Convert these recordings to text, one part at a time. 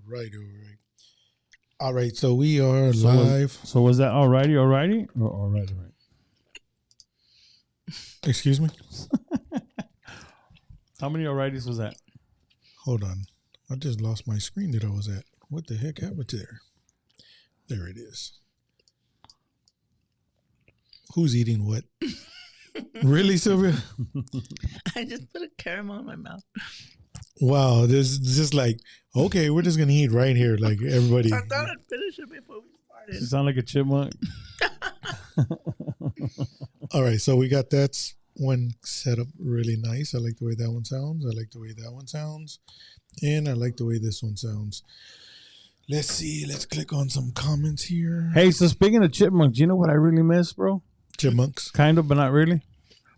right. All right, so we are live. So was that alrighty, or alright? Excuse me? How many alrighties was that? Hold on. I just lost my screen that I was at. What the heck happened there? There it is. Who's eating what? Really, Sylvia? I just put a caramel in my mouth. Wow, this is just like, okay, we're just going to eat right here. Like everybody. I thought I'd finish it before we started. You sound like a chipmunk. All right, so we got that one set up really nice. I like the way that one sounds. I like the way that one sounds. And I like the way this one sounds. Let's see. Let's click on some comments here. Hey, so speaking of chipmunks, you know what I really miss, bro? Chipmunks. Kind of, but not really.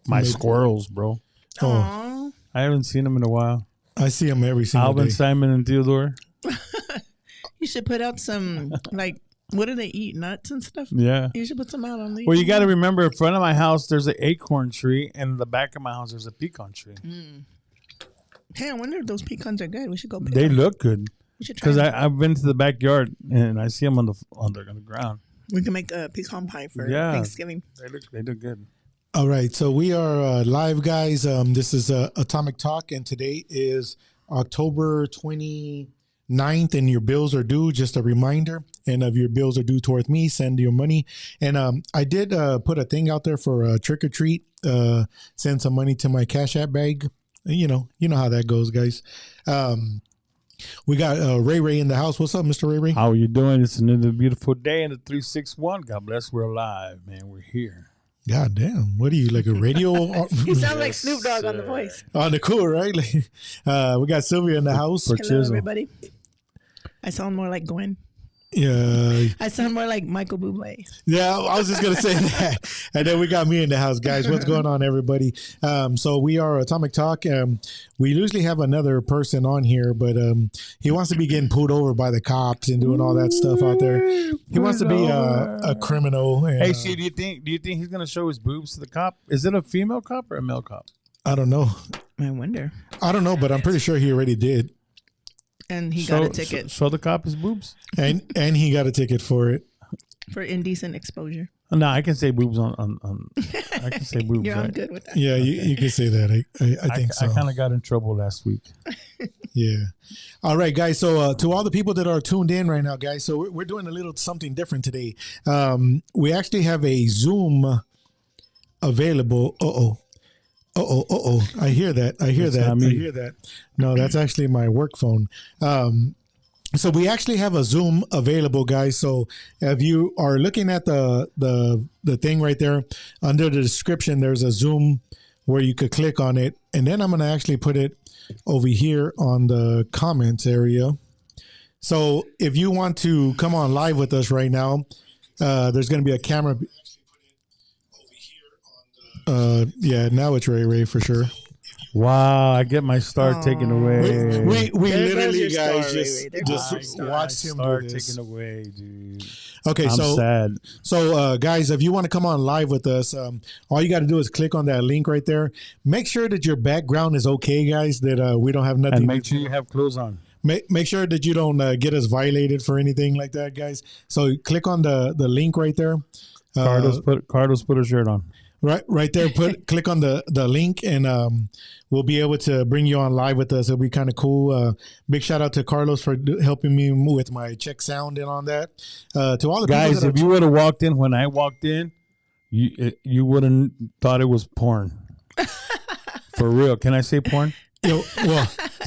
My Maybe. Squirrels, bro. Oh, I haven't seen them in a while. I see them every single Alvin, day. Simon, and Theodore. You should put out some, like, what do they eat? Nuts and stuff? Yeah. You should put some out on the. Well, you got to remember, in front of my house, there's an acorn tree, and in the back of my house, there's a pecan tree. Hey, I wonder if those pecans are good. We should go pick They them. look good. We should try Because them. I've been to the backyard, and I see them on the ground. We can make a pecan pie for Yeah. Thanksgiving. They look good. All right, so we are live, guys. This is Atomic Talk, and today is October 29th, and your bills are due. Just a reminder, and if your bills are due towards me, send your money. And I did put a thing out there for a trick or treat. Send some money to my Cash App bag. You know how that goes, guys. We got Ray in the house. What's up, Mr. Ray? How are you doing? It's another beautiful day in the 361. God bless. We're alive, man. We're here. God damn. What are you, like a radio? You sound like Snoop Dogg on The Voice. On the cool, right? Like, we got Sylvia in the house. Hello, everybody. I sound more like Gwen. Yeah. I sound more like Michael Bublé. Yeah, I was just going to say that. And then we got me in the house, guys. What's going on, everybody? So we are Atomic Talk. We usually have another person on here, but he wants to be getting pulled over by the cops and doing all that stuff out there. He wants to be a criminal. And, Hey, see, do you think he's going to show his boobs to the cop? Is it a female cop or a male cop? I don't know. I wonder. I don't know, but I'm pretty sure he already did. And he got a ticket Show the cop his boobs? And he got a ticket for it. for indecent exposure. No, I can say boobs on I can say boobs. You're right? on good with that. Yeah, you can say that. I think so. I kind of got in trouble last week. Yeah. All right, guys. So to all the people that are tuned in right now, guys, so we're doing a little something different today. We actually have a Zoom available. I hear that. I hear that. No, that's actually my work phone. So we actually have a Zoom available, guys. So if you are looking at the thing right there under the description, there's a Zoom where you could click on it, and then I'm going to actually put it over here on the comments area. So if you want to come on live with us right now, there's going to be a camera. Yeah, now it's Ray for sure. Wow, I get my star taken away. We There literally, goes your guys, star, just Ray. There goes your just star. watched him Star do this. taken away, dude. Okay, I'm so sad. So, guys, if you want to come on live with us, all you got to do is click on that link right there. Make sure that your background is okay, guys, that we don't have nothing. And make sure you have clothes on. Make sure that you don't get us violated for anything like that, guys. So click on the link right there. Carlos put a shirt on. Right there. Click on the link, and we'll be able to bring you on live with us. It'll be kind of cool. Big shout out to Carlos for helping me with my check sound and on that. To all the Guys, people that if you would have walked in when I walked in, you wouldn't thought it was porn. For real. Can I say porn?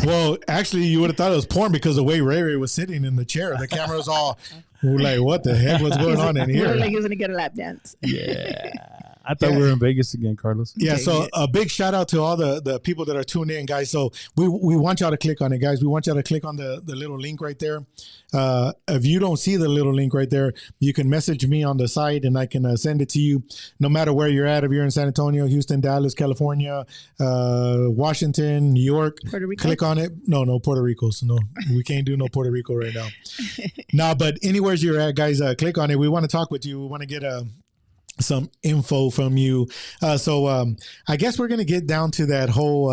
well, actually, you would have thought it was porn because the way Ray was sitting in the chair, the camera was all like, "What the heck? What's going on in here?" Like he was gonna get a lap dance. Yeah. I thought we were in Vegas again, Carlos. Yeah, so a big shout out to all the people that are tuned in, guys. So we want y'all to click on it, guys. We want y'all to click on the little link right there. If you don't see the little link right there, you can message me on the site and I can send it to you no matter where you're at. If you're in San Antonio, Houston, Dallas, California, Washington, New York, Puerto Rico? click on it. No, Puerto Rico. So no, we can't do no Puerto Rico right now. No, but anywhere you're at, guys, click on it. We want to talk with you. We want to get some info from you. So I guess we're going to get down to that whole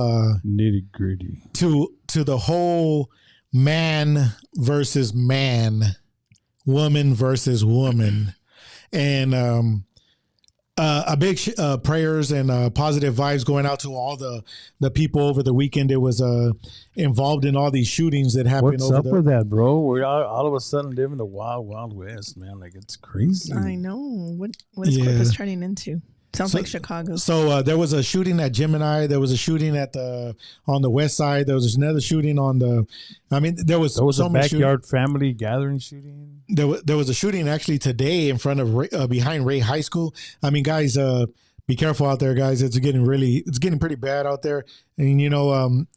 nitty gritty to the whole man versus man, woman versus woman, and a big prayers and positive vibes going out to all the people over the weekend. It was involved in all these shootings that happened. What's up with that, bro? We're all of a sudden living the wild, wild west, man. Like, it's crazy. I know. What is Corpus turning into? Sounds like Chicago. So there was a shooting at Gemini. There was a shooting on the west side. There was another shooting on the. I mean, there was so a backyard family gathering shooting. There was a shooting actually today in front of behind Ray High School. I mean, guys, be careful out there, guys. It's getting pretty bad out there. And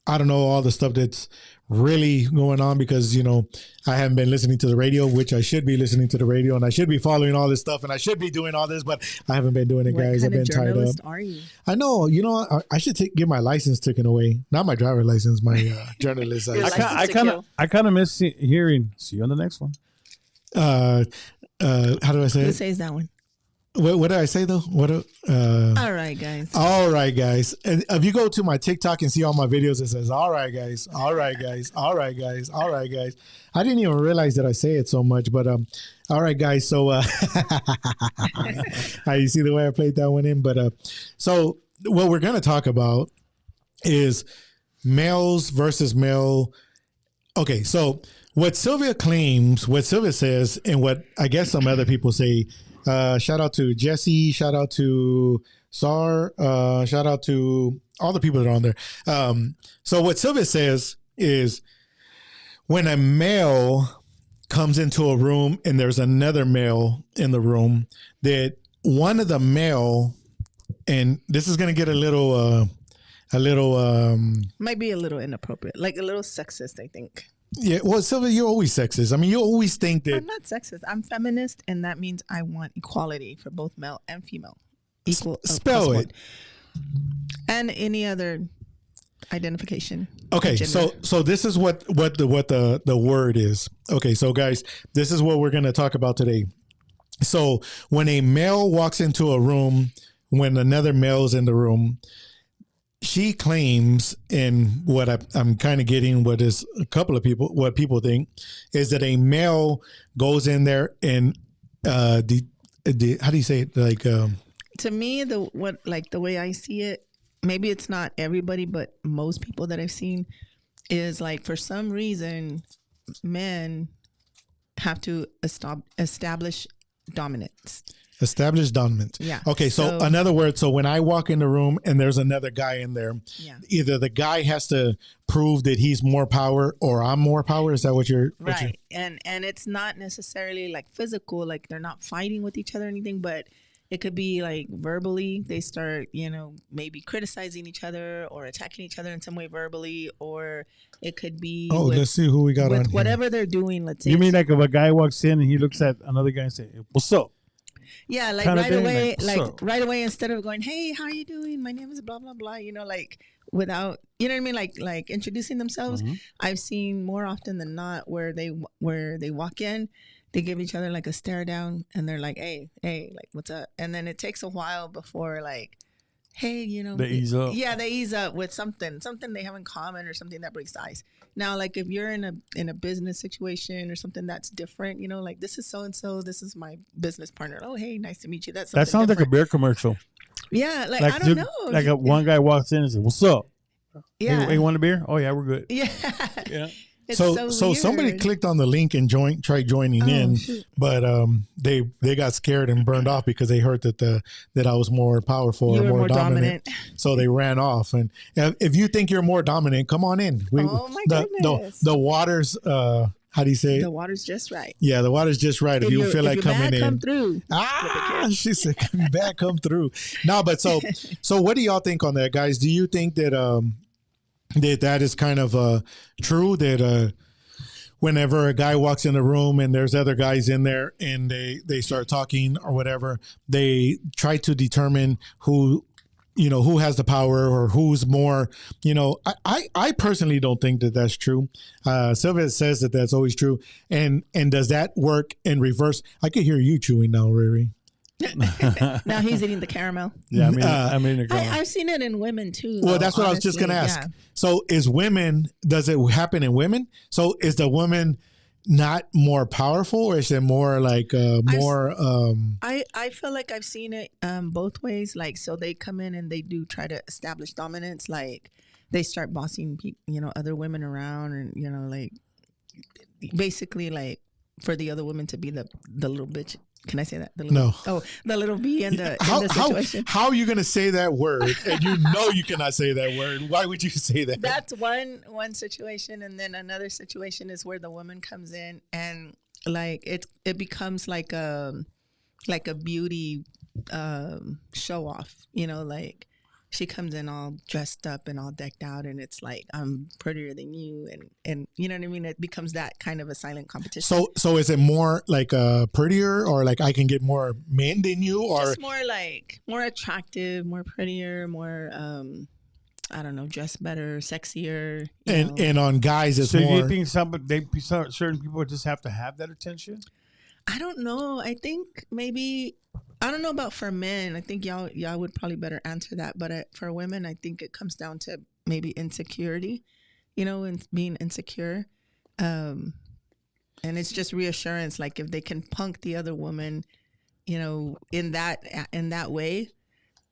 I don't know all the stuff that's really going on because I haven't been listening to the radio, which I should be listening to the radio, and I should be following all this stuff, and I should be doing all this, but I haven't been doing it, guys. I've been tied up. Are you? I know. I should get my license taken away. Not my driver license, my journalist license. I kind of miss hearing. See you on the next one. How do I say it? Who says that one? What did I say though? All right, guys. All right, guys. And if you go to my TikTok and see all my videos, it says, all right, guys. All right, guys. All right, guys. All right, guys. I didn't even realize that I say it so much, but all right, guys. So you see the way I played that one in? But so what we're going to talk about is males versus male. Okay, so what Sylvia says, and what I guess some other people say. Shout out to Jesse. Shout out to Sar. Shout out to all the people that are on there. So what Sylvia says is when a male comes into a room and there's another male in the room, that one of the male, and this is going to get a little might be a little inappropriate, like a little sexist, I think. Yeah, well, Sylvia, you're always sexist. I mean, you always think that... I'm not sexist. I'm feminist, and that means I want equality for both male and female. Equal. Spell it. And any other identification. Okay, so this is what the word is. Okay, so guys, this is what we're going to talk about today. So when a male walks into a room, when another male's in the room, she claims, and what I'm kind of getting, what people think, is that a male goes in there and how do you say it? Like to me, the way I see it, maybe it's not everybody, but most people that I've seen is like for some reason, men have to establish dominance. Establish dominance. Yeah. Okay. So in other words, so when I walk in the room and there's another guy in there, either the guy has to prove that he's more power or I'm more power. Is that what you're right? And it's not necessarily like physical, like they're not fighting with each other or anything, but it could be like verbally. They start, maybe criticizing each other or attacking each other in some way verbally, or it could be. Oh, let's see who we got on whatever here. They're doing. Let's say. You mean like if a guy walks in and he looks at another guy and say, "What's up?" Yeah, like right away, right away, instead of going, "Hey, how are you doing? My name is blah blah blah," like without, you know what I mean, like introducing themselves. Mm-hmm. I've seen more often than not where they walk in, they give each other like a stare down, and they're like, "Hey, like what's up?" And then it takes a while before like, "Hey, they ease up." Yeah, they ease up with something they have in common or something that breaks the ice. Now, like if you're in a business situation or something that's different, like this is so and so, this is my business partner. Oh, hey, nice to meet you. That sounds different. Like a beer commercial. Yeah, like I don't know. Like one guy walks in and says, "What's up?" Yeah. Hey, want a beer? Oh yeah, we're good. Yeah. Yeah. So somebody clicked on the link and tried joining in, shoot. But they got scared and burned off because they heard that I was more powerful or more dominant. So they ran off. And if you think you're more dominant, come on in. Oh my goodness! The water's how do you say it? The water's just right. Yeah, the water's just right. If you feel like coming in, come through. She said, "Come back, come through." No, but so what do y'all think on that, guys? Do you think that that is kind of true, that whenever a guy walks in the room and there's other guys in there and they start talking or whatever, they try to determine who has the power or who's more, I personally don't think that that's true. Sylvia says that that's always true. And does that work in reverse? I could hear you chewing now, Riri. Now he's eating the caramel. Yeah, I mean, I've seen it in women too. Well, though, that's what I was just going to ask. So does it happen in women? So is the woman not more powerful, or is it more like more? I feel like I've seen it both ways. Like, so they come in and they do try to establish dominance. Like, they start bossing, other women around, and like basically like for the other women to be the little bitch. Can I say that? No. Oh, the little bee in the situation. How are you going to say that word? And you cannot say that word. Why would you say that? That's one situation, and then another situation is where the woman comes in and like it becomes like a beauty show off. Like she comes in all dressed up and all decked out, and it's like, I'm prettier than you, and you know what I mean? It becomes that kind of a silent competition. So is it more like prettier, or like I can get more men than you, or just more like more attractive, more prettier, more I don't know, dressed better, sexier, and on guys it's so more. So you think certain people just have to have that attention? I don't know. I think maybe, I don't know about for men. I think y'all would probably better answer that. But for women, I think it comes down to maybe insecurity, and being insecure. And it's just reassurance. Like if they can punk the other woman, in that way,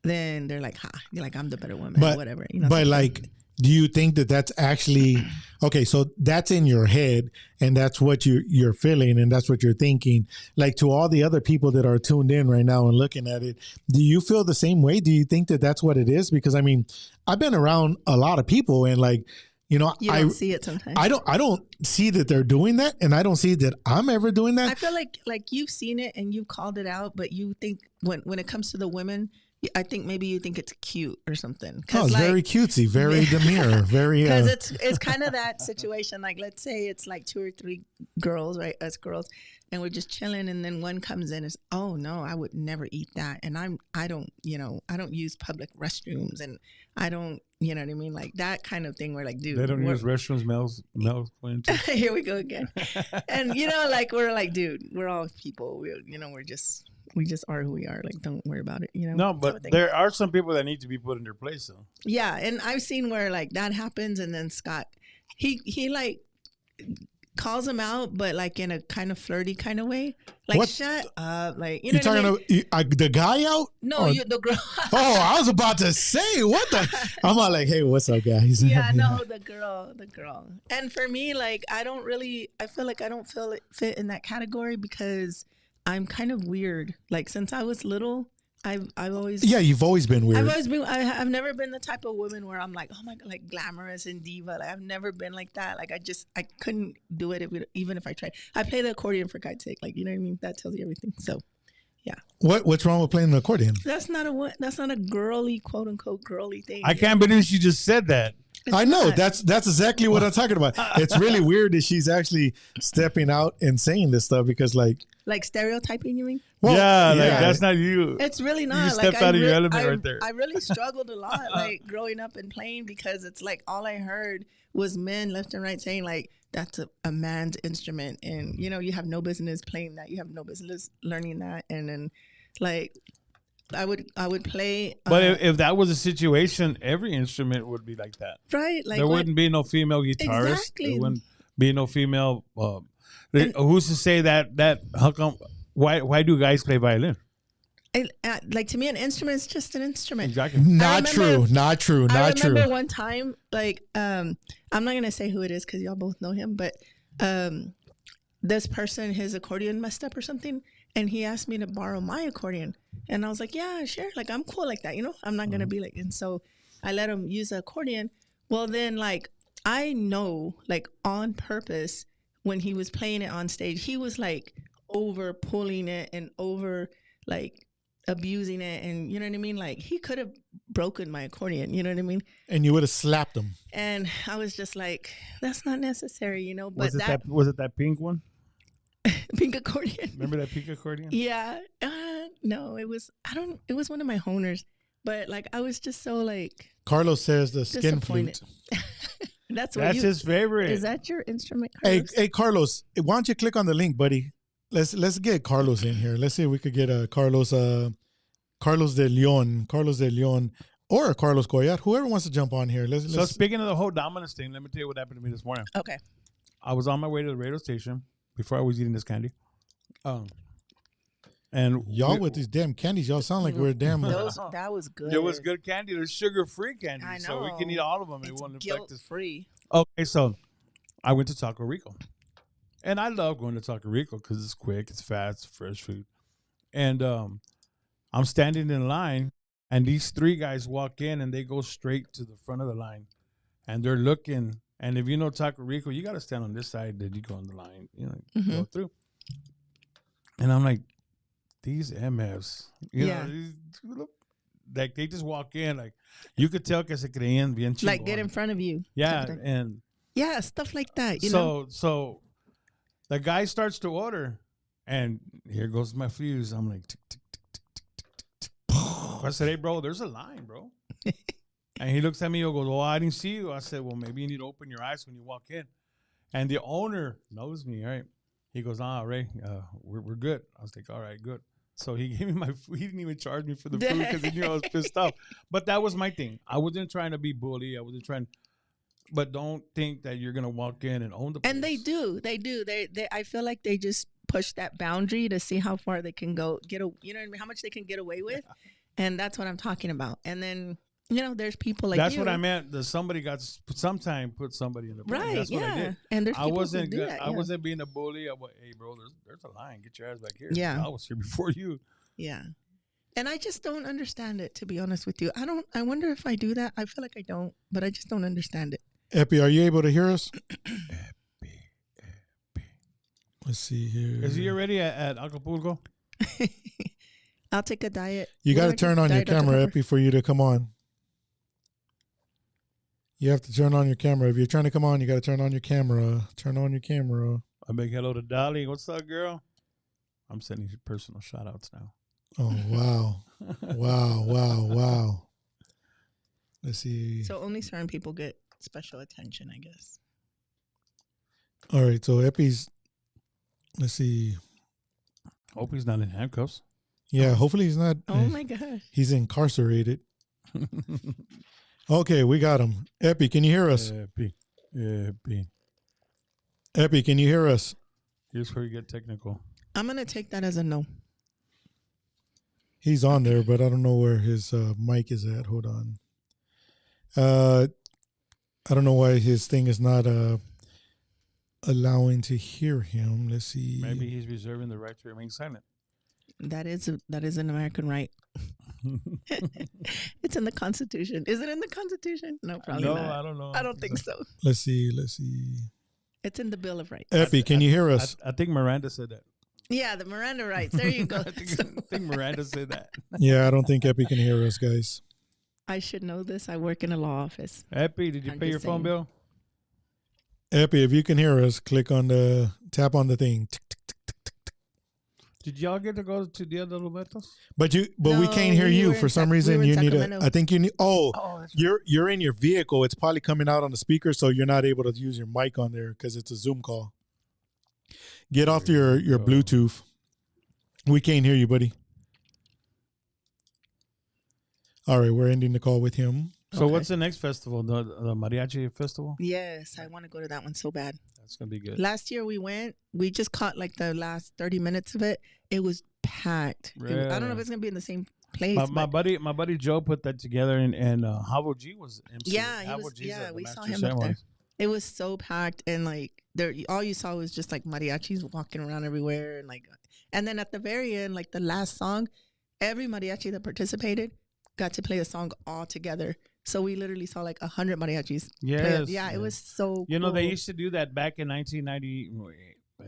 then they're like, you're like, I'm the better woman, or whatever. But like, do you think that that's actually okay? So that's in your head, and that's what you're feeling, and that's what you're thinking. Like, to all the other people that are tuned in right now and looking at it, do you feel the same way? Do you think that that's what it is? Because I mean, I've been around a lot of people, and like, you don't see it sometimes. I don't see that they're doing that, and I don't see that I'm ever doing that. I feel like you've seen it and you've called it out, but you think when it comes to the women, I think maybe you think it's cute or something. Oh, it's like, very cutesy, very demure, very. Because it's kind of that situation. Like, let's say it's like 2 or 3 girls, right? Us girls, and we're just chilling, and then one comes in and is, oh no, I would never eat that, and I don't use public restrooms, and I don't, you know what I memean, like that kind of thing. Where like, dude, they don't use restrooms. Males Here we go again, and like we're like, dude, we're all people. We just are who we are. Like, don't worry about it. No, but there are some people that need to be put in their place, though. Yeah, and I've seen where like that happens, and then Scott, he like calls him out, but like in a kind of flirty kind of way. Like, what? Shut up. Like, you talking about the guy out? No, the girl. Oh, I was about to say, what the? I'm all like, hey, what's up, guys? Yeah, no, the girl. And for me, like, I feel like I don't fit in that category because I'm kind of weird. Like, since I was little, I've always... Yeah, you've always been weird. I've never been the type of woman where I'm like, oh my God, like glamorous and diva. Like, I've never been like that. Like, I couldn't do it even if I tried. I play the accordion for God's sake. Like, you know what I mean? That tells you everything. So, yeah. What's wrong with playing the accordion? That's not a girly, quote unquote, girly thing. I can't believe she just said that. I know. That's exactly what I'm talking about. It's really weird that she's actually stepping out and saying this stuff because like stereotyping, you mean? Well, yeah, like that's not you. It's really not. You stepped out of your element right there. I really struggled a lot, like growing up and playing, because it's like all I heard was men left and right saying like, that's a man's instrument, and you have no business playing that. You have no business learning that, and then like I would play. But if that was a situation, every instrument would be like that, right? Like there wouldn't be no female guitarist. Exactly. There wouldn't be no female. Who's to say that? How come? Why do guys play violin? Like, to me, an instrument is just an instrument. Exactly. Not true. I remember one time, like, I'm not gonna say who it is because y'all both know him, but this person, his accordion messed up or something, and he asked me to borrow my accordion, and I was like, yeah, sure, like I'm cool like that, I'm not gonna be like, and so I let him use the accordion. Well, then, like, I know, like, on purpose, when he was playing it on stage, he was like over pulling it and over like abusing it, and you know what I mean, like he could have broken my accordion, you know what I mean, and you would have slapped him. And I was just like, that's not necessary, but was it that pink one? Pink accordion. Remember that pink accordion? Yeah. No, it was one of my honors, but like I was just so like, Carlos says the skin flute. That's his favorite. Is that your instrument, Carlos? Hey Carlos, why don't you click on the link, buddy? let's get Carlos in here. Let's see if we could get a Carlos de Leon, or Carlos Coyat, whoever wants to jump on here. So speaking of the whole dominance thing, let me tell you what happened to me this morning. Okay. I was on my way to the radio station before I was eating this candy. And y'all with these damn candies, y'all sound like we're damn. That was good. It was good candy. There's sugar-free candy, I know. so we can eat all of them. It's it won't affect us. guilt-free. Okay, so I went to Taco Rico, and I love going to Taco Rico because it's quick, it's fast, it's fresh food. And I'm standing in line, and these three guys walk in, and they go straight to the front of the line, and they're looking. And if you know Taco Rico, you got to stand on this side, then you go on the line, go through. And I'm like, these MFs, you know, like they just walk in, like you could tell que se creían bien chingón. Like get in front of you. Yeah, and yeah, stuff like that. You know? So the guy starts to order, and here goes my fuse. I'm like, tick, tick, tick, tick, tick, tick, tick, tick. I said, hey, bro, there's a line, bro. And he looks at me and goes, oh, I didn't see you. I said, well, maybe you need to open your eyes when you walk in. And the owner knows me, right? He goes, Ray, we're good. I was like, all right, good. So he gave me my food. He didn't even charge me for the food because he knew I was pissed off. But that was my thing. I wasn't trying to be bully. I wasn't trying. But don't think that you're gonna walk in and own the place. And they do. They I feel like they just push that boundary to see how far they can go. You know what I mean? How much they can get away with. And that's what I'm talking about. And then there's people like that's what I meant. That somebody got sometime put somebody in the place. Right. That's what I did. And there's people I wasn't who do that, I wasn't being a bully. I went, hey, bro, there's a line. Get your ass back here. Yeah. I was here before you. Yeah. And I just don't understand it, to be honest with you. I wonder if I do that. I feel like I don't, but I just don't understand it. Epi, are you able to hear us? Epi. Let's see here. Is he already at Acapulco? I'll take a diet. You got to turn on your camera, Epi, for you to come on. You have to turn on your camera. If you're trying to come on, you got to turn on your camera. Turn on your camera. I make hello to Dolly. What's up, girl? I'm sending you personal shout outs now. Oh, wow. Wow. Let's see. So only certain people get special attention, I guess. All right. So Epi's, let's see. Hope he's not in handcuffs. Yeah, hopefully he's not. Oh, my gosh. He's incarcerated. Okay, we got him. Epi, can you hear us? Epi, can you hear us? Here's where you get technical. I'm going to take that as a no. He's on there, but I don't know where his mic is at. Hold on. I don't know why his thing is not allowing to hear him. Let's see. Maybe he's reserving the right to remain silent. That is an American right. It's in the Constitution. Is it in the Constitution? No, probably not. No, I don't know. I don't think so. Let's see. It's in the Bill of Rights. Epi, can you hear us? I think Miranda said that. Yeah, the Miranda rights. There you go. I think Miranda said that. Yeah, I don't think Epi can hear us, guys. I should know this. I work in a law office. Epi, did you pay your phone bill? Epi, if you can hear us, tap on the thing. Did y'all get to go to Dia de los Muertos? But we can't hear you for some reason. You need I think you need. You're in your vehicle. It's probably coming out on the speaker, so you're not able to use your mic on there because it's a Zoom call. Get off your Bluetooth. We can't hear you, buddy. All right, we're ending the call with him. So what's the next festival? The Mariachi Festival? Yes, I want to go to that one so bad. That's going to be good. Last year we went. We just caught like the last 30 minutes of it. It was packed. Really? I don't know if it's going to be in the same place. My buddy Joe put that together, and Havo G was MC. Yeah, we saw him up there. It was so packed, and like there, all you saw was just like mariachis walking around everywhere, and then at the very end, like the last song, every mariachi that participated got to play a song all together. So we literally saw like 100 mariachis. Yes. Yeah, it was so You know, cool. they used to do that back in 1990.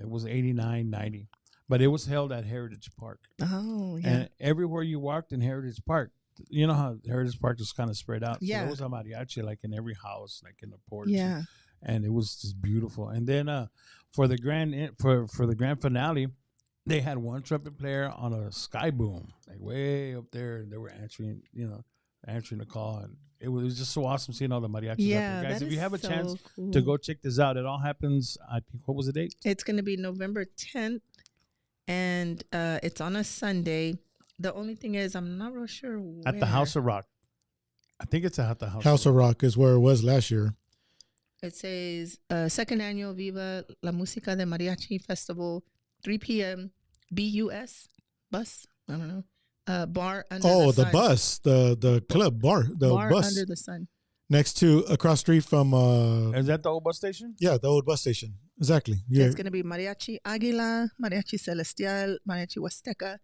It was 89, 90. But it was held at Heritage Park. Oh, yeah. And everywhere you walked in Heritage Park, you know how Heritage Park was kind of spread out? Yeah. So there was a mariachi like in every house, like in the porch. Yeah. And it was just beautiful. And then for the grand finale, they had one trumpet player on a sky boom, like way up there, and they were answering the call. And it was just so awesome seeing all the mariachis out there. Guys, if you have a chance to go check this out, it all happens, I think, what was the date? It's going to be November 10th and it's on a Sunday. The only thing is, I'm not real sure where. At the House of Rock. I think it's at the House of Rock is where it was last year. It says second annual Viva la Música de Mariachi Festival, 3 p.m. bus. I don't know. Bar under the sun. Bus, the club bar, the bar bus under the sun. Next to across street from. Is that the old bus station? Yeah, the old bus station. Exactly. Yeah. It's gonna be Mariachi Águila, Mariachi Celestial, Mariachi Huasteca,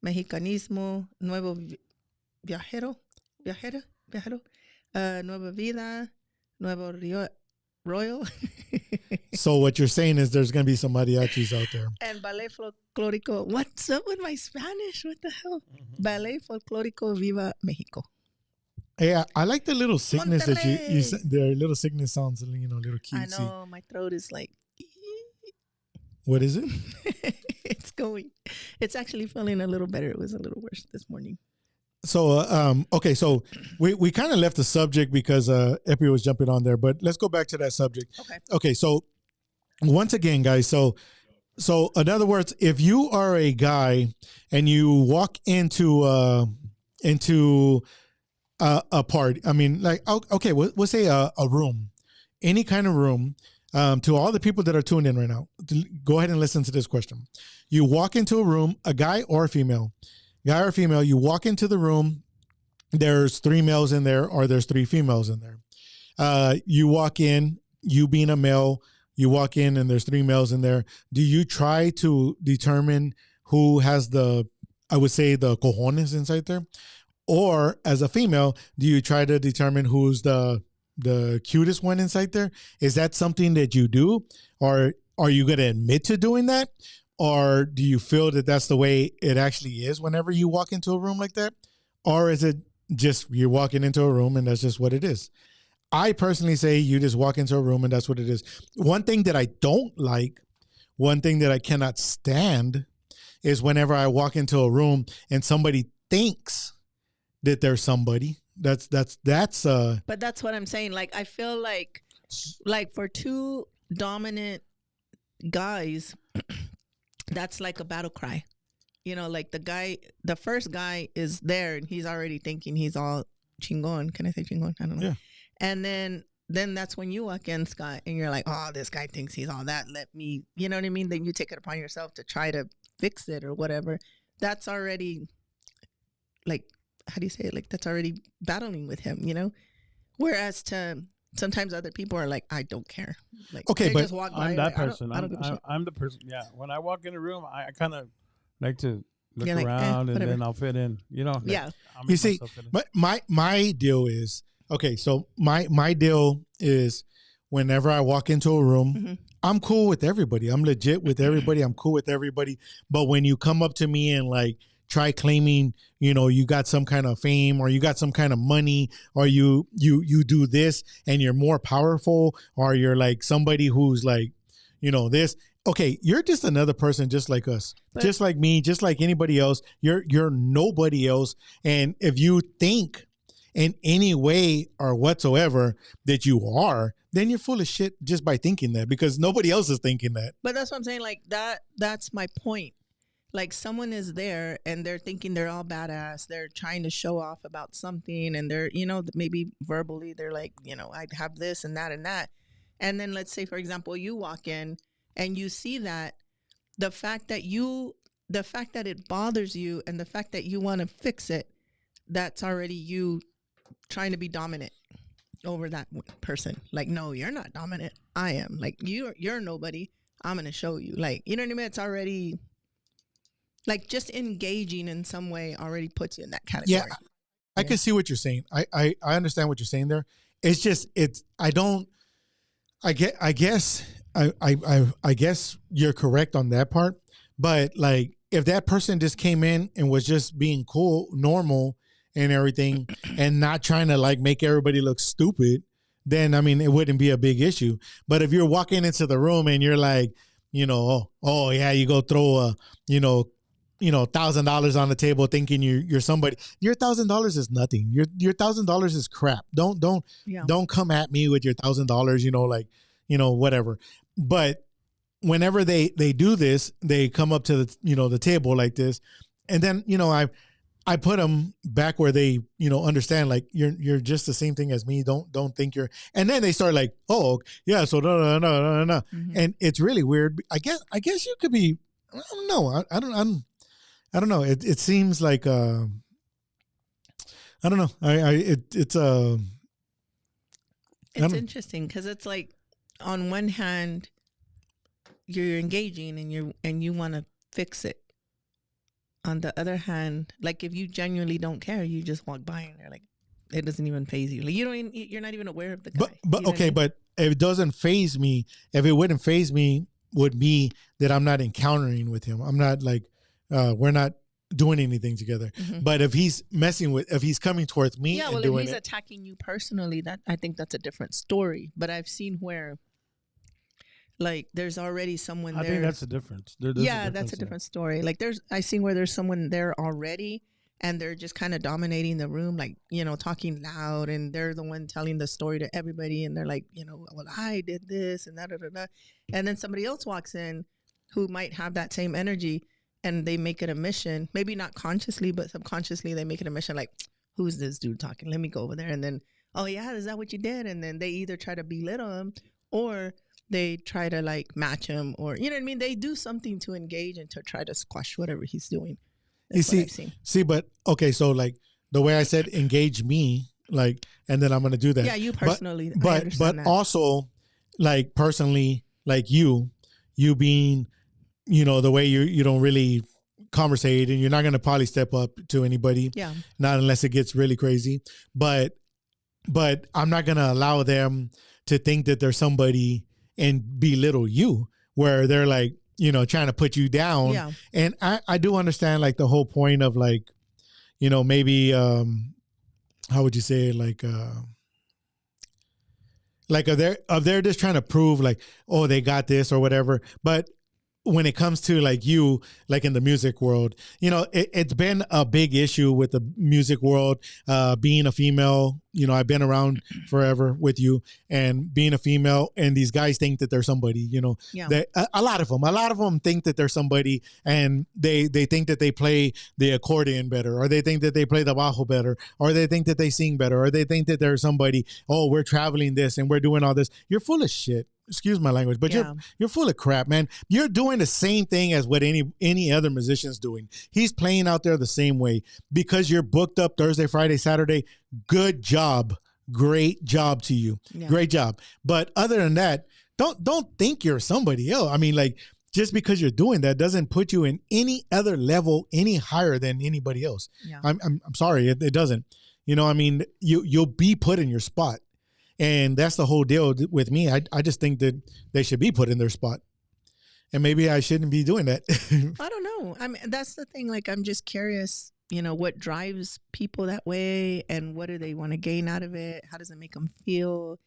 Mexicanismo, Nuevo Viajero, Nueva Vida, Nuevo Royal. So what you're saying is there's going to be some mariachis out there. And Ballet Folclórico. What's up with my Spanish? What the hell? Ballet Folclórico Viva Mexico. Yeah, I like the little sickness Monterrey. that you said. The little sickness sounds, a little cutesy. I know, my throat is like. What is it? It's going. It's actually feeling a little better. It was a little worse this morning. So, okay, so we kind of left the subject because Epi was jumping on there, but let's go back to that subject. Okay, so once again, guys, so in other words, if you are a guy and you walk into a party, I mean, like, okay, we'll say a room, any kind of room. To all the people that are tuned in right now, go ahead and listen to this question. You walk into a room, a guy or a female, you walk into the room, there's 3 males in there or there's 3 females in there. You walk in, you being a male, you walk in and there's 3 males in there. Do you try to determine who has the cojones inside there? Or as a female, do you try to determine who's the cutest one inside there? Is that something that you do? Or are you going to admit to doing that? Or do you feel that that's the way it actually is whenever you walk into a room like that? Or is it just you're walking into a room and that's just what it is? I personally say you just walk into a room and that's what it is. One thing that I don't like, one thing that I cannot stand is whenever I walk into a room and somebody thinks that there's somebody. That's But that's what I'm saying. Like, I feel like for 2 dominant guys, that's like a battle cry. Like the first guy is there and he's already thinking he's all chingon. Can I say chingon? I don't know. Yeah. And then that's when you walk in, Scott, and you're like, oh, this guy thinks he's all that. Let me, you know what I mean? Then you take it upon yourself to try to fix it or whatever. That's already like, how do you say it? Like, that's already battling with him, Whereas sometimes other people are like, I don't care. Like, okay, but just walk by, I'm that person. I don't give a shit. I'm the person. Yeah. When I walk in a room, I kind of like to look like, around and then I'll fit in, Like, yeah. You see, but my deal is, okay, so my deal is whenever I walk into a room, I'm cool with everybody. I'm legit with everybody. I'm cool with everybody. But when you come up to me and like, try claiming, you got some kind of fame or you got some kind of money or you do this and you're more powerful or you're like somebody who's like, this. Okay, you're just another person just like us, just like me, just like anybody else. You're nobody else. And if you think in any way or whatsoever that you are, then you're full of shit just by thinking that because nobody else is thinking that. But that's what I'm saying. Like that's my point. Like someone is there and they're thinking they're all badass. They're trying to show off about something and they're, maybe verbally they're like, I have this and that and that. And then let's say, for example, you walk in and you see that the fact that it bothers you and the fact that you want to fix it, that's already you trying to be dominant over that person. Like, no, you're not dominant. I am. Like, you're nobody. I'm going to show you. Like, you know what I mean? It's already... Like just engaging in some way already puts you in that category. Yeah, I can see what you're saying. I understand what you're saying there. It's just I guess you're correct on that part. But like if that person just came in and was just being cool, normal and everything and not trying to like make everybody look stupid, then I mean it wouldn't be a big issue. But if you're walking into the room and you're like, oh yeah, you go throw a, $1,000 on the table thinking you're somebody. Your $1,000 is nothing. Your $1,000 is crap. Don't come at me with your $1,000, whatever. But whenever they do this, they come up to the the table like this, and then I put them back where they understand, like you're just the same thing as me. Don't think you're. And then they start like, oh yeah, so no, and it's really weird. I guess you could be. I don't know. I don't know. It seems like I don't know. It's interesting because it's like, on one hand, you're engaging and you want to fix it. On the other hand, like, if you genuinely don't care, you just walk by and they're like, it doesn't even faze you. Like, you're not even aware of the guy. But okay, but if it doesn't faze me, if it wouldn't faze me, would be that I'm not encountering with him. I'm not like, we're not doing anything together. Mm-hmm. But if he's if he's coming towards me, yeah, well, if he's attacking you personally, that I think that's a different story. But I've seen where, like, there's already someone there. I think that's the difference. That's a different story. Like, I seen where there's someone there already, and they're just kind of dominating the room, like, talking loud, and they're the one telling the story to everybody, and they're like, well, I did this and that, and then somebody else walks in who might have that same energy, and they make it a mission, maybe not consciously, but subconsciously they make it a mission, like, who's this dude talking? Let me go over there. And then, oh yeah, is that what you did? And then they either try to belittle him, or they try to like match him, or they do something to engage and to try to squash whatever he's doing. That's you see, but okay, so like the way I said, engage me, like, and then I'm gonna do that. Yeah, you personally, but that. Also, like, personally, like you being, the way you don't really conversate, and you're not gonna probably step up to anybody. Yeah. Not unless it gets really crazy. But I'm not gonna allow them to think that there's somebody and belittle you, where they're like, trying to put you down. Yeah. And I do understand, like, the whole point of, like, maybe, how would you say, like if they're just trying to prove, like, oh, they got this or whatever. But when it comes to, like, you, like, in the music world, it's been a big issue with the music world, being a female. I've been around forever with you, and being a female, and these guys think that they're somebody, Yeah. a lot of them think that they're somebody, and they think that they play the accordion better, or they think that they play the bajo better, or they think that they sing better, or they think that they're somebody, oh, we're traveling this and we're doing all this. You're full of shit. Excuse my language, but Yeah. you're full of crap, man. You're doing the same thing as what any other musician's doing. He's playing out there the same way because you're booked up Thursday, Friday, Saturday. Good job. Great job to you. Yeah. Great job. But other than that, don't think you're somebody else. I mean, like, just because you're doing that doesn't put you in any other level any higher than anybody else. Yeah. I'm sorry, it doesn't. I mean, you'll be put in your spot. And that's the whole deal with me. I just think that they should be put in their spot. And maybe I shouldn't be doing that. I don't know. I mean, that's the thing. Like, I'm just curious, what drives people that way, and what do they want to gain out of it? How does it make them feel?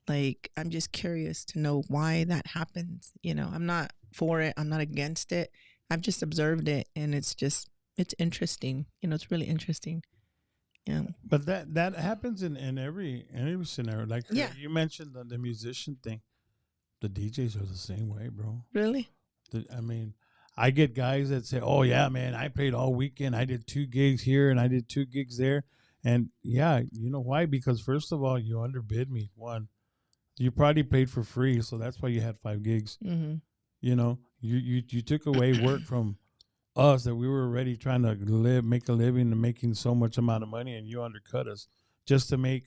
Like, I'm just curious to know why that happens. I'm not for it. I'm not against it. I've just observed it, and it's interesting. It's really interesting. Yeah. But that happens in every scenario. Like, yeah. You mentioned the musician thing. The DJs are the same way, bro. Really? I mean, I get guys that say, "Oh yeah, man, I played all weekend. I did 2 gigs here and I did 2 gigs there." And yeah, you know why? Because first of all, you underbid me. One, you probably played for free, so that's why you had 5 gigs. Mm-hmm. You took away work from us that we were already trying to make a living and making so much amount of money, and you undercut us just to make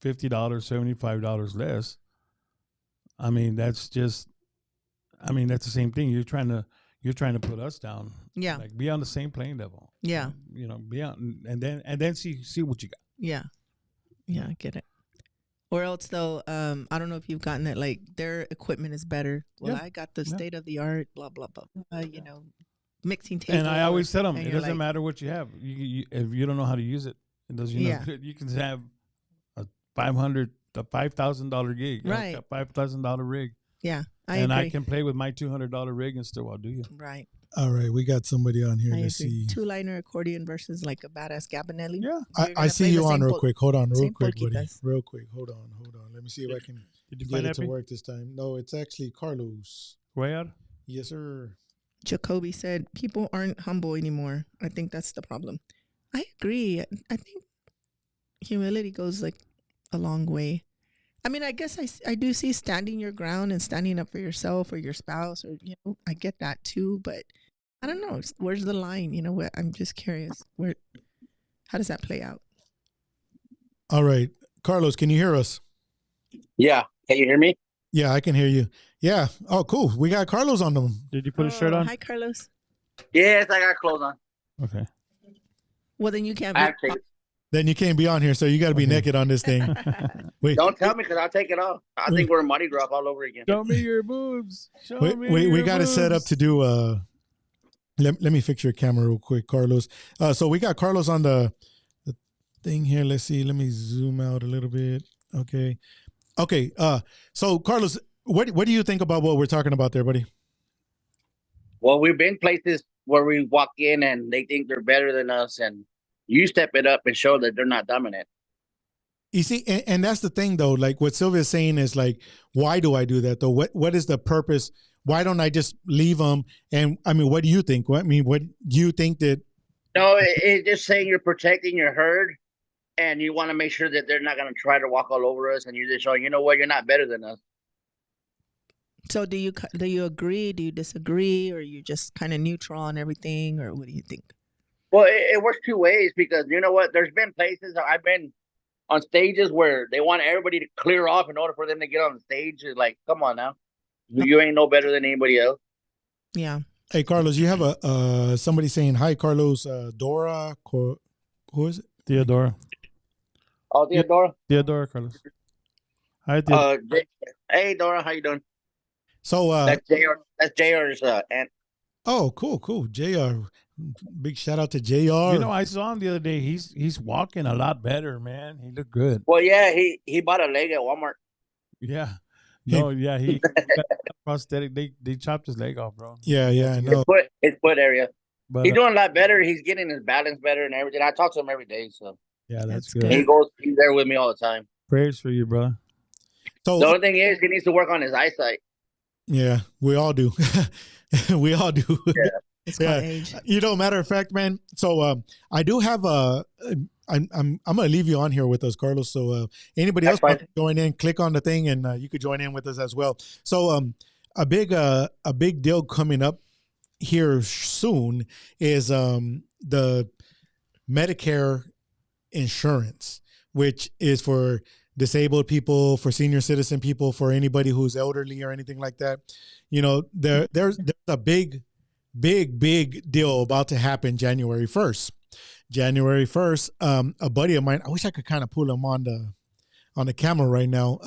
$50, $75 less. I mean, that's the same thing. You're trying to put us down. Yeah. Like, be on the same playing level. Yeah. Be on, and then see what you got. Yeah. Yeah, I get it. Or else though, I don't know if you've gotten it, like, their equipment is better. Well, yeah. I got the state of the art, blah, blah, blah, mixing table. And I always tell them, it doesn't matter what you have. You if you don't know how to use it, it doesn't. You can have a $5,000 gig, right? A $5,000 rig. Yeah, and agree. I can play with my $200 rig and still outdo you. Right. All right, we got somebody on here. Let's see. 2-liner accordion versus like a badass Gabinelli. Yeah, I see you on real quick. Hold on, real quick, buddy. Real quick. Hold on. Let me see if I can get it to work this time. No, it's actually Carlos. Cuellar? Yes, sir. Jacoby said people aren't humble anymore. I think that's the problem. I agree. I think humility goes like a long way. I mean, I guess I do see standing your ground and standing up for yourself or your spouse, or I get that too. But I don't know. Where's the line? What? I'm just curious. How does that play out? All right, Carlos, can you hear us? Yeah. Can you hear me? Yeah, I can hear you. Yeah. Oh, cool. We got Carlos on them. Did you put a shirt on? Hi, Carlos. Yes, I got clothes on. Okay. Well, then you can't Actually, Then you can't be on here, so you got to be naked on this thing. Wait, don't tell me because I'll take it off. I think we're Mardi Gras all over again. Show me your boobs. we got it set up to do. Let me fix your camera real quick, Carlos. So we got Carlos on the thing here. Let's see. Let me zoom out a little bit. Okay. So Carlos, what do you think about what we're talking about there, buddy? Well, we've been places where we walk in and they think they're better than us, and you step it up and show that they're not dominant. You see, and that's the thing, though. Like what Sylvia's saying is like, why do I do that, though? What is the purpose? Why don't I just leave them? And I mean, what do you think? What do you think that? No, it's just saying you're protecting your herd, and you want to make sure that they're not going to try to walk all over us, and you're just showing, you know what, you're not better than us. So do you agree? Do you disagree? Or are you just kind of neutral on everything? Or what do you think? Well, it works two ways, because you know what? There's been places I've been on stages where they want everybody to clear off in order for them to get on the stage. It's like, come on now. You ain't no better than anybody else. Yeah. Hey, Carlos, you have a somebody saying hi, Carlos. Dora, who is it? Theodora. Oh, Theodora? Theodora, Carlos. Hi, Theodora. Hey, Dora, how you doing? So that's JR's aunt. Oh, cool. JR. Big shout out to JR. I saw him the other day. He's walking a lot better, man. He looked good. Well, yeah, he bought a leg at Walmart. Yeah. No, yeah, he got prosthetic. They chopped his leg off, bro. Yeah, I know. His foot area. But he's doing a lot better. He's getting his balance better and everything. I talk to him every day, so yeah, that's good. He's there with me all the time. Prayers for you, bro. So the only thing is, he needs to work on his eyesight. Yeah, we all do. We all do. Yeah. It's called age. Matter of fact, man. So I do have I'm gonna leave you on here with us, Carlos. So anybody else want to join in, click on the thing, and you could join in with us as well. So a big deal coming up here soon is the Medicare insurance, which is for disabled people, for senior citizen people, for anybody who's elderly or anything like that. There's a big deal about to happen January 1st. January 1st, a buddy of mine, I wish I could kind of pull him on the camera right now.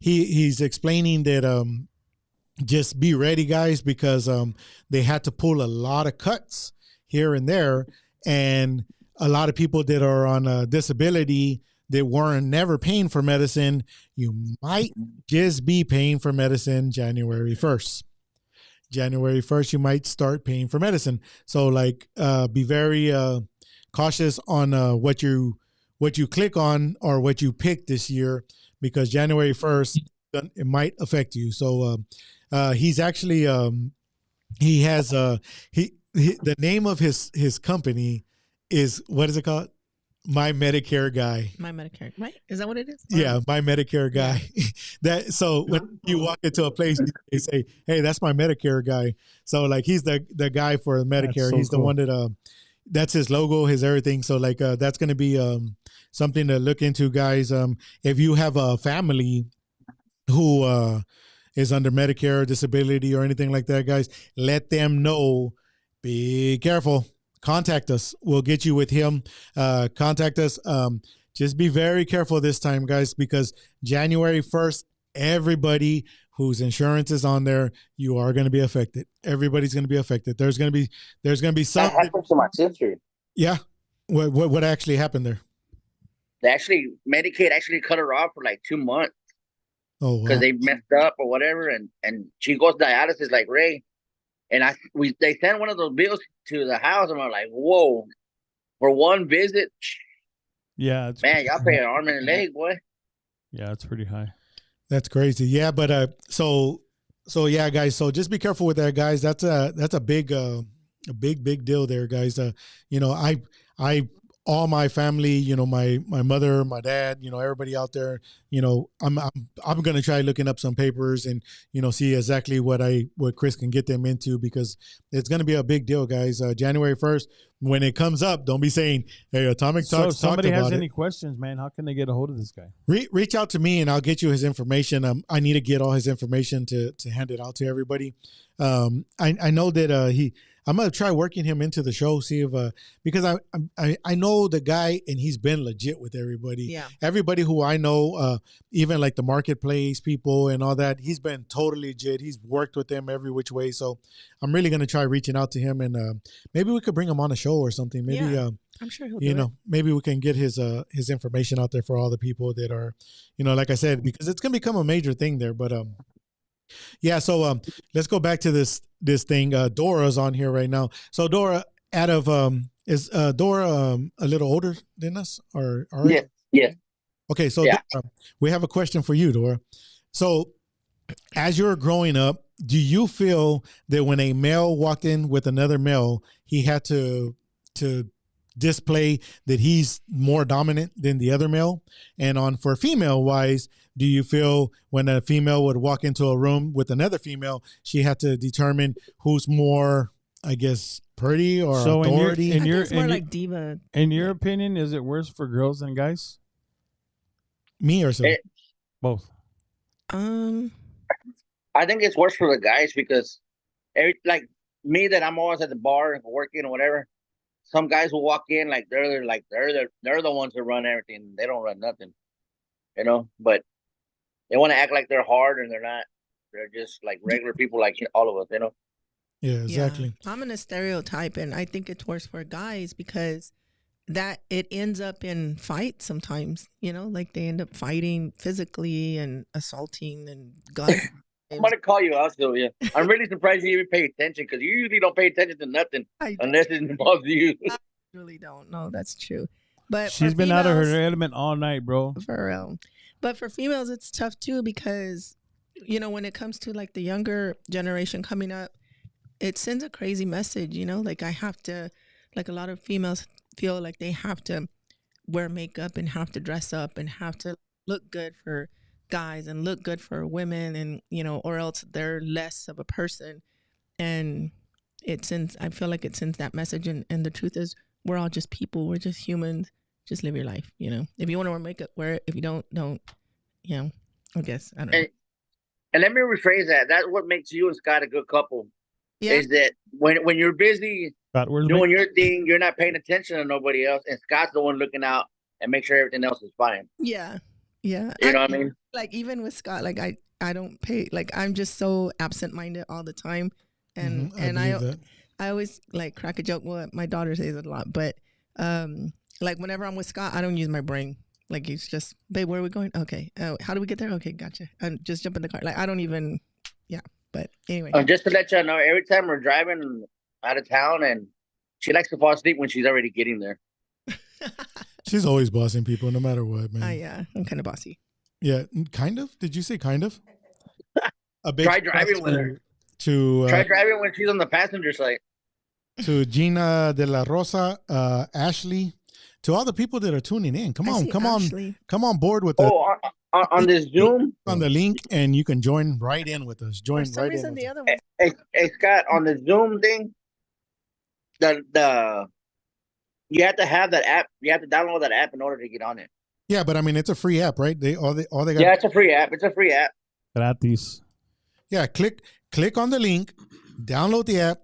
He's explaining that just be ready, guys, because they had to pull a lot of cuts here and there, and a lot of people that are on a disability that weren't never paying for medicine, you might just be paying for medicine January 1st. January 1st, you might start paying for medicine. So be very cautious on what you click on or what you pick this year, because January 1st, it might affect you. So he's actually, he has, the name of his company is, what is it called? My Medicare Guy. My Medicare, right? Is that what it is? Yeah, My Medicare Guy. So when you walk into a place, they say, "Hey, that's my Medicare guy." So he's the guy for Medicare. So he's cool. The one that that's his logo, his everything. So that's going to be something to look into, guys. If you have a family who is under Medicare, disability, or anything like that, guys, let them know. Be careful. Contact us. We'll get you with him. Contact us. Just be very careful this time, guys, because January 1st, everybody whose insurance is on there, you are going to be affected. Everybody's going to be affected. There's going to be some. That happened to my sister. Yeah. What actually happened there? Medicaid actually cut her off for 2 months. Oh, because they messed up or whatever, and she goes dialysis like Ray. And they sent one of those bills to the house, and I'm like, whoa, for one visit. Yeah, man, y'all pay an arm and a leg, boy. Yeah, it's pretty high. That's crazy. Yeah, but so So yeah, guys. So just be careful with that, guys. That's a big big deal there, guys. You know, I all my family, you know, my mother, my dad, you know, everybody out there, you know, I'm gonna try looking up some papers and, you know, see exactly what Chris can get them into, because it's gonna be a big deal, guys. January 1st, when it comes up, don't be saying, "Hey, Atomic Talks So if talked somebody about has it." any questions, man, how can they get a hold of this guy? Reach out to me and I'll get you his information. I need to get all his information to hand it out to everybody. I know that I'm gonna try working him into the show, see if because I know the guy and he's been legit with everybody. Yeah. Everybody who I know, even like the marketplace people and all that, he's been totally legit. He's worked with them every which way. So I'm really gonna try reaching out to him, and maybe we could bring him on a show or something. Maybe Yeah. I'm sure he'll you do know, it. maybe we can get his information out there for all the people that are, you know, like I said, because it's gonna become a major thing there. But yeah, so let's go back to this thing. Dora's on here right now. So Dora, out of is Dora a little older than us, or all right? Yes. Yes. Okay, so Yeah. Dora, we have a question for you, Dora. So as you're growing up, do you feel that when a male walked in with another male, he had to display that he's more dominant than the other male? And on for female wise, do you feel when a female would walk into a room with another female, she had to determine who's more, I guess, pretty or So authority? I think it's more like diva. In your opinion, is it worse for girls than guys? Me or so? Both. I think it's worse for the guys because like me, that I'm always at the bar working or whatever. Some guys will walk in like they're the ones who run everything. They don't run nothing, you know. But they want to act like they're hard, and they're not. They're just like regular people, like all of us, you know. Yeah, exactly. Yeah. I'm gonna stereotype, and I think it's worse for guys because that it ends up in fights sometimes. You know, like they end up fighting physically and assaulting and gun. I'm gonna call you out, Sylvia. I'm really surprised you even pay attention because you usually don't pay attention to nothing unless it involves you. I really don't know. That's true. But she's been out of her element all night, bro. For real. But for females, it's tough too because, you know, when it comes to like the younger generation coming up, it sends a crazy message, you know, like I have to, like a lot of females feel like they have to wear makeup and have to dress up and have to look good for guys and look good for women, and you know, or else they're less of a person. And I feel like it sends that message, and the truth is we're all just people, we're just humans. Just live your life, you know. If you want to wear makeup, wear it. If you don't, you know. I guess I don't know. And let me rephrase that. That's what makes you and Scott a good couple. Yeah. Is that when you're busy doing your thing, you're not paying attention to nobody else, and Scott's the one looking out and make sure everything else is fine. Yeah. Yeah. You know what I mean? Like even with Scott, like I don't pay, like I'm just so absent-minded all the time. And I always like crack a joke. Well, my daughter says it a lot, but like whenever I'm with Scott, I don't use my brain. Like he's just, babe, where are we going? Okay. How do we get there? Okay, gotcha. And just jump in the car. Like I don't even, yeah. But anyway. Just to let you know, every time we're driving out of town, and she likes to fall asleep when she's already getting there. She's always bossing people, no matter what, man. Yeah, I'm kind of bossy. Yeah, kind of. Did you say kind of? Try driving with her. Try driving when she's on the passenger side. To Gina de la Rosa, Ashley, to all the people that are tuning in, come on board with us. On this Zoom, on the link, and you can join right in with us. Join right in. The other one. Hey, Scott, on the Zoom thing, the you have to have that app. You have to download that app in order to get on it. Yeah, but I mean, it's a free app, right? All they got. Yeah, it's a free app. It's a free app. Gratis. Yeah, click on the link, download the app.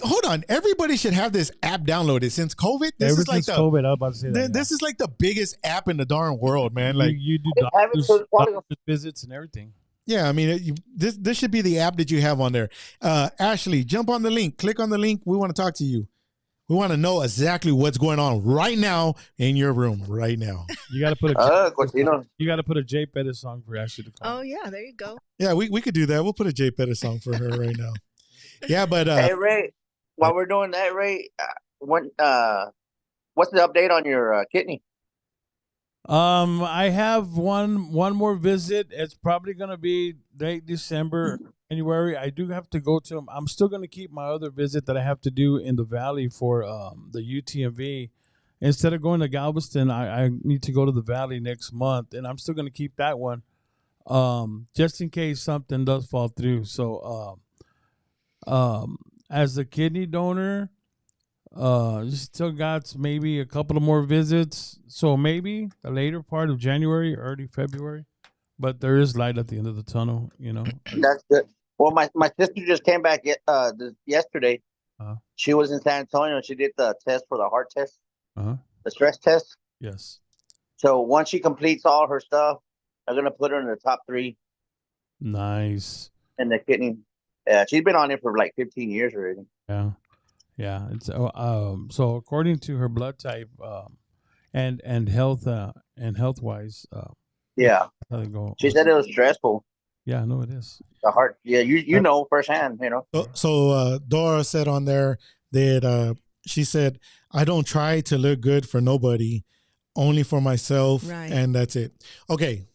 Hold on, everybody should have this app downloaded since COVID. This is like the biggest app in the darn world, man. Like you do doctor's visits and everything. Yeah, I mean, this should be the app that you have on there. Ashley, jump on the link. Click on the link. We want to talk to you. We want to know exactly what's going on right now in your room right now. You got to put a Jay Pettis song for Ashley to call. Oh yeah, there you go. Yeah, we could do that. We'll put a Jay Pettis song for her right now. Yeah, but hey Ray, while we're doing that, Ray, what's the update on your kidney? I have one more visit. It's probably gonna be late December. January, I do have to go to them. I'm still going to keep my other visit that I have to do in the Valley for the UTMV. Instead of going to Galveston, I need to go to the Valley next month, and I'm still going to keep that one just in case something does fall through. So as a kidney donor, still got maybe a couple of more visits. So maybe the later part of January, early February. But there is light at the end of the tunnel, you know. That's good. Well, my sister just came back yesterday. She was in San Antonio. She did the test for the heart test, the stress test. Yes. So once she completes all her stuff, I'm gonna put her in the top 3. Nice. In the kidney. Yeah, she's been on it for like 15 years already. Yeah, yeah. It's so according to her blood type, and health wise, yeah. She said it was stressful. Yeah, I know it is. The heart. Yeah, you know firsthand. You know. So Dora said on there that she said, "I don't try to look good for nobody, only for myself, and that's it." Okay,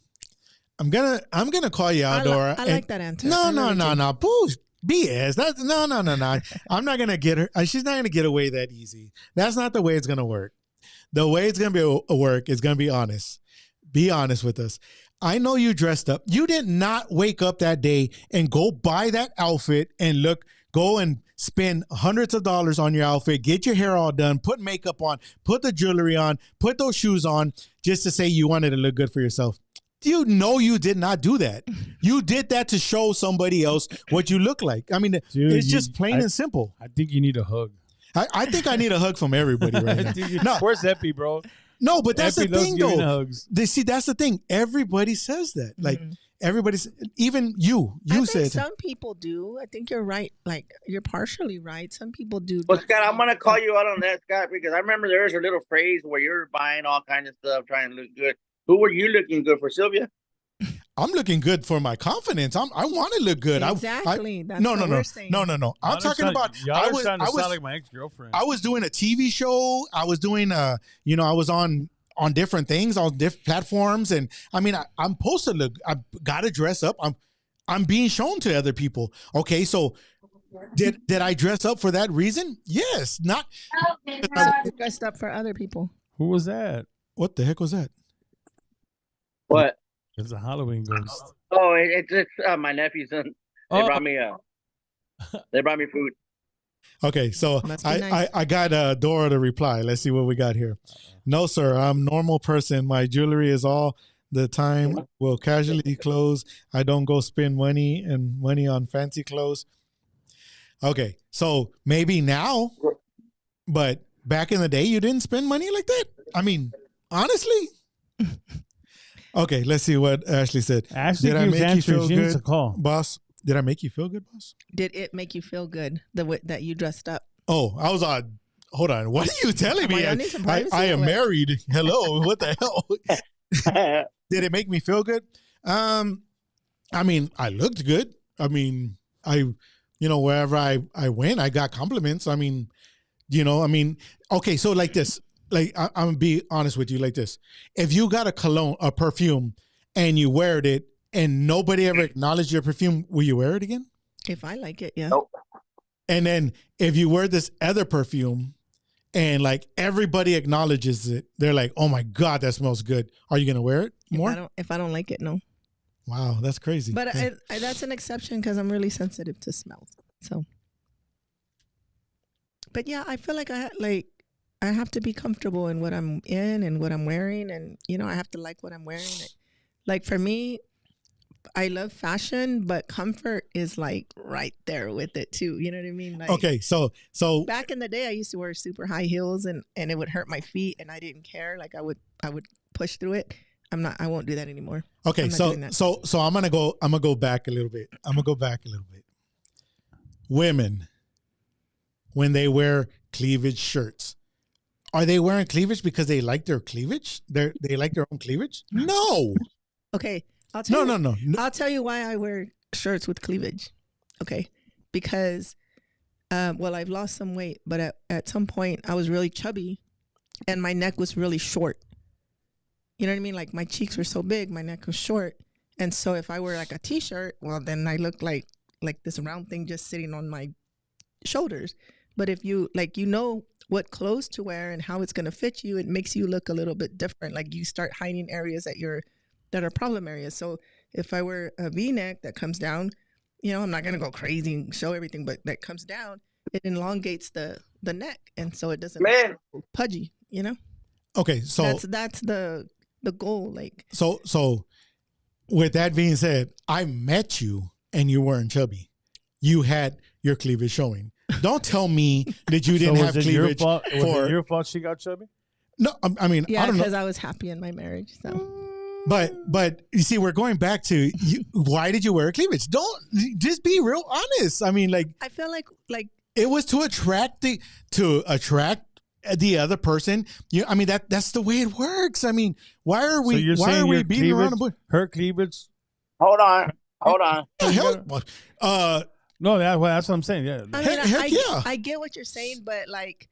I'm gonna call you out, Dora. I like that answer. No. Boo, BS. No. I'm not gonna get her. She's not gonna get away that easy. That's not the way it's gonna work. The way it's gonna be work is gonna be honest. Be honest with us. I know you dressed up. You did not wake up that day and go buy that outfit and go and spend hundreds of dollars on your outfit, get your hair all done, put makeup on, put the jewelry on, put those shoes on, just to say you wanted to look good for yourself. You know you did not do that. You did that to show somebody else what you look like. I mean, dude, it's just plain and simple. I think you need a hug. I think I need a hug from everybody right now. Where's Epi, bro? No, but that's Epi the thing, though. That's the thing. Everybody says that. Like, everybody's, even you said. Some people do. I think you're right. Like, you're partially right. Some people do. Well, Scott, I'm going to call you out on that, Scott, because I remember there was a little phrase where you're buying all kinds of stuff, trying to look good. Who were you looking good for, Sylvia? I'm looking good for my confidence. I want to look good. Exactly. That's no. I'm talking about. I was sound like my ex-girlfriend. I was doing a TV show. I was doing I was on different things on different platforms, and I mean, I'm supposed to look. I've got to dress up. I'm being shown to other people. Okay, so did I dress up for that reason? Yes. Not dressed up for other people. Who was that? What the heck was that? What? It's a Halloween ghost. Oh, it's my nephew's son. They brought me food. Okay, so I got Dora to reply. Let's see what we got here. No, sir, I'm a normal person. My jewelry is all the time. Will casually clothes. I don't go spend money on fancy clothes. Okay, so maybe now, but back in the day, you didn't spend money like that? I mean, honestly. Okay, let's see what Ashley said. Ashley, did I make you feel good, boss? Did I make you feel good, boss? Did it make you feel good that you dressed up? Oh, I was on. Hold on. What are you telling me? I am married. Hello. What the hell? Did it make me feel good? I mean, I looked good. I mean, wherever I went, I got compliments. I mean, okay, so like this. Like, I'm going to be honest with you like this. If you got a perfume, and you wear it, and nobody ever acknowledged your perfume, will you wear it again? If I like it, yeah. Nope. And then if you wear this other perfume, and like everybody acknowledges it, they're like, oh my God, that smells good. Are you going to wear it more? If I don't like it, no. Wow, that's crazy. But that's an exception because I'm really sensitive to smells. So, but yeah, I feel like I have to be comfortable in what I'm in and what I'm wearing. And, I have to like what I'm wearing. Like for me, I love fashion, but comfort is like right there with it too. You know what I mean? Like, okay. So back in the day, I used to wear super high heels and it would hurt my feet and I didn't care. Like I would push through it. I won't do that anymore. Okay. So I'm going to go back a little bit. Women, when they wear cleavage shirts, are they wearing cleavage because they like their cleavage? They like their own cleavage? No. Okay. I'll tell you. No. I'll tell you why I wear shirts with cleavage. Okay. Because, I've lost some weight, but at some point I was really chubby and my neck was really short. You know what I mean? Like my cheeks were so big, my neck was short. And so if I wear like a t-shirt, well, then I look like this round thing just sitting on my shoulders. But if you like, you know what clothes to wear and how it's going to fit you, it makes you look a little bit different. Like you start hiding areas that are problem areas. So if I wear a V-neck that comes down, you know, I'm not going to go crazy and show everything, but that comes down, it elongates the neck. And so it doesn't look pudgy, you know? Okay. So that's the goal. Like, so with that being said, I met you and you weren't chubby. You had your cleavage showing. Don't tell me that you didn't have cleavage. Was it your fault she got chubby? No, I mean, yeah, I don't know. because I was happy in my marriage. So, but you see, we're going back to why did you wear cleavage? Don't just be real honest. I mean, like I feel like it was to attract the other person. I mean that's the way it works. I mean, why are we beating around the bush? Her cleavage. Hold on. No, that's what I'm saying. Yeah. I mean, heck yeah. I get what you're saying, but like,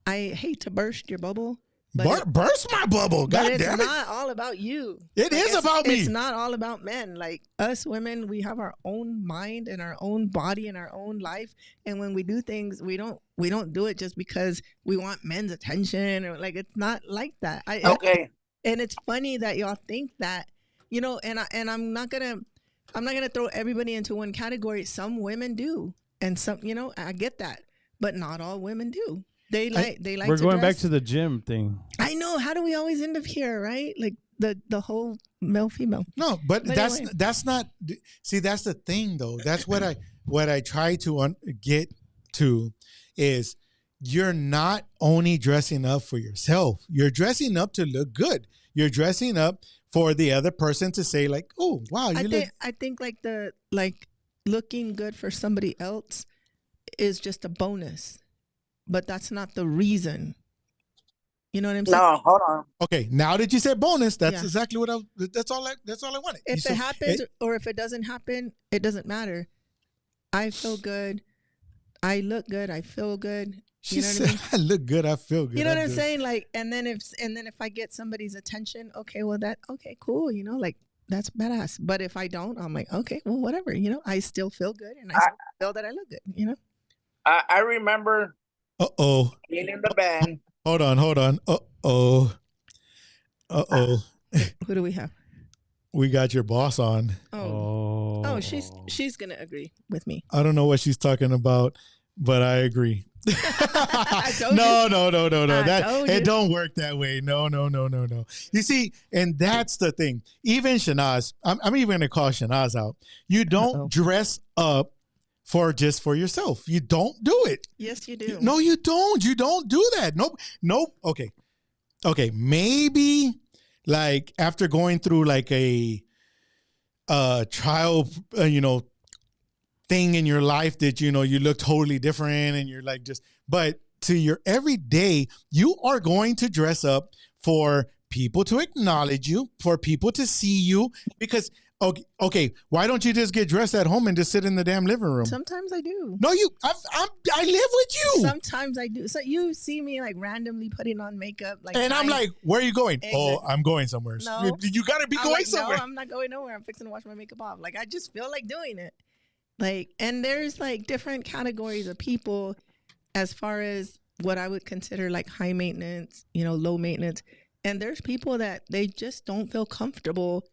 I hate to burst your bubble. Burst my bubble. God damn it. It's not all about you. It is about me. It's not all about men. Like us women, we have our own mind and our own body and our own life. And when we do things, we don't do it just because we want men's attention or like, it's not like that. Okay. And it's funny that y'all think that, you know, and I'm not gonna throw everybody into one category. Some women do. And some, you know, I get that, but not all women do. They like we're going back to the gym thing. I know. How do we always end up here, right? Like the whole male female. No, but that's not. See, that's the thing, though. That's what I try to get to is you're not only dressing up for yourself. You're dressing up to look good. You're dressing up for the other person to say like, oh wow, I think like looking good for somebody else is just a bonus. But that's not the reason. You know what I'm saying? No, hold on. Okay, now that you said bonus, that's exactly what that's all I wanted. If it happens or if it doesn't happen, it doesn't matter. I feel good. I look good. I feel good. She said, I look good. I feel good. You know what I'm saying? Like, and then if I get somebody's attention, okay, cool. You know, like that's badass. But if I don't, I'm like, okay, well, whatever. You know, I still feel good and I still feel that I look good. You know. I remember. Being in the band. Hold on. Who do we have? We got your boss on. Oh, she's gonna agree with me. I don't know what she's talking about, but I agree. No. It don't work that way. No. You see, and that's the thing. Even Shanaz, I'm even gonna call Shanaz out. You don't dress up for yourself. You don't do it. Yes, you do. No, you don't. You don't do that. Nope. Okay. Maybe like after going through like a trial, thing in your life that, you look totally different and you're like but to your everyday, you are going to dress up for people to acknowledge you, for people to see you because Okay. Why don't you just get dressed at home and just sit in the damn living room? Sometimes I do. No, I live with you. Sometimes I do. So you see me like randomly putting on makeup, like, and I'm like, "Where are you going?" Oh, I'm going somewhere. No, you got to be going somewhere. No, I'm not going nowhere. I'm fixing to wash my makeup off. Like I just feel like doing it. Like, and there's like different categories of people, as far as what I would consider like high maintenance, low maintenance, and there's people that they just don't feel comfortable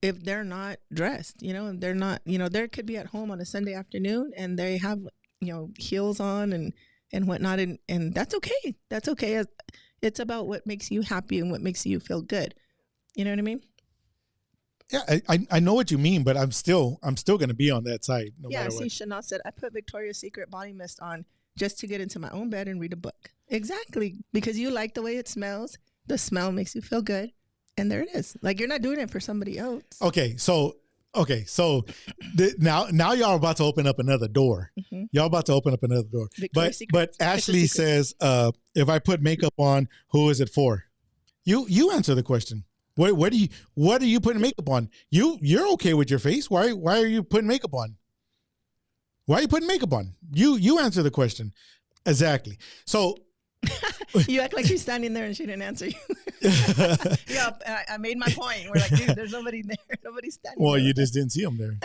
if they're not dressed, and they're not, they could be at home on a Sunday afternoon and they have, heels on and whatnot. And that's okay. That's okay. It's about what makes you happy and what makes you feel good. You know what I mean? Yeah, I know what you mean, but I'm still going to be on that side. No matter what. Chanel said, I put Victoria's Secret body mist on just to get into my own bed and read a book. Exactly. Because you like the way it smells. The smell makes you feel good. And there it is. Like you're not doing it for somebody else. Okay, so now y'all are about to open up another door. Mm-hmm. Y'all about to open up another door. But Ashley says, if I put makeup on, who is it for? You answer the question. What are you putting makeup on? You're okay with your face. Why are you putting makeup on? Why are you putting makeup on? You answer the question. Exactly. So You act like you're standing there and she didn't answer you. Yeah, I made my point. We're like, dude, there's nobody there. Nobody's standing Well, there. you just didn't see him there.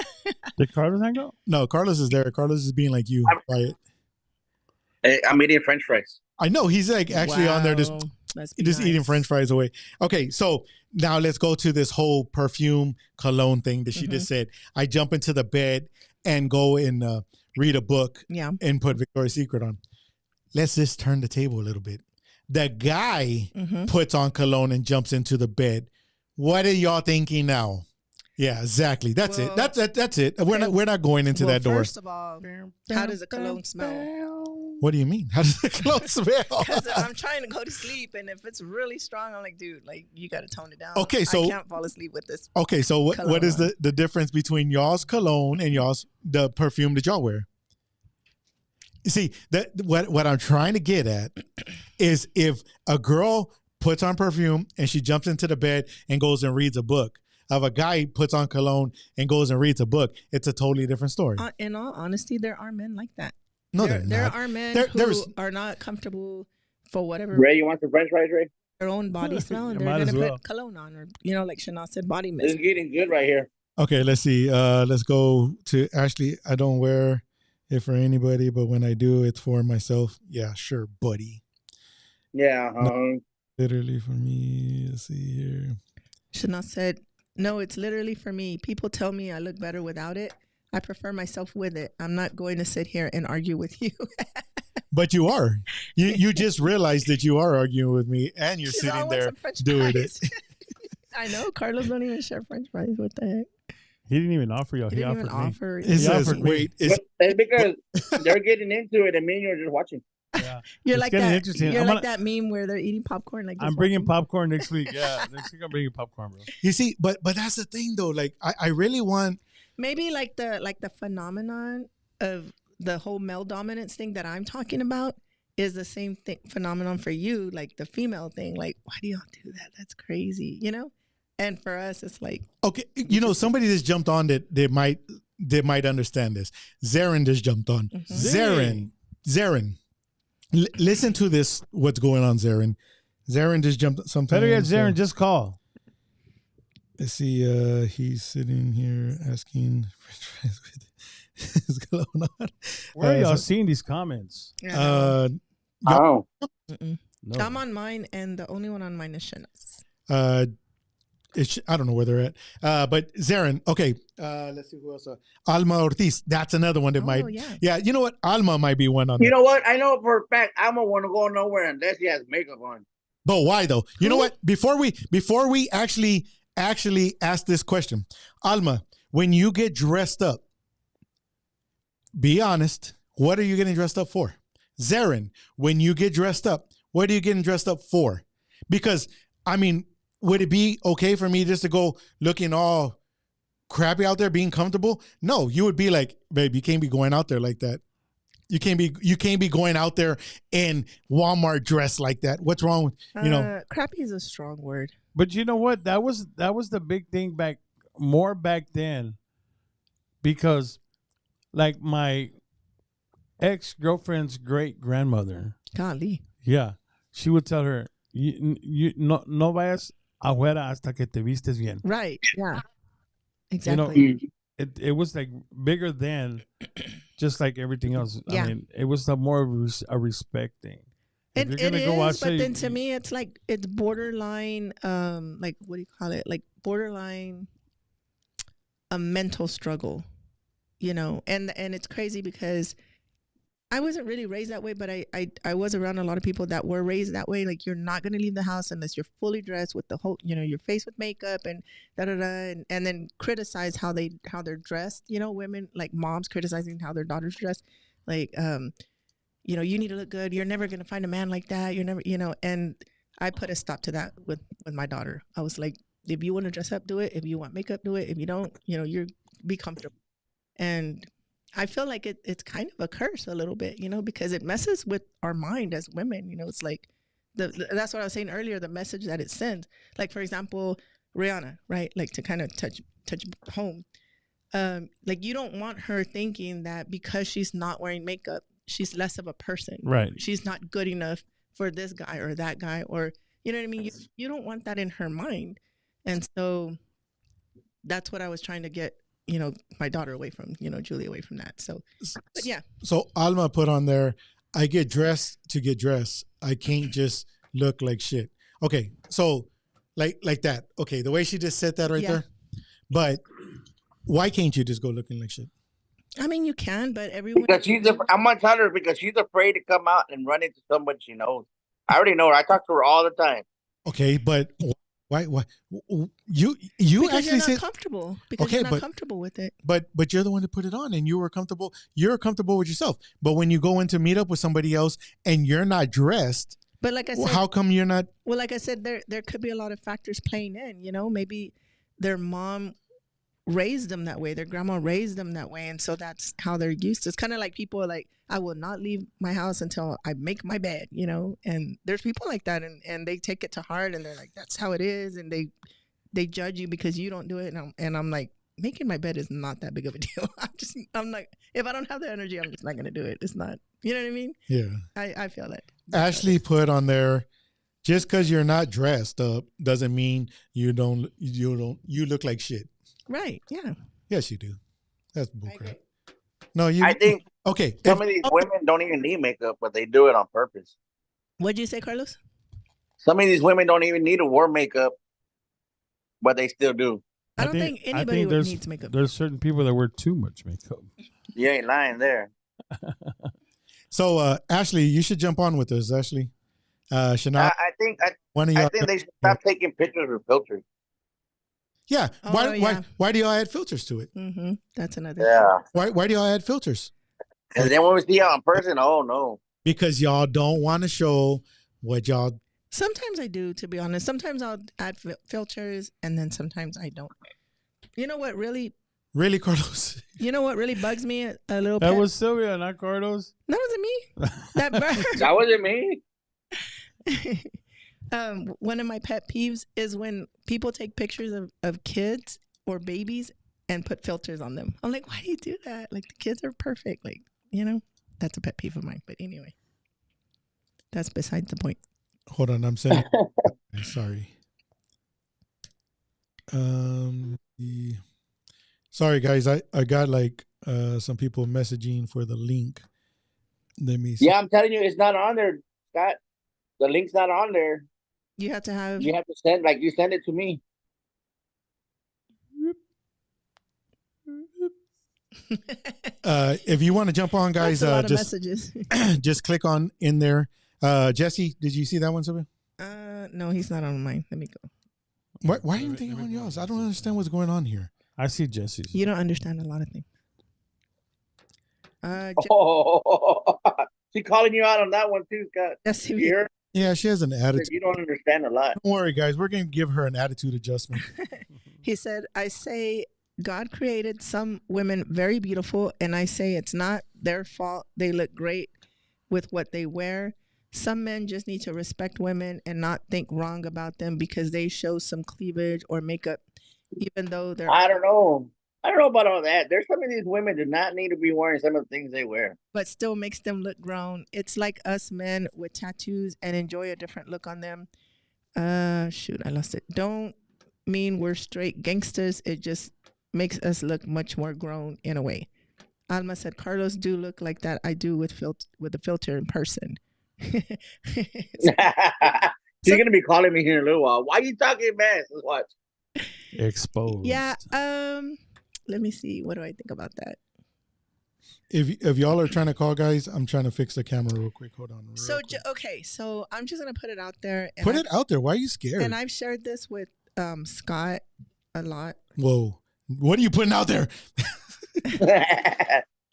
Did Carlos hang up? No, Carlos is there. Carlos is being like you. Quiet. I'm eating French fries. I know. He's like actually on there just eating French fries away. Okay, so now let's go to this whole perfume cologne thing that she just said. I jump into the bed and go and read a book and put Victoria's Secret on. Let's just turn the table a little bit. The guy puts on cologne and jumps into the bed. What are y'all thinking now? Yeah, exactly. That's it. That's it. We're not going into that door. First of all, how does a cologne smell? What do you mean? How does the cologne smell? Because I'm trying to go to sleep, and if it's really strong, I'm like, dude, like you got to tone it down. Okay, so I can't fall asleep with this. Okay, so what is the difference between y'all's cologne and the perfume that y'all wear? You see, what I'm trying to get at is if a girl puts on perfume and she jumps into the bed and goes and reads a book, if a guy puts on cologne and goes and reads a book, it's a totally different story. In all honesty, there are men like that. No, there are men who are not comfortable for whatever. Ray, you want some French fries, Ray? Their own body smell, and they're going to put cologne on, or like Shana said, body mist. This is getting good right here. Okay, let's see. Let's go to Ashley. I don't wear it for anybody, but when I do, it's for myself. Yeah, sure, buddy. Yeah. No, literally for me. Let's see here. Shana said, no, it's literally for me. People tell me I look better without it. I prefer myself with it. I'm not going to sit here and argue with you. But you are. You just realized that you are arguing with me, and you're sitting there doing it. I know. Carlos don't even share French fries. What the heck? He didn't even offer you. He offered me. It says, wait. It's because they're getting into it, and me and you're just watching. Yeah. You're like that. You're like that meme where they're eating popcorn. Like I'm bringing popcorn next week. Yeah, next week I'm bringing popcorn, bro. You see, but that's the thing though. Like I really want maybe like the phenomenon of the whole male dominance thing that I'm talking about is the same thing phenomenon for you, like the female thing. Like, why do y'all do that? That's crazy, And for us, it's like okay, somebody just jumped on that they might understand this. Zarin just jumped on. Zarin. Listen to this. What's going on, Zarin? Zarin just jumped. Sometimes better yet, Zarin, just call. Let's see. He's sitting here asking. What's going on? Where are y'all seeing these comments? No. I'm on mine, and the only one on mine is Shana's. I don't know where they're at. But Zarin, okay. Let's see who else. Alma Ortiz. That's another one that might. Yeah. You know what? Alma might be one on. You know what? I know for a fact Alma won't go nowhere unless he has makeup on. But why though? You know what? Before we actually ask this question, Alma, when you get dressed up, be honest. What are you getting dressed up for? Zarin, when you get dressed up, what are you getting dressed up for? Because I mean. Would it be okay for me just to go looking all crappy out there, being comfortable? No, you would be like, babe, you can't be going out there like that. You can't be going out there in Walmart dressed like that. What's wrong with crappy is a strong word. But you know what? That was the big thing back then, because like my ex-girlfriend's great grandmother. Golly. Yeah, she would tell her, no vayas afuera hasta que te vistes bien. Right. Yeah. Exactly. It was like bigger than just like everything else. Yeah. I mean, it was more of a respect thing. It is, but then to me, it's like it's borderline. Like what do you call it? Like borderline a mental struggle, And it's crazy because I wasn't really raised that way, but I was around a lot of people that were raised that way. Like, you're not going to leave the house unless you're fully dressed with the whole, your face with makeup and and then criticize how they're dressed. Women, like moms criticizing how their daughters dress. Like, you need to look good. You're never going to find a man like that. You're never, and I put a stop to that with my daughter. I was like, if you want to dress up, do it. If you want makeup, do it. If you don't, you're be comfortable. And I feel like it's kind of a curse a little bit, because it messes with our mind as women. It's like that's what I was saying earlier, the message that it sends. Like, for example, Rihanna, right? Like, to kind of touch home. Like, you don't want her thinking that because she's not wearing makeup, she's less of a person. Right. She's not good enough for this guy or that guy, or you know what I mean. You don't want that in her mind, and so that's what I was trying to get, my daughter away from, Julie away from that. So, but yeah. So Alma put on there, I get dressed to get dressed. I can't just look like shit. Okay, so like that. Okay, the way she just said that right there. But why can't you just go looking like shit? I mean, you can, but everyone. Because I'm gonna tell her because she's afraid to come out and run into somebody she knows. I already know her. I talk to her all the time. Okay, but why you because actually you're not comfortable because you're not comfortable with it. But you're the one that put it on, and you were comfortable. You're comfortable with yourself. But when you go in to meet up with somebody else and you're not dressed, but like I said, how come you're not? Well, like I said, there could be a lot of factors playing in. Maybe their mom raised them that way, their grandma raised them that way, and so that's how they're used to. It's kind of like people are like, I will not leave my house until I make my bed, and there's people like that, and they take it to heart, and they're like, that's how it is, and they judge you because you don't do it, and I'm like, making my bed is not that big of a deal. I'm like, if I don't have the energy, I'm just not gonna do it. It's not, you know what I mean? Yeah, I feel that. Ashley put on there, just because you're not dressed up doesn't mean you look like shit. Right. Yeah. Yes, you do. That's bullcrap. No, I think okay. Some of these women don't even need makeup, but they do it on purpose. What'd you say, Carlos? Some of these women don't even need to wear makeup, but they still do. I don't think anybody needs makeup. There's certain people that wear too much makeup. You ain't lying there. So, Ashley, you should jump on with us, Ashley. Shana, I think they should stop taking pictures with filters. Yeah. Why do y'all add filters to it? Mm-hmm. That's another. Yeah. Why do y'all add filters? And then when we see y'all in person, oh no. Because y'all don't want to show what y'all. Sometimes I do, to be honest. Sometimes I'll add filters, and then sometimes I don't. You know what really? Really, Carlos? You know what really bugs me a little bit? That pet? was Sylvia, not Carlos. That wasn't me. That bird. That wasn't me. One of my pet peeves is when people take pictures of kids or babies and put filters on them. I'm like, why do you do that? Like, the kids are perfect. Like, that's a pet peeve of mine. But anyway, that's besides the point. Hold on, I'm saying. Sorry. Sorry, guys. I got like some people messaging for the link. Let me see. Yeah, I'm telling you, it's not on there, Scott. The link's not on there. You have to send, like, you send it to me. If you want to jump on, guys, just click on in there. Jesse, did you see that one, Sylvia? No, he's not on mine. Let me go. Why are you thinking on yours? I don't understand what's going on here. I see Jesse's. You don't understand a lot of things. She's calling you out on that one too, Scott. Yes, you hear? Yeah, she has an attitude. You don't understand a lot. Don't worry, guys. We're going to give her an attitude adjustment. He said, I say God created some women very beautiful, and I say it's not their fault. They look great with what they wear. Some men just need to respect women and not think wrong about them because they show some cleavage or makeup, even though they're... I don't know about all that. There's some of these women do not need to be wearing some of the things they wear. But still makes them look grown. It's like us men with tattoos and enjoy a different look on them. Shoot, I lost it. Don't mean we're straight gangsters. It just makes us look much more grown in a way. Alma said, Carlos do look like that. I do with the filter in person. She's going to be calling me here in a little while. Why are you talking mess? Let's watch. Exposed. Yeah. Let me see. What do I think about that? If y'all are trying to call, guys, I'm trying to fix the camera real quick. Hold on. Okay. So I'm just going to put it out there. Put it out there. Why are you scared? And I've shared this with Scott a lot. Whoa. What are you putting out there?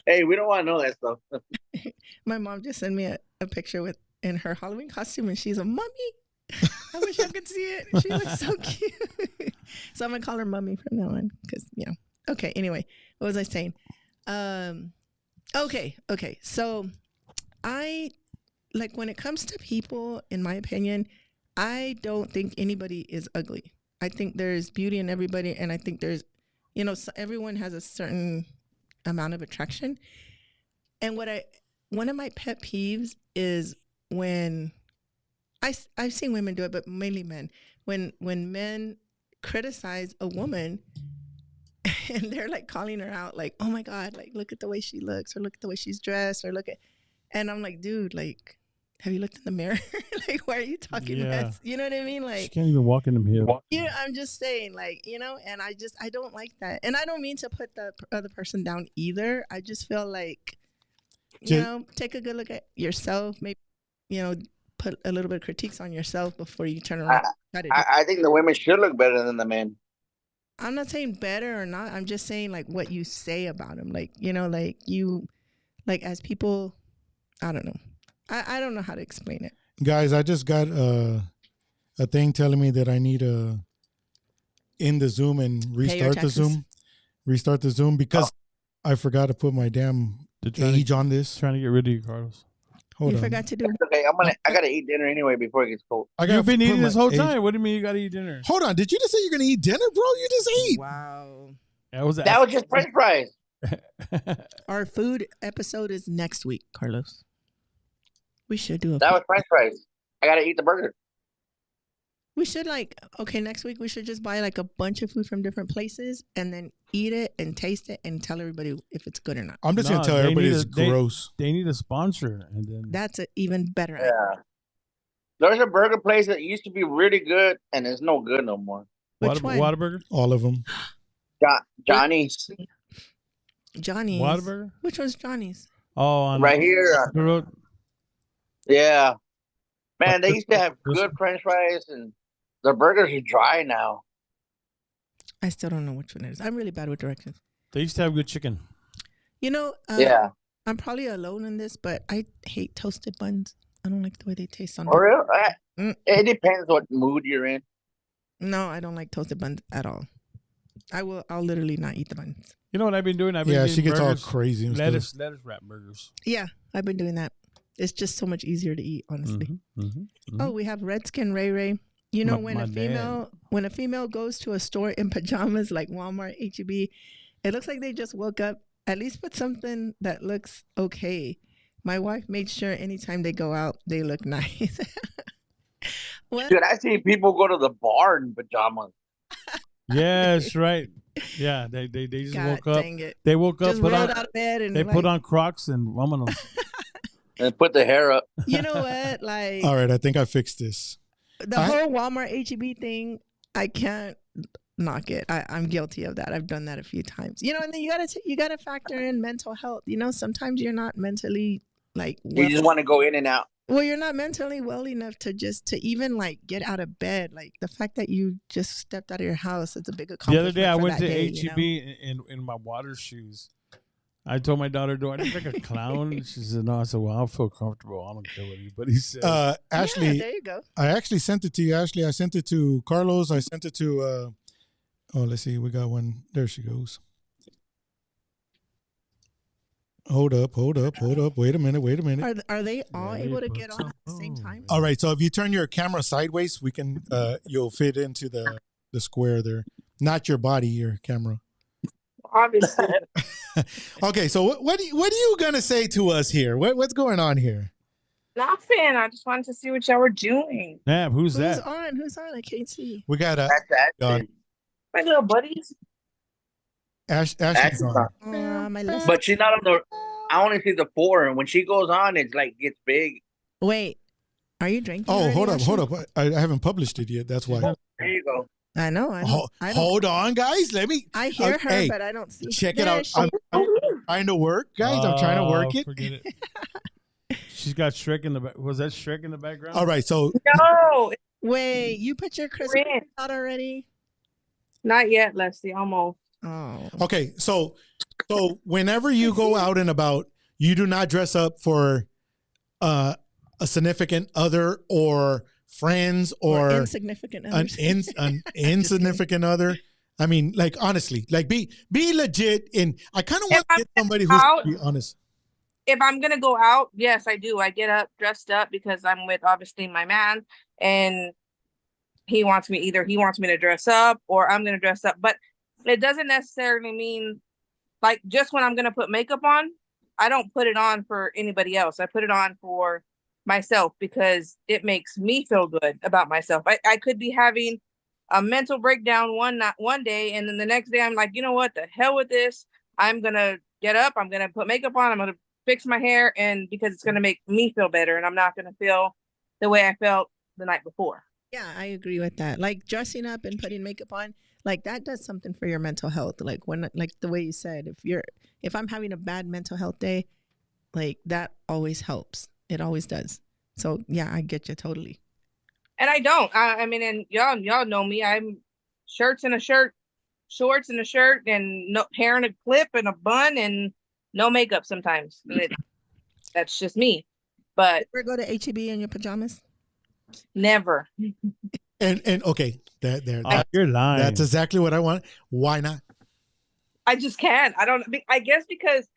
Hey, we don't want to know that stuff. My mom just sent me a picture in her Halloween costume, and she's a mummy. I wish I could see it. She looks so cute. So I'm going to call her Mummy from now on because, Okay, anyway, what was I saying? Okay. So I, like, when it comes to people, in my opinion, I don't think anybody is ugly. I think there's beauty in everybody, and I think there's, everyone has a certain amount of attraction. And one of my pet peeves is when I've seen women do it, but mainly men. When men criticize a woman and they're like calling her out, like, oh my God, like look at the way she looks, or look at the way she's dressed, or look at, and I'm like, dude, like, have you looked in the mirror? Like, why are you talking mess? You know what I mean? Like, she can't even walk in them here. Yeah, I'm just saying, like, and I don't like that. And I don't mean to put the other person down either. I just feel like, take a good look at yourself. Maybe, put a little bit of critiques on yourself before you turn around. I think the women should look better than the men. I'm not saying better or not. I'm just saying, like, what you say about them. Like, as people, I don't know. I don't know how to explain it. Guys, I just got a thing telling me that I need to end the Zoom and restart the Zoom. Restart the Zoom because I forgot to put my damn age on this. Trying to get rid of you, Carlos. Hold on. Forgot to do. Okay, I gotta eat dinner anyway before it gets cold. You've been eating this whole time. What do you mean you gotta eat dinner? Hold on. Did you just say you're gonna eat dinner, bro? You just ate. Wow. That was just French fries. Our food episode is next week, Carlos. We should do that was French fries. I gotta eat the burger. We should next week we should just buy like a bunch of food from different places and then eat it and taste it and tell everybody if it's good or not. I'm just gonna tell everybody it's gross. They need a sponsor, and then that's an even better idea. There's a burger place that used to be really good and it's no good no more. Which one? Whataburger? All of them. Johnny's. Johnny's. Whataburger? Which one's Johnny's? Oh, right here. Yeah. Man, they used to have good French fries and the burgers are dry now. I still don't know which one it is. I'm really bad with directions. They used to have good chicken. I'm probably alone in this, but I hate toasted buns. I don't like the way they taste on. For real? It depends what mood you're in. No, I don't like toasted buns at all. I'll literally not eat the buns. You know what I've been doing? She gets all crazy. And lettuce wrap burgers. Yeah, I've been doing that. It's just so much easier to eat, honestly. Oh, we have Redskin Ray Ray. When a female goes to a store in pajamas like Walmart, HEB, it looks like they just woke up. At least put something that looks okay. My wife made sure anytime they go out, they look nice. Dude, I see people go to the bar in pajamas. Yes, right. Yeah, they just woke up. Dang it. They woke up, just rolled out of bed, and they put on Crocs and vámonos. And put the hair up. You know what? Like, all right, I think I fixed this. The whole Walmart HEB thing, I can't knock it. I'm guilty of that. I've done that a few times. And then you gotta factor in mental health. Sometimes you're not mentally you just want to go in and out. Well, you're not mentally well enough to even get out of bed. Like the fact that you just stepped out of your house, it's a big accomplishment. The other day I went to HEB in my water shoes. I told my daughter, "Do I look like a clown?" She said, "No." I said, "Well, I'll feel comfortable. I don't care what anybody says." Ashley, there you go. I actually sent it to you, Ashley. I sent it to Carlos. I sent it to. Let's see. We got one. There she goes. Hold up. Wait a minute. Are they all able to get on at the same time? All right. So if you turn your camera sideways, we can. You'll fit into the square there. Not your body, your camera. Obviously. Okay, so what are you gonna say to us here? What's going on here? Nothing. I just wanted to see what y'all were doing. Nab, who's that? Who's on? I can't see. We got my little buddies. Ashley's on. But she's not on the. I only see the 4, and when she goes on, it's gets big. Wait, are you drinking? Oh, hold up. I haven't published it yet. That's why. There you go. I know. Hold on, guys. Let me. I hear her, but I don't see. Check it out. I'm trying to work, guys. I'm trying to work it. Forget it. She's got Shrek in the back. Was that Shrek in the background? All right, so. No. Wait, you put your Christmas out already? Not yet, Leslie. Almost. Oh. Okay, so whenever you go out and about, you do not dress up for a significant other or friends or insignificant others. an insignificant other. I mean, honestly, be legit. And I kind of want to get somebody who's be honest. If I'm gonna go out, yes, I do. I get up dressed up because I'm with obviously my man, and he wants me to dress up or I'm gonna dress up. But it doesn't necessarily mean just when I'm gonna put makeup on, I don't put it on for anybody else. I put it on for myself because it makes me feel good about myself. I could be having a mental breakdown one day, and then the next day I'm like, you know what, the hell with this. I'm gonna get up, I'm gonna put makeup on, I'm gonna fix my hair, and because it's gonna make me feel better, and I'm not gonna feel the way I felt the night before. Yeah, I agree with that. Like dressing up and putting makeup on, like that does something for your mental health. Like like the way you said, if I'm having a bad mental health day, like that always helps. It always does. So yeah, I get you totally. And I don't. I mean, and y'all know me. I'm shirts and a shirt, shorts and a shirt, and no hair in a clip and a bun, and no makeup sometimes. That's just me. But ever go to HEB in your pajamas? Never. And okay, you're lying. That's exactly what I want. Why not? I just can't. I guess because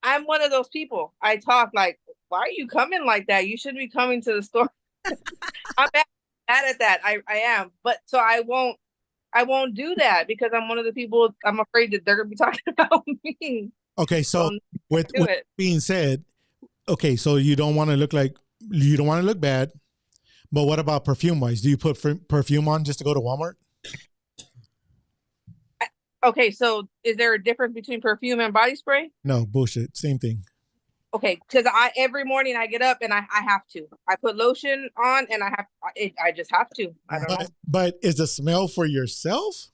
I'm one of those people. I talk like, why are you coming like that? You shouldn't be coming to the store. I'm mad at that. I am. But so I won't do that because I'm one of the people. I'm afraid that they're gonna be talking about me. Okay, so with being said, okay, so you don't want to look bad, but what about perfume wise? Do you put perfume on just to go to Walmart? Okay, so is there a difference between perfume and body spray? No, bullshit. Same thing. Okay, because every morning I get up and I have to. I put lotion on and I just have to. I don't know. But is the smell for yourself,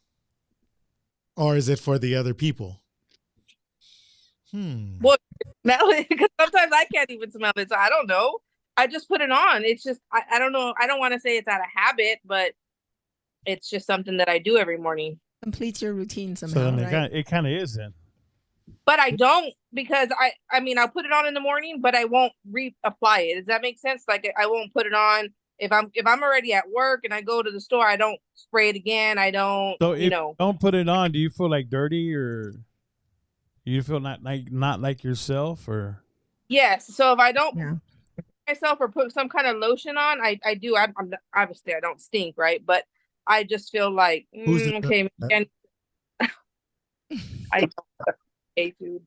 or is it for the other people? Well, smell it because sometimes I can't even smell it, so I don't know. I just put it on. It's just I don't know. I don't want to say it's out of habit, but it's just something that I do every morning. Completes your routine somehow. So then right? it kind of is then. But I don't because I mean I'll put it on in the morning, but I won't reapply it. Does that make sense? Like I won't put it on if I'm already at work and I go to the store. I don't spray it again. I don't. So if you don't put it on, do you feel like dirty or you feel not like yourself or? Yes. So if I don't myself or put some kind of lotion on, I do. I'm obviously I don't stink, right? But I just feel like okay. And dude.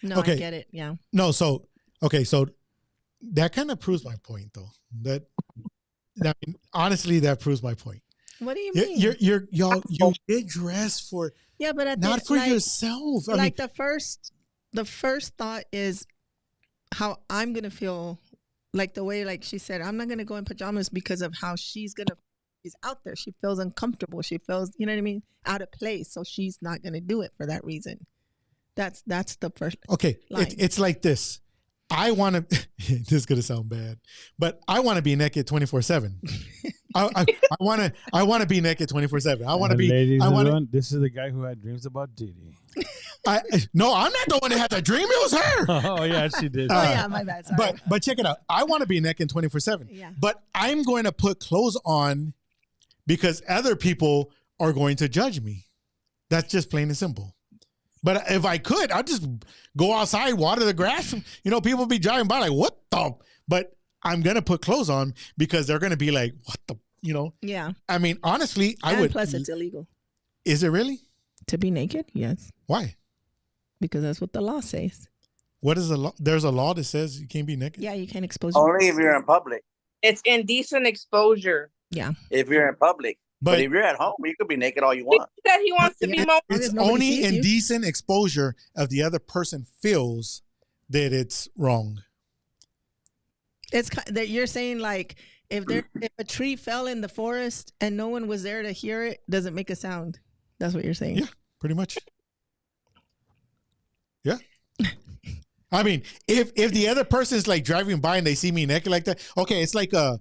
No, okay. I get it. Yeah. No, so okay, so that kind of proves my point, though. That honestly, that proves my point. What do you mean? You get dressed for but not for yourself. I mean, the first thought is how I'm gonna feel. Like the way, like she said, I'm not gonna go in pajamas because of how she's out there. She feels uncomfortable. She feels, you know what I mean, out of place. So she's not gonna do it for that reason. That's the first. Okay, it's like this. I want to. This is gonna sound bad, but I want to be naked 24/7. I want to be naked 24/7. I want to be. This is the guy who had dreams about Didi. No, I'm not the one that had the dream. It was her. Oh yeah, she did. My bad. Sorry. But check it out. I want to be naked 24/7. Yeah. But I'm going to put clothes on because other people are going to judge me. That's just plain and simple. But if I could, I'd just go outside, water the grass. People be driving by like, what the? But I'm going to put clothes on because they're going to be like, what the? Yeah. I mean, honestly, I would. Plus, it's illegal. Is it really? To be naked? Yes. Why? Because that's what the law says. What is the law? There's a law that says you can't be naked? Yeah, you can't expose. Only if you're in public. It's indecent exposure. Yeah. If you're in public. But if you're at home, you could be naked all you want. He said he wants to be more. It's only indecent exposure if the other person feels that it's wrong. It's that you're saying like if a tree fell in the forest and no one was there to hear it, doesn't make a sound. That's what you're saying. Yeah, pretty much. Yeah. I mean, if the other person's like driving by and they see me naked like that, okay, it's like a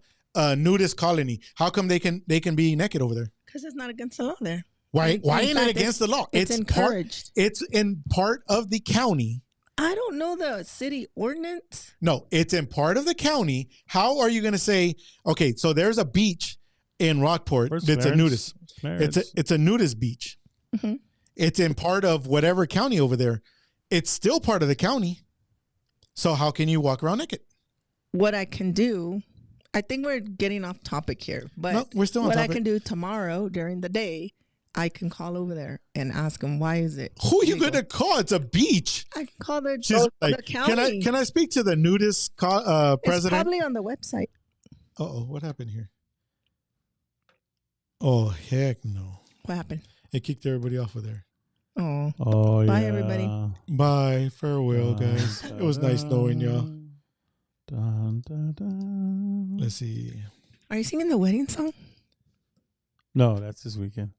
nudist colony. How come they can be naked over there? Because it's not against the law there. Why ain't it against the law? It's encouraged. It's in part of the county. I don't know the city ordinance. No, it's in part of the county. How are you going to say, okay, so there's a beach in Rockport that's a nudist. It's a nudist beach. Mm-hmm. It's in part of whatever county over there. It's still part of the county. So how can you walk around naked? What I can do, I think we're getting off topic here, but no, we're still on what topic. I can do tomorrow during the day, I can call over there and ask them, why is it? Who are you going to call? It's a beach. I can call the, She's like, the county. Can I speak to the nudist president? It's probably on the website. Uh-oh, what happened here? Oh, heck no. What happened? It kicked everybody off of there. Oh, bye, everybody. Bye. Farewell, guys. It was nice knowing y'all. Dun, dun, dun. Let's see. Are you singing the wedding song? No, that's this weekend.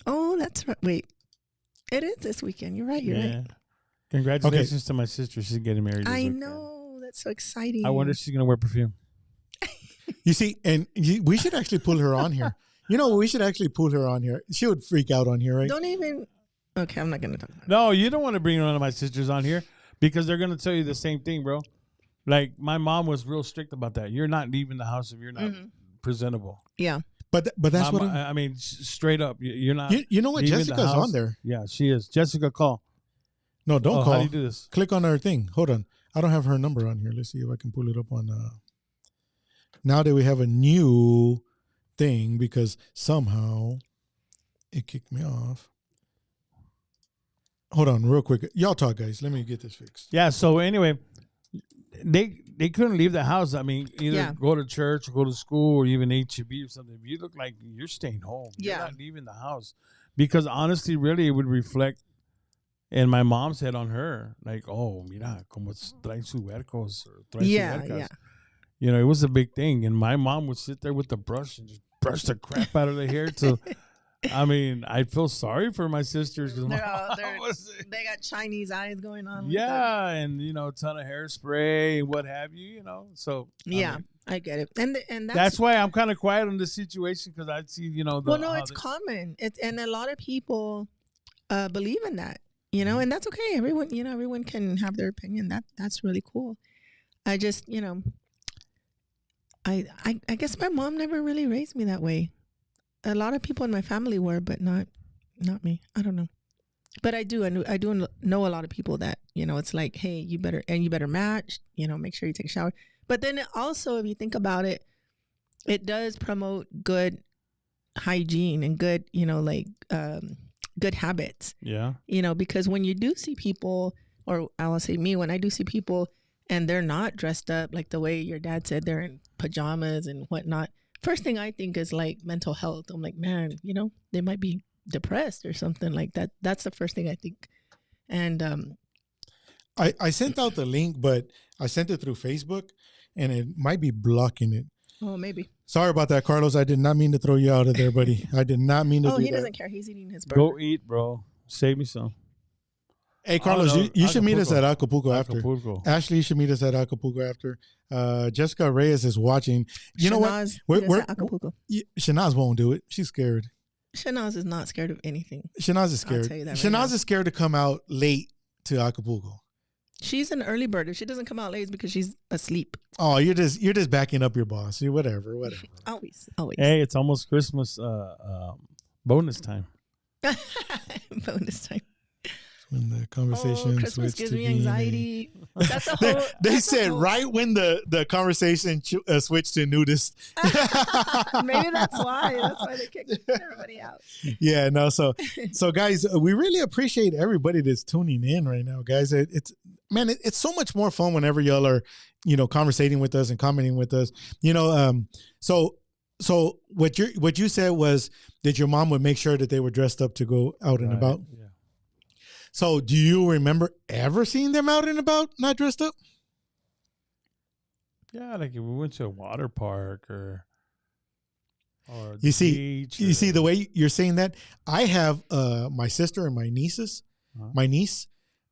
Oh, that's right. Wait. It is this weekend. You're right. You're right. Congratulations to my sister. She's getting married. I know. That's so exciting. I wonder if she's going to wear perfume. You see, and we should actually pull her on here. You know, we should actually pull her on here. She would freak out on here, right? Don't even. Okay, I'm not going to talk about it. No, you don't want to bring one of my sisters on here because they're going to tell you the same thing, bro. Like, my mom was real strict about that. You're not leaving the house if you're not presentable. Yeah. But that's what I mean, straight up. You're not. You know what? Jessica's on there. Yeah, she is. Jessica, call. No, don't call. How do you do this? Click on her thing. Hold on. I don't have her number on here. Let's see if I can pull it up on. Now that we have a new thing, because somehow it kicked me off. Hold on, real quick. Y'all talk, guys. Let me get this fixed. Yeah. So anyway, they couldn't leave the house. I mean, either go to church, or go to school, or even HEB or something. You look like you're staying home. You're not leaving the house because honestly, really, it would reflect. And my mom said on her, like, "Oh, mira, como traen su huercos or traen su huercas." Yeah. You know, it was a big thing. And my mom would sit there with the brush and just brush the crap out of the hair. So, I mean, I feel sorry for my sisters. Cause they got Chinese eyes going on. Yeah. And, you know, a ton of hairspray and what have you, you know. So, yeah, I get it. And that's why I'm kind of quiet on this situation because I see, you know. It's common. And a lot of people believe in that, you know, and that's okay. Everyone can have their opinion. That's really cool. I just, you know. I guess my mom never really raised me that way. A lot of people in my family were, but not me. I don't know. But I do know a lot of people that, you know, it's like, hey, you better match, you know, make sure you take a shower. But then also, if you think about it, it does promote good hygiene and good, you know, like good habits. Yeah. You know, because when you do see people, or I will say me, when I do see people and they're not dressed up like the way your dad said, they're in pajamas and whatnot, first thing I think is like mental health. I'm like, man, you know, they might be depressed or something like that. That's the first thing I think. And I sent out the link, but I sent it through Facebook and it might be blocking it. Oh, maybe. Sorry about that, Carlos. I did not mean to throw you out of there, buddy. I did not mean to do that. Oh, he doesn't care. He's eating his burger. Go eat, bro. Save me some. Hey, Carlos, you should meet us at Acapulco after. Ashley, you should meet us at Acapulco after. Jessica Reyes is watching. You know what? We're Acapulco. Shanaz won't do it. She's scared. Shanaz is not scared of anything. Shanaz is scared. Shanaz is scared to come out late to Acapulco. She's an early bird. If she doesn't come out late, it's because she's asleep. Oh, you're just backing up your boss. Whatever. Always. Hey, it's almost Christmas bonus time. Bonus time. When the conversation Christmas gives me anxiety. That's a whole. They said right when the conversation switched to nudist. Maybe that's why. That's why they kicked everybody out. Yeah, no. So guys, we really appreciate everybody that's tuning in right now, guys. It's so much more fun whenever y'all are, you know, conversating with us and commenting with us. You know, so what you said was that your mom would make sure that they were dressed up to go out and about. Yeah. So do you remember ever seeing them out and about, not dressed up? Yeah, like if we went to a water park or you see the way you're saying that. I have my sister and my nieces, my niece,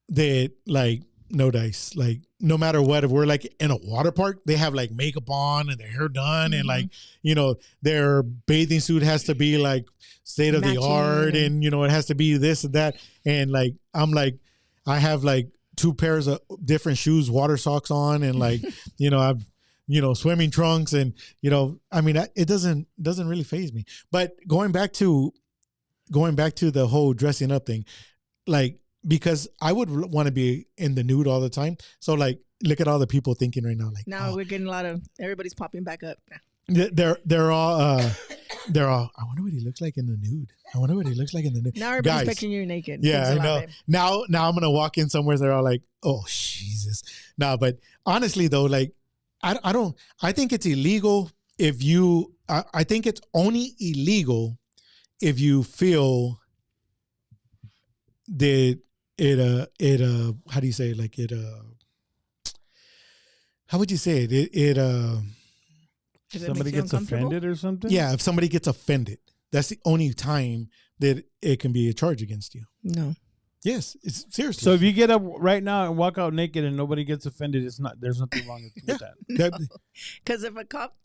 that like no dice, like no matter what, if we're like in a water park, they have like makeup on and their hair done, and like, you know, their bathing suit has to be like state of the art, and you know, it has to be this and that, and like I'm like, I have like 2 pairs of different shoes, water socks on, and like you know, I've, you know, swimming trunks, and you know, I mean, it doesn't really faze me. But going back to the whole dressing up thing, like, because I would want to be in the nude all the time. So like, look at all the people thinking right now. Like now we're getting a lot of, everybody's popping back up. They're all they're all, I wonder what he looks like in the nude. I wonder what he looks like in the nude. Now everybody's picturing you naked. Yeah, Thanks I a lot, know. babe. Now I'm gonna walk in somewhere. They're all like, "Oh Jesus!" No, but honestly though, like, I don't. I think it's illegal if you. I think it's only illegal if you feel that it how do you say it? Like it how would you say it? If it Somebody makes you gets uncomfortable? offended or something? Yeah, if somebody gets offended, that's the only time that it can be a charge against you. No. Yes, it's seriously. So if you get up right now and walk out naked and nobody gets offended, it's not. There's nothing wrong with that. Because if a cop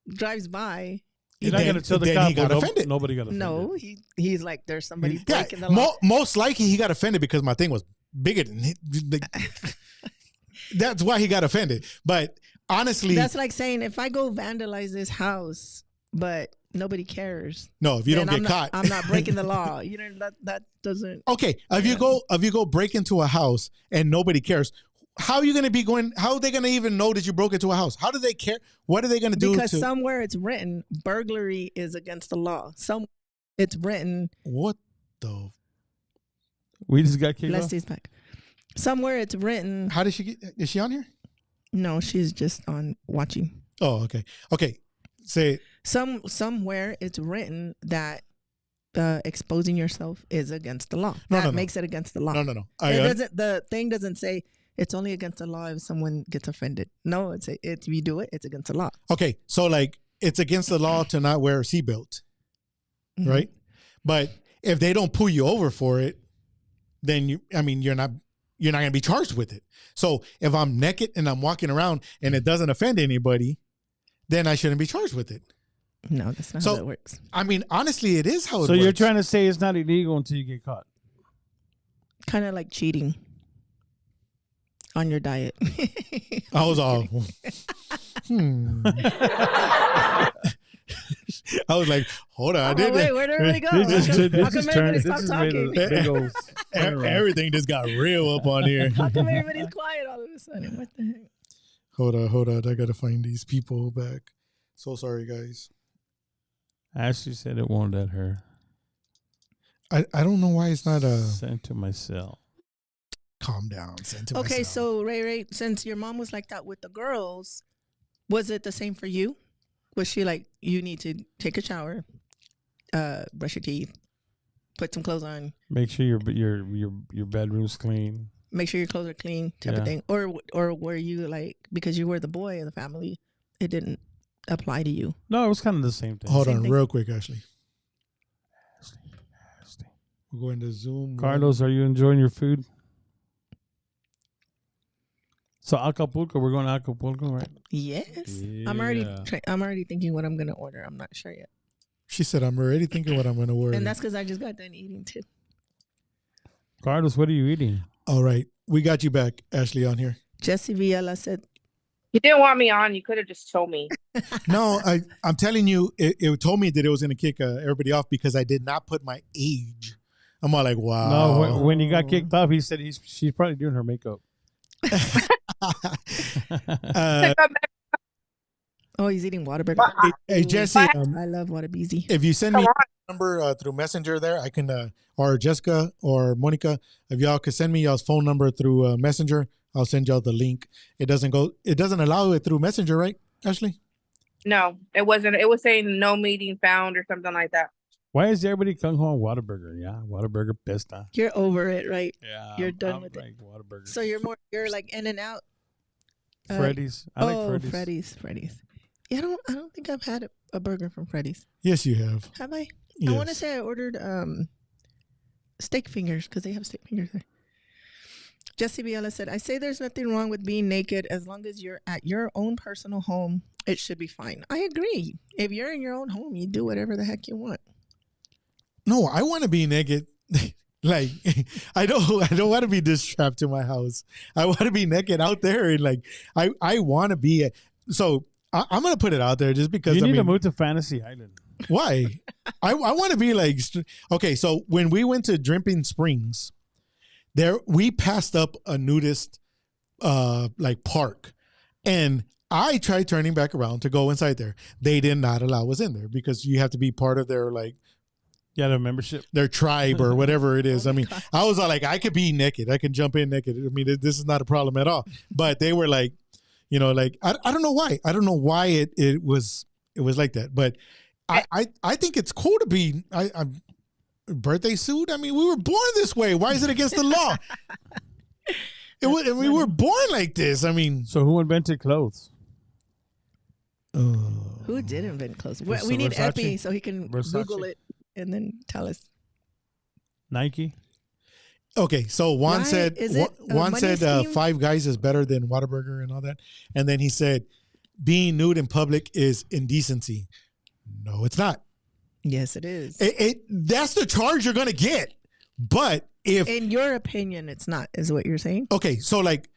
drives by, You're not gonna tell the then cop he got well, offended. Nobody got offended. no, he's like, there's somebody breaking the law. Most likely he got offended because my thing was bigger than him. That's why he got offended. But honestly, That's like saying if I go vandalize this house, but nobody cares. no, if you don't then get I'm caught, not, I'm not breaking the law. You know that doesn't. okay. If you go break into a house and nobody cares, how are you going to be going? How are they going to even know that you broke into a house? How do they care? What are they going to do? Because somewhere it's written burglary is against the law. It's written. What the? We just got kicked off. Leslie's back. Somewhere it's written. How did she get? Is she on here? No, she's just on watching. Oh, okay. Okay. Say Somewhere it's written that exposing yourself is against the law. No, That no, no. makes it against the law. no. It doesn't. The thing doesn't say it's only against the law if someone gets offended. No, it's if you do it, it's against the law. Okay, so like it's against the law to not wear a seatbelt, Mhm. right? But if they don't pull you over for it, then you're not gonna be charged with it. So if I'm naked and I'm walking around and it doesn't offend anybody, then I shouldn't be charged with it. No, that's not So- how that works. I mean, honestly, it is how it So works. you're trying to say it's not illegal until you get caught. Kind of like cheating on your diet. I was all, I was like, hold on, I did wait, where did everybody go? How come everybody stopped talking? everything just got real up on here. How come everybody's quiet all of a sudden? What the heck? Hold on. I gotta find these people back. So sorry, guys. Ashley said it won't let her. I don't know why it's not a Sent to my cell. calm down. Send to Okay, myself. so Ray, since your mom was like that with the girls, was it the same for you? Was she like, you need to take a shower, brush your teeth, put some clothes on, Make sure your bedroom's clean. make sure your clothes are clean, type of Yeah. thing? Or were you like, because you were the boy of the family, it didn't apply to you? No, it was kind of the same thing. Hold Same on, thing. real quick, Ashley. Ashley. We're going to Zoom. Carlos, are you enjoying your food? So Acapulco, we're going to Acapulco, right? Yes. Yeah. I'm already thinking what I'm gonna order. I'm not sure yet. She said, "I'm already thinking what I'm going to order." And that's because I just got done eating too. Carlos, what are you eating? All right, we got you back, Ashley, on here. Jesse Villela said, You didn't want me on. You could have just told me. No, I'm telling you, it told me that it was going to kick everybody off because I did not put my age. I'm all like, wow. No, when he got kicked off, he said she's probably doing her makeup. "Oh, he's eating Whataburger." Hey, Jesse, I love Whatabeezy. if you send me your number through Messenger there, I can, or Jessica or Monica, if y'all could send me y'all's phone number through Messenger, I'll send y'all the link. It doesn't allow it through Messenger, right, Ashley? No, it wasn't. It was saying no meeting found or something like that. Why is everybody kung ho on Whataburger? Yeah, Whataburger pesta. You're over it, right? Yeah, You're done I'm with it. like Whataburger. So you're like In and Out. Freddy's. I like Freddy's. Freddy's. Yeah, I don't think I've had a burger from Freddy's. Yes, you have. Have I? Yes. I want to say I ordered steak fingers because they have steak fingers there. Jesse Biela said, "I say there's nothing wrong with being naked as long as you're at your own personal home. It should be fine." I agree. If you're in your own home, you do whatever the heck you want. No, I want to be naked. Like, I don't want to be this strapped to my house. I want to be naked out there. And like, I want to be. So I'm going to put it out there just because You need to move to Fantasy Island. why? I want to be like, okay. So when we went to Dripping Springs, we passed up a nudist, like park, and I tried turning back around to go inside there. They did not allow us in there because you have to be part of their like their membership, their tribe or whatever it is. I mean, I was like, I could be naked. I can jump in naked. I mean, this is not a problem at all. But they were like, you know, like I don't know why. I don't know why it was like that. But I think it's cool to be I'm birthday suit. I mean, we were born this way. Why is it against the law? We were born like this. I mean, so who invented clothes? Who did invent clothes? We need Versace? Epi so he can Versace? Google it and then tell us. Nike. Okay, so Juan said money scheme? Five Guys is better than Whataburger and all that, and then he said being nude in public is indecency. No, it's not. Yes, it is. That's the charge you're gonna get. But if in your opinion, it's not, is what you're saying. Okay, so like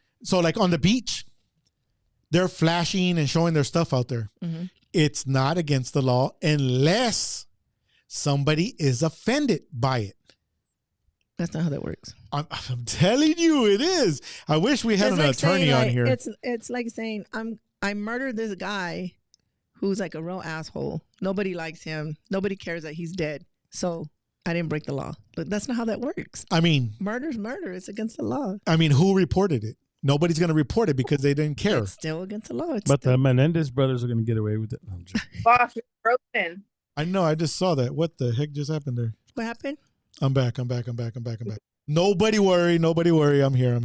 on the beach, they're flashing and showing their stuff out there. Mm-hmm. It's not against the law unless somebody is offended by it. That's not how that works. I'm telling you, it is. I wish we had an attorney on here. It's like saying I murdered this guy who's like a real asshole. Nobody likes him. Nobody cares that he's dead. So I didn't break the law. But that's not how that works. I mean, murder's murder. It's against the law. I mean, who reported it? Nobody's going to report it because they didn't care. It's still against the law. But the Menendez brothers are going to get away with it. Boss, you're broken. I know. I just saw that. What the heck just happened there? What happened? I'm back. Nobody worry. I'm here.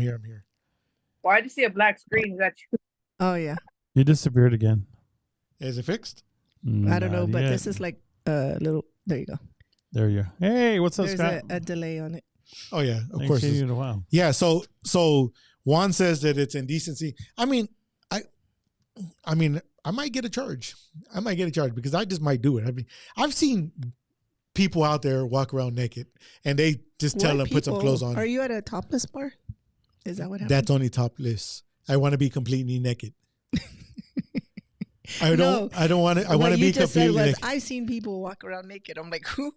Why did you see a black screen? Is that you? Oh, yeah. You disappeared again. Is it fixed? I don't know, but this is like a little. There you go. There you go. Hey, what's up, There's Scott? a delay on it. Oh, yeah. Of Ain't course. seen you in a while. Yeah. So Juan says that it's indecency. I mean, I might get a charge. Because I just might do it. I mean, I've seen people out there walk around naked and they just tell them put some clothes on. Are you at a topless bar? Is that what happened? That's only topless. I want to be completely naked. I don't want to. I want to be completely naked. I've seen people walk around naked. I'm like, who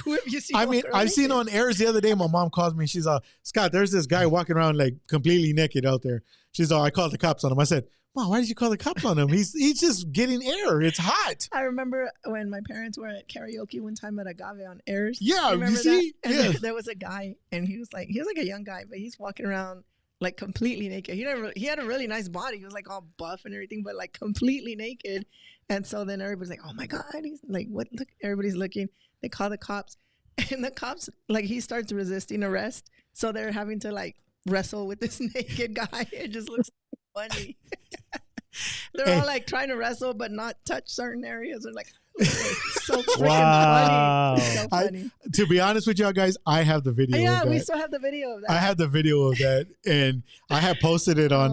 have you seen? I mean, I've seen on airs the other day. My mom calls me. She's Scott, there's this guy walking around like completely naked out there. She's I called the cops on him. I said, Mom, why did you call the cops on him? He's just getting air. It's hot. I remember when my parents were at karaoke one time at Agave on airs. Yeah, you see? Yeah. There was a guy, and he was like a young guy, but he's walking around like completely naked. He had a really nice body. He was like all buff and everything, but like completely naked. And so then everybody's like, oh my God. He's like, what? Look, everybody's looking. They call the cops. And the cops, like, he starts resisting arrest. So they're having to like wrestle with this naked guy. It just looks funny. They're all like trying to wrestle but not touch certain areas. They're like, so freaking funny. It's so funny. To be honest with y'all guys, I have the video. Yeah, of that. we still have the video of that. I have the video of that, and I have posted it on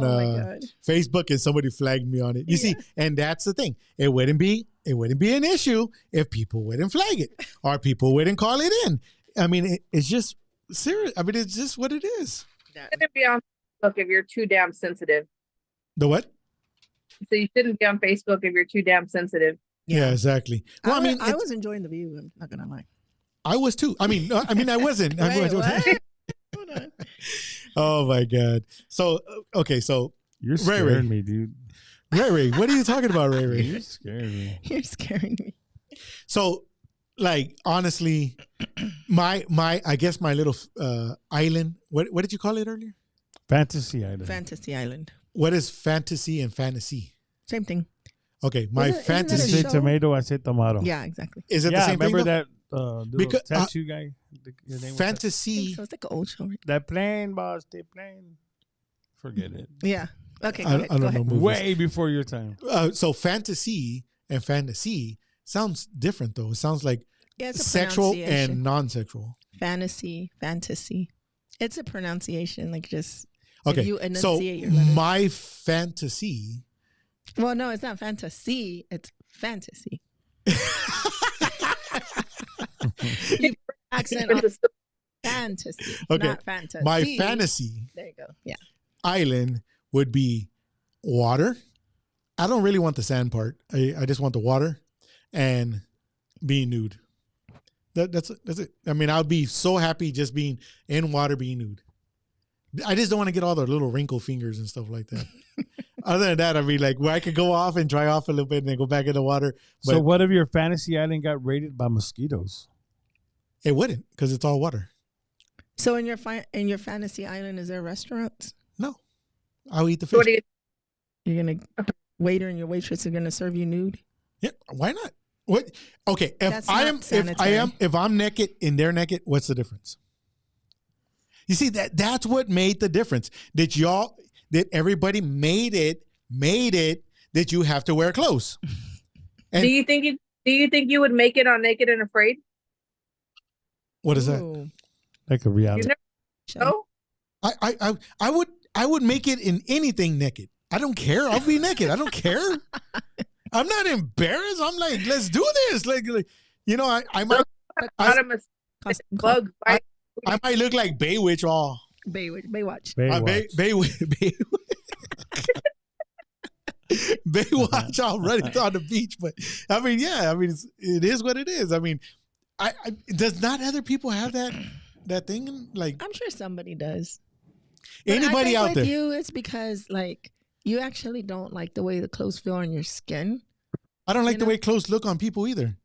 Facebook, and somebody flagged me on it. You see, and that's the thing. It wouldn't be an issue if people wouldn't flag it or people wouldn't call it in. I mean, it's just serious. I mean, it's just what it is. You shouldn't be on Facebook if you're too damn sensitive. The what? So you shouldn't be on Facebook if you're too damn sensitive. Yeah, exactly. Well, I was enjoying the view. I'm not gonna lie. I was too. I wasn't. Wait, what? Hold on. Oh my God. So okay, so you're scaring me, dude. Ray, what are you talking about, Ray? You're scaring me. You're scaring me. So, like, honestly, my I guess my little island. What did you call it earlier? Fantasy Island. Fantasy Island. What is fantasy and fantasy? Same thing. Okay, my fantasy. You say tomato, I say tomato. Yeah, exactly. Is it the same remember thing? Remember that tattoo guy? Fantasy. So it's like an old show. That plane, boss. They plane. Forget it. Yeah. Okay. I don't know. Movies. Way before your time. So fantasy and fantasy sounds different though. It sounds like sexual and non-sexual. Fantasy. It's a pronunciation, like just. Okay. If you enunciate your letters. My fantasy. Well, no, it's not fantasy. It's fantasy. You put accent on fantasy, okay. not fantasy. My fantasy. There you go. Yeah. Island would be water. I don't really want the sand part. I just want the water and being nude. That's it. I mean, I'll be so happy just being in water, being nude. I just don't want to get all the little wrinkle fingers and stuff like that. Other than that, I mean, like, where I could go off and dry off a little bit and then go back in the water. But So what if your fantasy island got raided by mosquitoes? it wouldn't, because it's all water. So in your fantasy island, is there restaurants? No, I'll eat the So what fish. do you, You're gonna waiter and your waitress are gonna serve you nude. Yeah, why not? What? Okay, That's not sanitary. if I'm naked and they're naked, what's the difference? You see, that's what made the difference. That everybody made it that you have to wear clothes. And do you think you would make it on Naked and Afraid? what is that? Ooh. Like a reality. You never know? I would make it in anything naked. I don't care. I'll be naked. I don't care. I'm not embarrassed. I'm like, let's do this. Like you know, I might Bugs bite. I might look like Baywatch all. Baywatch. Baywatch all running on the beach, but I mean, yeah, I mean, it is what it is. I mean, I does not other people have that thing? Like, I'm sure somebody does. But anybody out there? You, it's because like you actually don't like the way the clothes feel on your skin. I don't like the way clothes look on people either.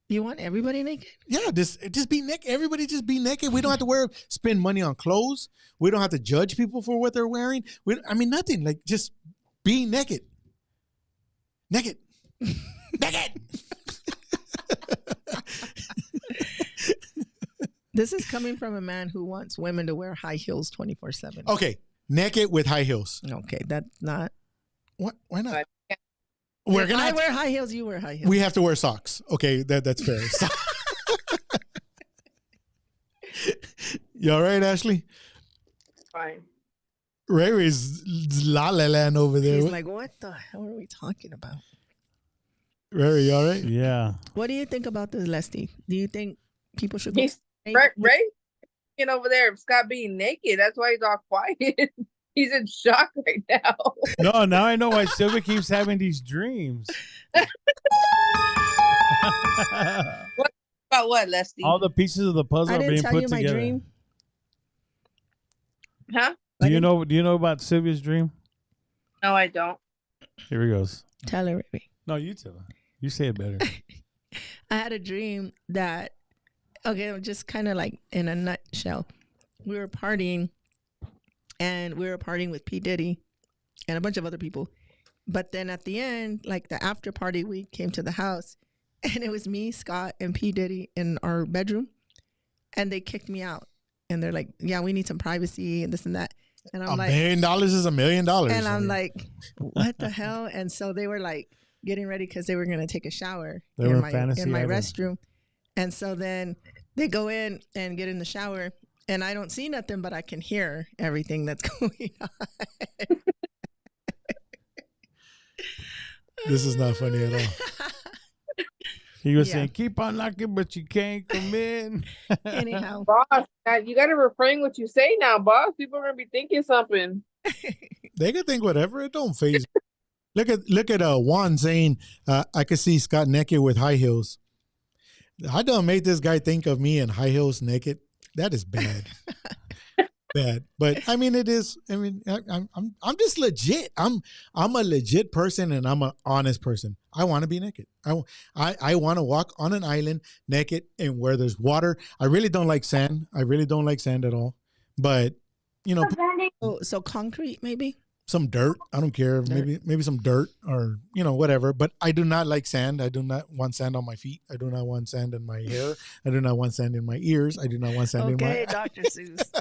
You want everybody naked? Yeah, just be naked. Everybody just be naked. We don't have to spend money on clothes. We don't have to judge people for what they're wearing. Nothing. Like, just be naked. Naked. Naked. This is coming from a man who wants women to wear high heels 24/7. Okay, naked with high heels. Okay, that's not. What? Why not? Right. We're If gonna I have wear high heels, you wear high heels. we have to wear socks. Okay, that's fair. You all right, Ashley? Fine. Ray Ray's la la land over there. He's like, what the hell are we talking about? Ray Ray, you all right? Yeah. What do you think about this, Leslie? Do you think people should go? He's Ray over there of Scott being naked. That's why he's all quiet. He's in shock right now. No, now I know why Sylvia keeps having these dreams. About what, Leslie? All the pieces of the puzzle I are didn't being tell put you my together. dream. Huh? Do you know about Sylvia's dream? No, I don't. Here he goes. Tell her, Ray. No, you tell her. You say it better. I had a dream that, okay, just kind of like in a nutshell. We were partying, and we were partying with P. Diddy and a bunch of other people. But then at the end, like the after party, we came to the house, and it was me, Scott, and P. Diddy in our bedroom. And they kicked me out. And they're like, yeah, we need some privacy and this and that. And I'm like, $1 million is $1 million. and I'm like, what the hell? And so they were like getting ready because they were going to take a shower They were in in my Fantasy Island. restroom. And so then they go in and get in the shower, and I don't see nothing, but I can hear everything that's going on. This is not funny at all. He was Yeah. saying, keep on knocking, but you can't come in. Anyhow, Boss, you got to refrain what you say now, boss. People are going to be thinking something. They can think whatever. It don't phase. Look at Juan saying, I could see Scott naked with high heels. I done made this guy think of me in high heels naked. That is bad. Bad. But I mean, it is. I mean, I'm just legit. I'm a legit person, and I'm an honest person. I want to be naked. I want to walk on an island naked and where there's water. I really don't like sand. I really don't like sand at all. But you know, so concrete maybe. some dirt. I don't care. Maybe some dirt or whatever. But I do not like sand. I do not want sand on my feet. I do not want sand in my hair. I do not want sand in my ears. I do not want sand in my. Okay, Dr. Seuss.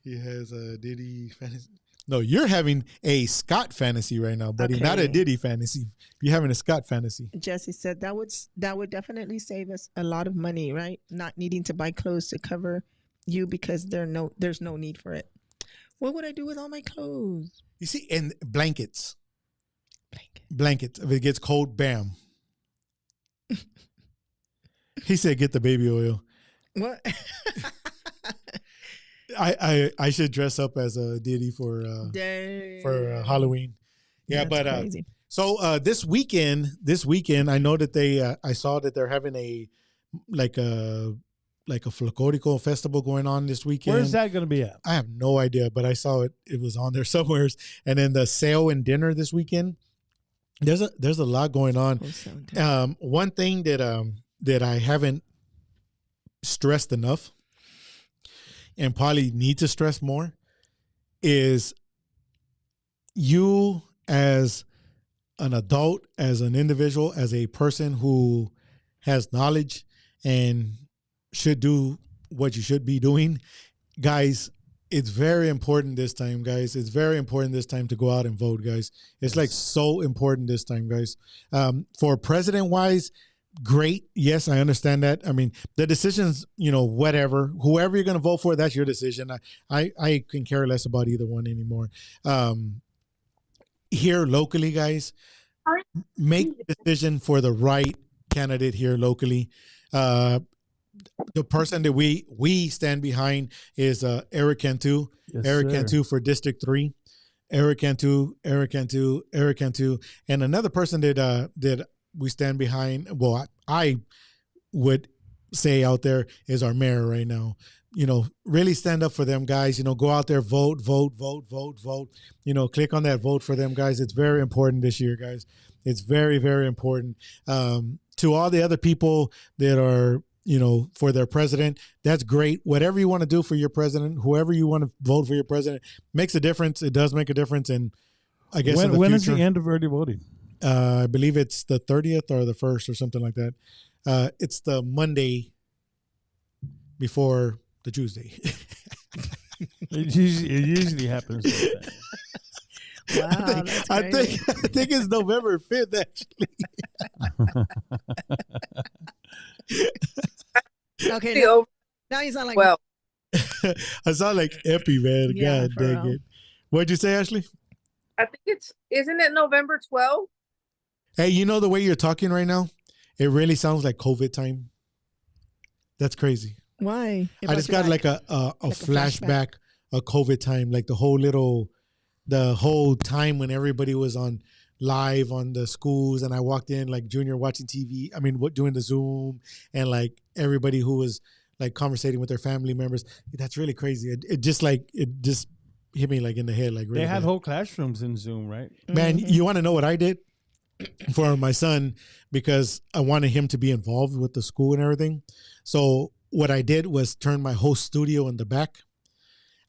He has a Diddy fantasy. No, you're having a Scott fantasy right now, buddy. Okay. Not a Diddy fantasy. You're having a Scott fantasy. Jesse said that would definitely save us a lot of money, right? Not needing to buy clothes to cover you because there's no need for it. What would I do with all my clothes? You see, and blankets. Blankets. If it gets cold, bam. He said, "Get the baby oil." What? I should dress up as a Diddy for Halloween. Yeah, That's but crazy. so this weekend, I know that I saw that they're having a like a Flocorico festival going on this weekend. Where's that going to be at? I have no idea, but I saw it. It was on there somewhere. And then the sale and dinner this weekend. There's a lot going on. One thing that I haven't stressed enough, and probably need to stress more, is you as an adult, as an individual, as a person who has knowledge and should do what you should be doing, guys. It's very important this time, guys. It's very important this time to go out and vote, guys. It's like so important this time, guys. For president-wise, great. Yes, I understand that. I mean, the decisions, whatever. Whoever you're going to vote for, that's your decision. I can care less about either one anymore. Here locally, guys, make the decision for the right candidate here locally. The person that we stand behind is Eric Cantu. Yes, Eric sir. Cantu for District 3. Eric Cantu, and another person that we stand behind. Well, I would say out there is our mayor right now. Really stand up for them, guys. Go out there, vote. Click on that vote for them, guys. It's very important this year, guys. It's very, very important. To all the other people that are, for their president, that's great. Whatever you want to do for your president, whoever you want to vote for your president, makes a difference. It does make a difference. And I guess when is the end of early voting? I believe it's the 30th or the 1st or something like that. It's the Monday before the Tuesday. It usually happens like that. Wow, I think it's November 5th, actually. Okay, now you sound like I sound like Epi, man. Yeah, God for dang real. it. What'd you say, Ashley? I think isn't it November 12th? Hey, the way you're talking right now, it really sounds like COVID time. That's crazy. Why? I just got like a flashback of COVID time, like the whole time when everybody was on live on the schools, and I walked in like Junior watching TV. I mean, doing the Zoom, and like everybody who was like conversating with their family members. That's really crazy. It just hit me like in the head, like really They had bad. whole classrooms in Zoom, right? Man, you want to know what I did for my son, because I wanted him to be involved with the school and everything. So what I did was turn my whole studio in the back.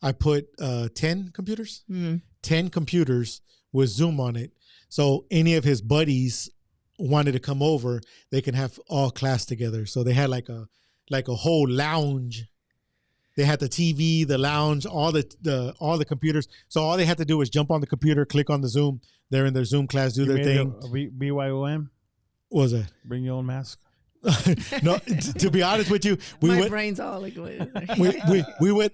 I put 10 computers, 10 computers with Zoom on it. So any of his buddies wanted to come over, they can have all class together. So they had like a whole lounge. They had the TV, the lounge, all the computers. So all they had to do was jump on the computer, click on the Zoom. They're in their Zoom class, do their thing. BYOM? What was that? Bring your own mask. No, to be honest with you, my brain's all like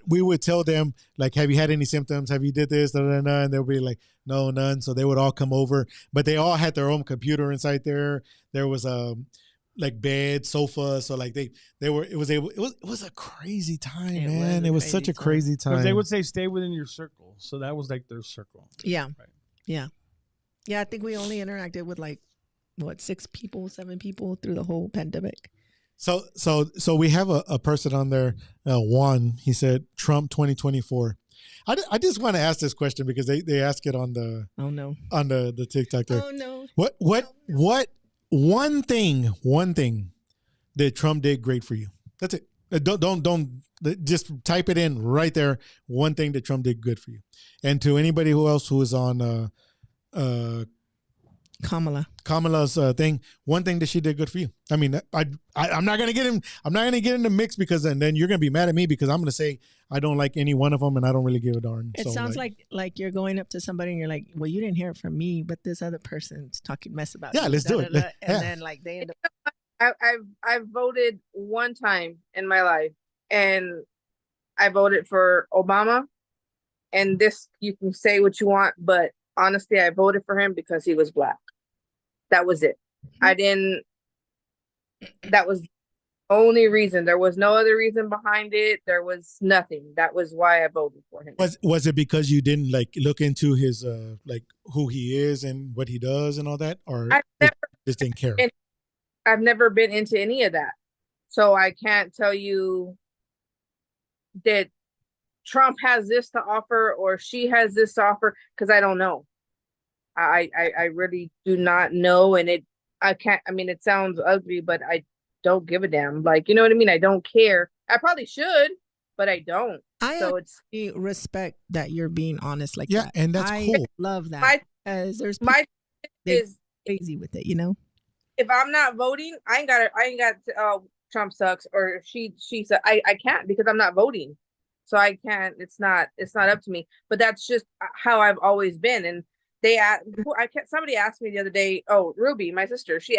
we would tell them like, have you had any symptoms? Have you did this? Da, da, da, and they'll be like, no, none. So they would all come over, but they all had their own computer inside there. There was like bed, sofa. So like it was a crazy time, man. It was such a crazy time. Because they would say stay within your circle. So that was like their circle. Yeah. Right. Yeah. Yeah. I think we only interacted with like, 6 people, 7 people through the whole pandemic. So we have a person on there, Juan. He said Trump 2024. I just want to ask this question because they ask it on the on the TikTok there. Oh no. What one thing that Trump did great for you? That's it. Don't just type it in right there. One thing that Trump did good for you. And to anybody else who is on Kamala's thing, one thing that she did good for you. I mean, I'm not gonna get him. I'm not gonna get in the mix because then you're gonna be mad at me because I'm gonna say I don't like any one of them and I don't really give a darn. It sounds like you're going up to somebody and you're like, well, you didn't hear it from me, but this other person's talking mess about. Yeah, you. let's do it. And then like they end up. I've voted one time in my life, and I voted for Obama. And this, you can say what you want, but honestly, I voted for him because he was Black. That was it. That was the only reason. There was no other reason behind it. There was nothing. That was why I voted for him. Was it because you didn't like look into his like who he is and what he does and all that, or just didn't care? I've never been into any of that. So I can't tell you that Trump has this to offer or she has this to offer because I don't know. I really do not know, and I can't. I mean, it sounds ugly, but I don't give a damn. Like, you know what I mean? I don't care. I probably should, but I don't. So it's respect that you're being honest like yeah, that. and that's cool. Love that because there's my is crazy with it, you know. If I'm not voting, I ain't got Trump sucks or she said I can't because I'm not voting, so I can't. It's not up to me. But that's just how I've always been. And somebody asked me the other day. Oh, Ruby, my sister, she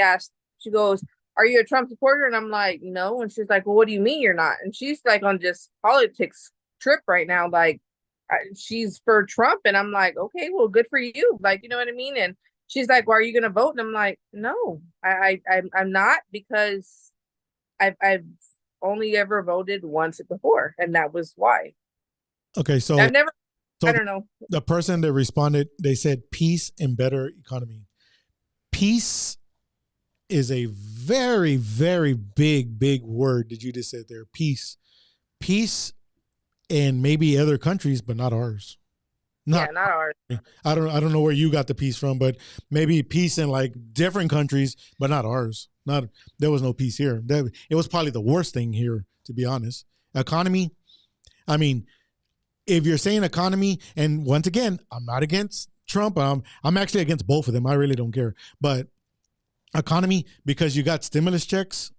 goes, "Are you a Trump supporter?" And I'm like, "No." And she's like, "Well, what do you mean you're not?" And she's like on just politics trip right now. Like, she's for Trump, and I'm like, okay, well, good for you. Like, you know what I mean? And she's like, "Well, are you gonna vote?" And I'm like, "No, I'm not because I've only ever voted once before, and that was why." Okay, so I've never. I don't know. The person that responded, they said peace and better economy. Peace is a very, very big word that you just said there. Peace in maybe other countries, but not ours. Not ours. I don't know where you got the peace from, but maybe peace in like different countries, but not ours. There was no peace here. It was probably the worst thing here, to be honest. Economy. I mean, if you're saying economy, and once again, I'm not against Trump. I'm actually against both of them. I really don't care. But economy, because you got stimulus checks,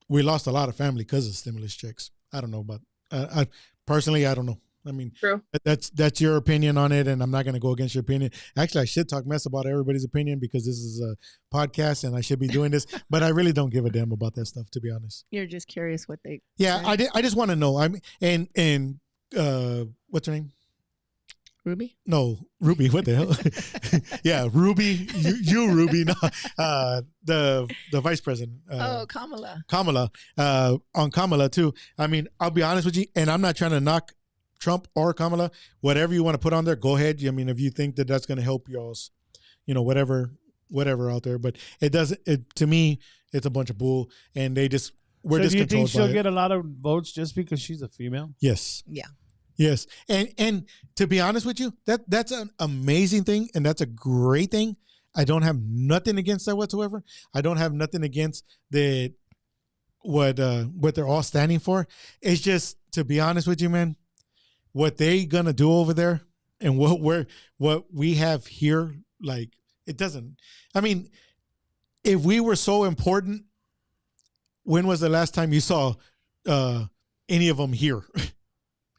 we lost a lot of family because of stimulus checks. I don't know about. I personally, I don't know. I mean, true. That's your opinion on it, and I'm not going to go against your opinion. Actually, I should talk mess about everybody's opinion because this is a podcast, and I should be doing this. But I really don't give a damn about that stuff, to be honest. You're just curious what they. Yeah, say. I just want to know. I mean, and what's her name? Ruby? No, Ruby. What the hell? Yeah, Ruby. You Ruby. No, the vice president. Kamala. Kamala. On Kamala too. I mean, I'll be honest with you, and I'm not trying to knock Trump or Kamala. Whatever you want to put on there, go ahead. I mean, if you think that that's going to help y'all's, whatever out there. But it doesn't. To me, it's a bunch of bull, and we're just. So do you think she'll get a lot of votes just because she's a female? Yes. Yeah. Yes. And to be honest with you, that's an amazing thing, and that's a great thing. I don't have nothing against that whatsoever. I don't have nothing against what they're all standing for. It's just, to be honest with you, man, what they gonna do over there and what we have here, like, it doesn't. I mean, if we were so important, when was the last time you saw any of them here?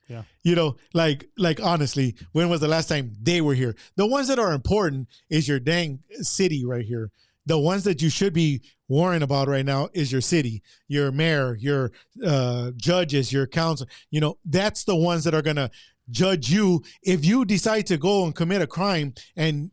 Yeah. Like honestly, when was the last time they were here? The ones that are important is your dang city right here. The ones that you should be worrying about right now is your city, your mayor, your judges, your council. That's the ones that are going to judge you if you decide to go and commit a crime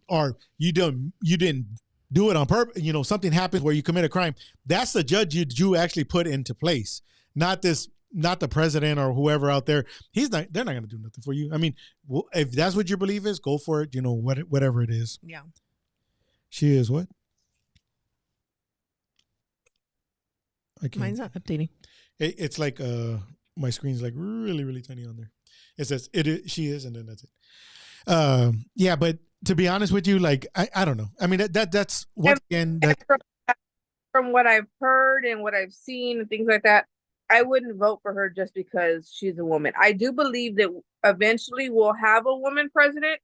or you didn't do it on purpose. Something happens where you commit a crime. That's the judge you actually put into place, not the president or whoever out there. They're not going to do nothing for you. I mean, if that's what your belief is, go for it. Whatever it is. Yeah. She is what? Mine's not updating. It's like my screen's like really, really tiny on there. It says she is, and then that's it. Yeah, but to be honest with you, like I don't know. I mean that's once again from what I've heard and what I've seen and things like that, I wouldn't vote for her just because she's a woman. I do believe that eventually we'll have a woman president.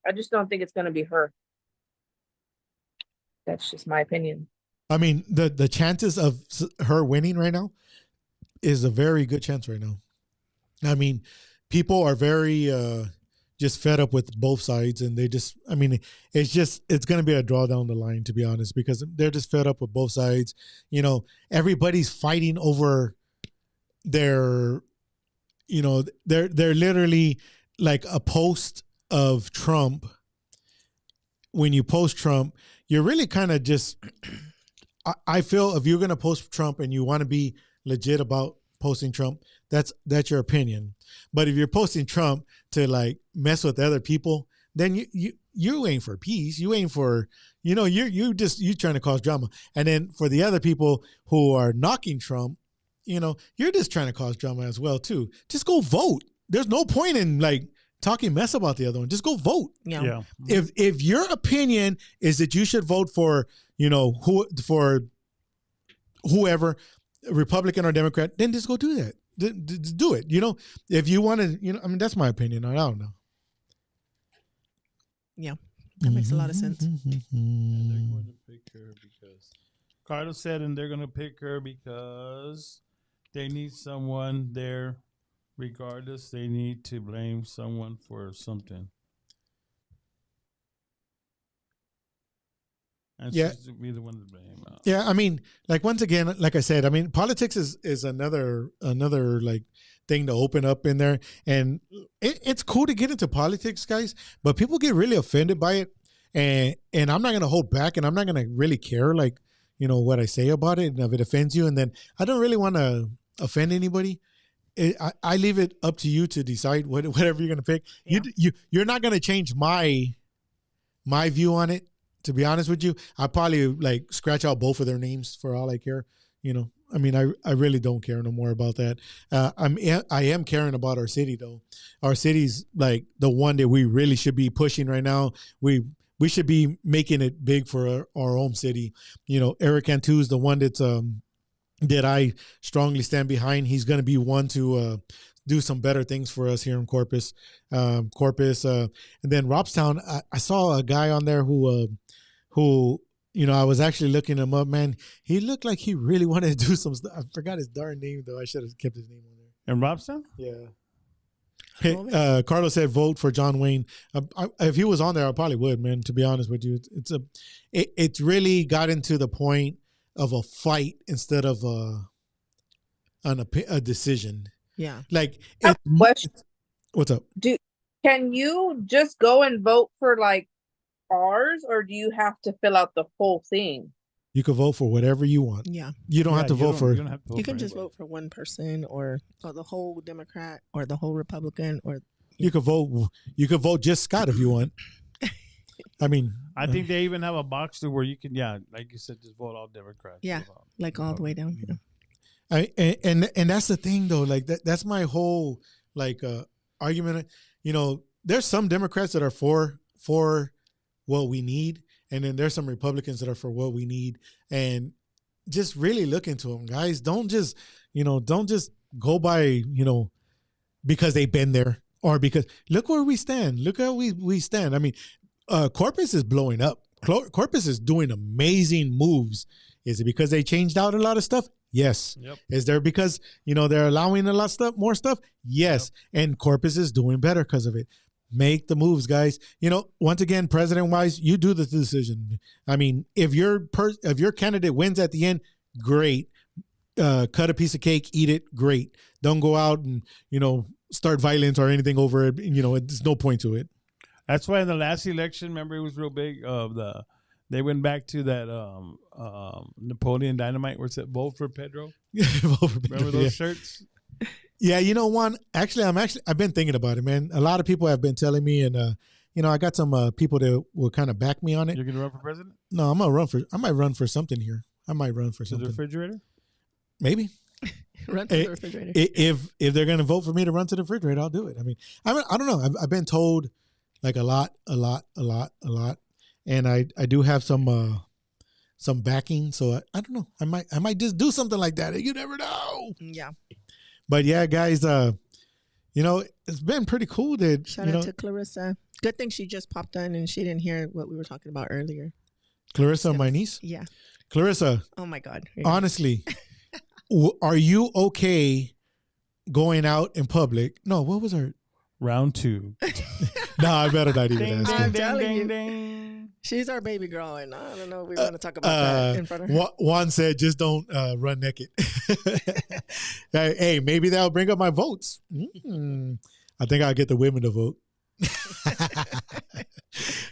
I just don't think it's going to be her. That's just my opinion. I mean, the chances of her winning right now is a very good chance right now. I mean, people are very just fed up with both sides, and it's going to be a draw down the line, to be honest, because they're just fed up with both sides. Everybody's fighting over they're literally like a post of Trump. When you post Trump, you're really kind of just, I feel if you're going to post Trump and you want to be legit about posting Trump, that's your opinion. But if you're posting Trump to like mess with other people, then you ain't for peace. You ain't for, you trying to cause drama. And then for the other people who are knocking Trump, you're just trying to cause drama as well too. Just go vote. There's no point in like talking mess about the other one. Just go vote. Yeah. If your opinion is that you should vote for, for whoever, Republican or Democrat, then just go do that. Do it. If you want to, I mean, that's my opinion. I don't know. Yeah. That makes a lot of sense. And they're going to pick her because Carlos said, and they're going to pick her because they need someone there. Regardless, they need to blame someone for something. And she's to be the one to blame. Yeah, I mean, like once again, like I said, I mean, politics is another like thing to open up in there, and it's cool to get into politics, guys. But people get really offended by it, and I'm not gonna hold back, and I'm not gonna really care, like what I say about it, and if it offends you, and then I don't really want to offend anybody. I leave it up to you to decide whatever you're gonna pick. Yeah. You're not gonna change my view on it. To be honest with you, I probably like scratch out both of their names for all I care. I mean, I really don't care no more about that. I am caring about our city though. Our city's like the one that we really should be pushing right now. We should be making it big for our own city. Eric Cantu is the one that's that I strongly stand behind. He's going to be one to do some better things for us here in Corpus. And then Robstown, I saw a guy on there who I was actually looking him up, man. He looked like he really wanted to do some stuff. I forgot his darn name, though. I should have kept his name on there. And Robstown? Yeah. Hey, Carlos said vote for John Wayne. If he was on there, I probably would, man, to be honest with you. It's really got into the point of a fight instead of a decision. Yeah. Like, question. What's up? Can you just go and vote for like ours, or do you have to fill out the whole thing? You can vote for whatever you want. Yeah. You don't have to vote for. You can just vote for one person, or the whole Democrat, or the whole Republican, or you could vote. You could vote just Scott if you want. I mean, I think they even have a box to where you can, like you said, just vote all Democrats. Yeah, like all the way down. Yeah. And that's the thing though. Like that's my whole like argument. There's some Democrats that are for what we need, and then there's some Republicans that are for what we need. And just really look into them, guys. Don't just go by because they've been there, or because look where we stand. Look how we stand. I mean. Corpus is blowing up. Corpus is doing amazing moves. Is it because they changed out a lot of stuff? Yes. Yep. Is there because they're allowing a lot of stuff, more stuff? Yes. Yep. And Corpus is doing better because of it. Make the moves, guys. Once again, president-wise, you do the decision. I mean, if your candidate wins at the end, great. Cut a piece of cake, eat it, great. Don't go out and start violence or anything over it. There's no point to it. That's why in the last election, remember, it was real big. They went back to that Napoleon Dynamite where it said "Vote for Pedro." Vote for Pedro. Remember those shirts? Yeah, Juan. Actually, I've been thinking about it, man. A lot of people have been telling me, and I got some people that will kind of back me on it. You're gonna run for president? No, I might run for something here. I might run for something. The refrigerator? Maybe. Run to the refrigerator. If they're gonna vote for me to run to the refrigerator, I'll do it. I mean, I don't know. I've been told. Like a lot, and I do have some backing, so I don't know. I might just do something like that. You never know. Yeah. But yeah, guys, it's been pretty cool. Shout out to Clarissa. Good thing she just popped on and she didn't hear what we were talking about earlier. Clarissa, my niece. Yeah. Clarissa. Oh my God. Honestly, are you okay going out in public? No. What was her? Round 2. No, I better not even ask her. I'm telling you. She's our baby girl, and I don't know if we want to talk about that in front of her. Juan said, just don't run naked. Hey, maybe that'll bring up my votes. I think I'll get the women to vote.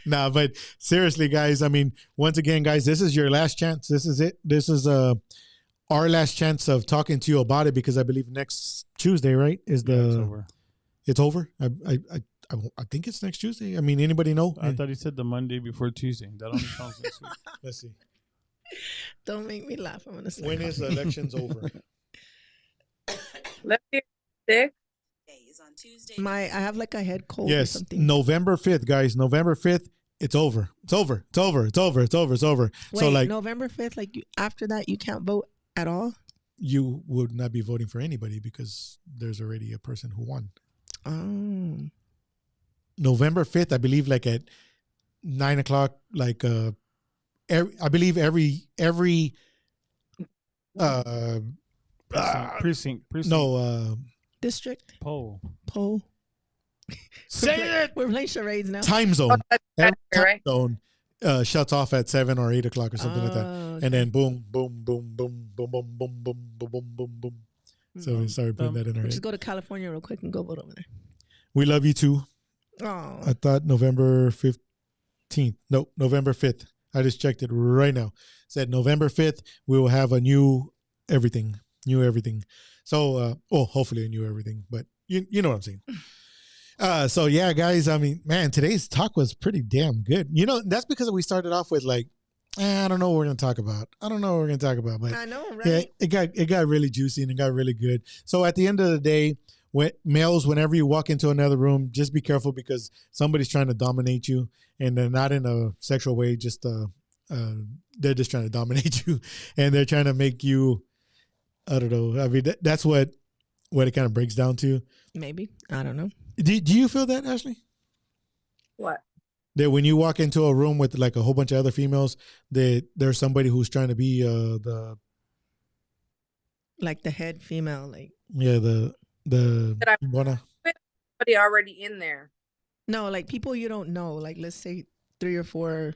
Nah, but seriously, guys, I mean, once again, guys, this is your last chance. This is it. This is our last chance of talking to you about it, because I believe next Tuesday, right, is the... it's over. It's over? I think it's next Tuesday. I mean, anybody know? I thought he said the Monday before Tuesday. That only counts next week. Let's see. Don't make me laugh. I'm going to say. When is the elections over? Let's see. Sick. I have like a head cold or Yes, something. November 5th, guys. November 5th. It's over. It's over. It's over. It's over. It's over. It's over. Wait, so like November 5th, like after that, you can't vote at all? You would not be voting for anybody because there's already a person who won. Oh. November 5th, I believe, like at 9 o'clock, like I believe every precinct. No, district poll. Say it. We're playing charades now. Time zone. Every time right? zone shuts off at 7 or 8 o'clock or something like that, Okay. and then boom, boom, boom, boom, boom, boom, boom, boom, boom, boom, boom, boom. So we started putting that in our head. Just go to California real quick and go vote over there. We love you too. Oh. I thought November 15th. No, November 5th. I just checked it right now. It said November 5th, we will have a new everything. So, hopefully a new everything, but you know what I'm saying. So yeah, guys, I mean, man, today's talk was pretty damn good. You know, that's because we started off with like, I don't know what we're going to talk about. But I know, right? yeah, it got really juicy and it got really good. So at the end of the day, males, whenever you walk into another room, just be careful because somebody's trying to dominate you, and they're not in a sexual way. Just they're just trying to dominate you, and they're trying to make you. I don't know. I mean, that's what it kind of breaks down to. Maybe. I don't know. Do you feel that, Ashley? What? That when you walk into a room with like a whole bunch of other females, that there's somebody who's trying to be the like the head female, like the Somebody already in there. no, like people you don't know. Like let's say 3 or 4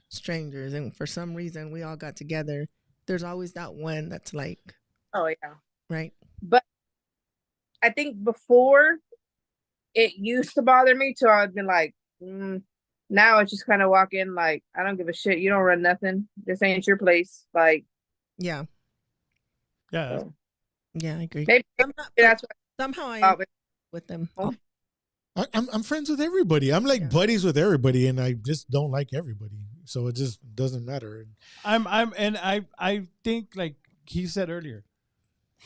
strangers, and for some reason we all got together. There's always that one that's like, oh yeah, right. But I think before it used to bother me till I've been like, now it's just kind of walk in like, I don't give a shit. You don't run nothing. This ain't your place. Like, Yeah. so. Yeah, I agree. Maybe that's what Somehow I am with them. Oh. I'm friends with everybody. I'm like buddies with everybody, and I just don't like everybody. So it just doesn't matter. I think like he said earlier,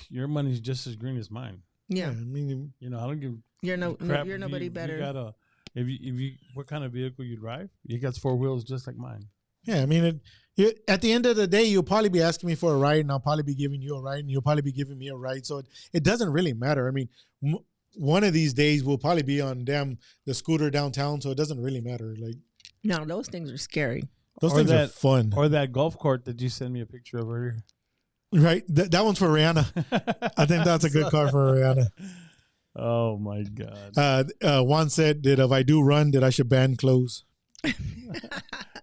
your money's just as green as mine. Yeah. I mean, I don't give. You're crap you're if nobody better. You gotta, if you what kind of vehicle you drive? You got 4 wheels just like mine. Yeah, I mean, at the end of the day, you'll probably be asking me for a ride, and I'll probably be giving you a ride, and you'll probably be giving me a ride. So it doesn't really matter. I mean, one of these days we'll probably be on the scooter downtown, so it doesn't really matter. Like, no, those things are scary. Those things are fun. Or that golf cart that you sent me a picture of earlier. Right, that one's for Rihanna. I think that's a good car for Rihanna. Oh my God. Juan said that if I do run, that I should ban clothes.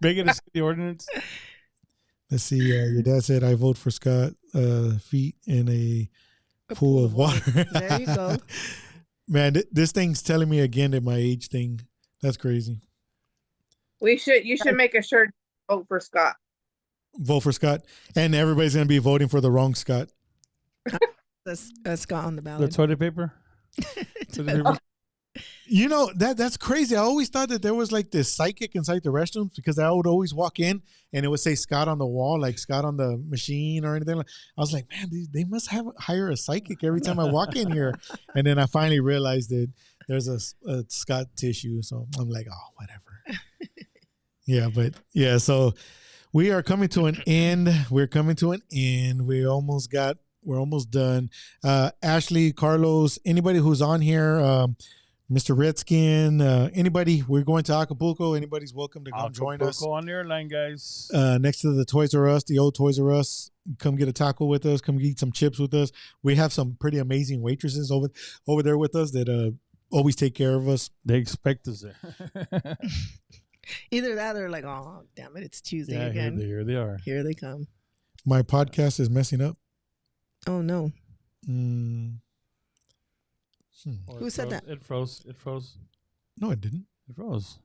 Make it a city ordinance. Let's see. Your dad said I vote for Scott feet in a pool of water. There you go. Man, this thing's telling me again that my age thing. That's crazy. You should make a shirt. Vote for Scott. Vote for Scott, and everybody's gonna be voting for the wrong Scott. That's Scott on the The ballot. toilet paper. Toilet paper. You know, that's crazy. I always thought that there was like this psychic inside the restrooms because I would always walk in and it would say Scott on the wall, like Scott on the machine or anything. I was like, man, they must hire a psychic every time I walk in here. And then I finally realized that there's a Scott tissue. So I'm like, oh, whatever. Yeah, so we are coming to an end. We're almost done. Ashley, Carlos, anybody who's on here, Mr. Redskin, anybody, we're going to Acapulco. Anybody's welcome to come join us. Acapulco on the airline, guys. Next to the Toys R Us, the old Toys R Us. Come get a taco with us. Come eat some chips with us. We have some pretty amazing waitresses over there with us that always take care of us. They expect us there. Either that or like, oh, damn it, it's Tuesday again. Here they are. Here they come. My podcast is messing up. Oh, no. Oh, Who said that? It froze. No, it didn't. It froze.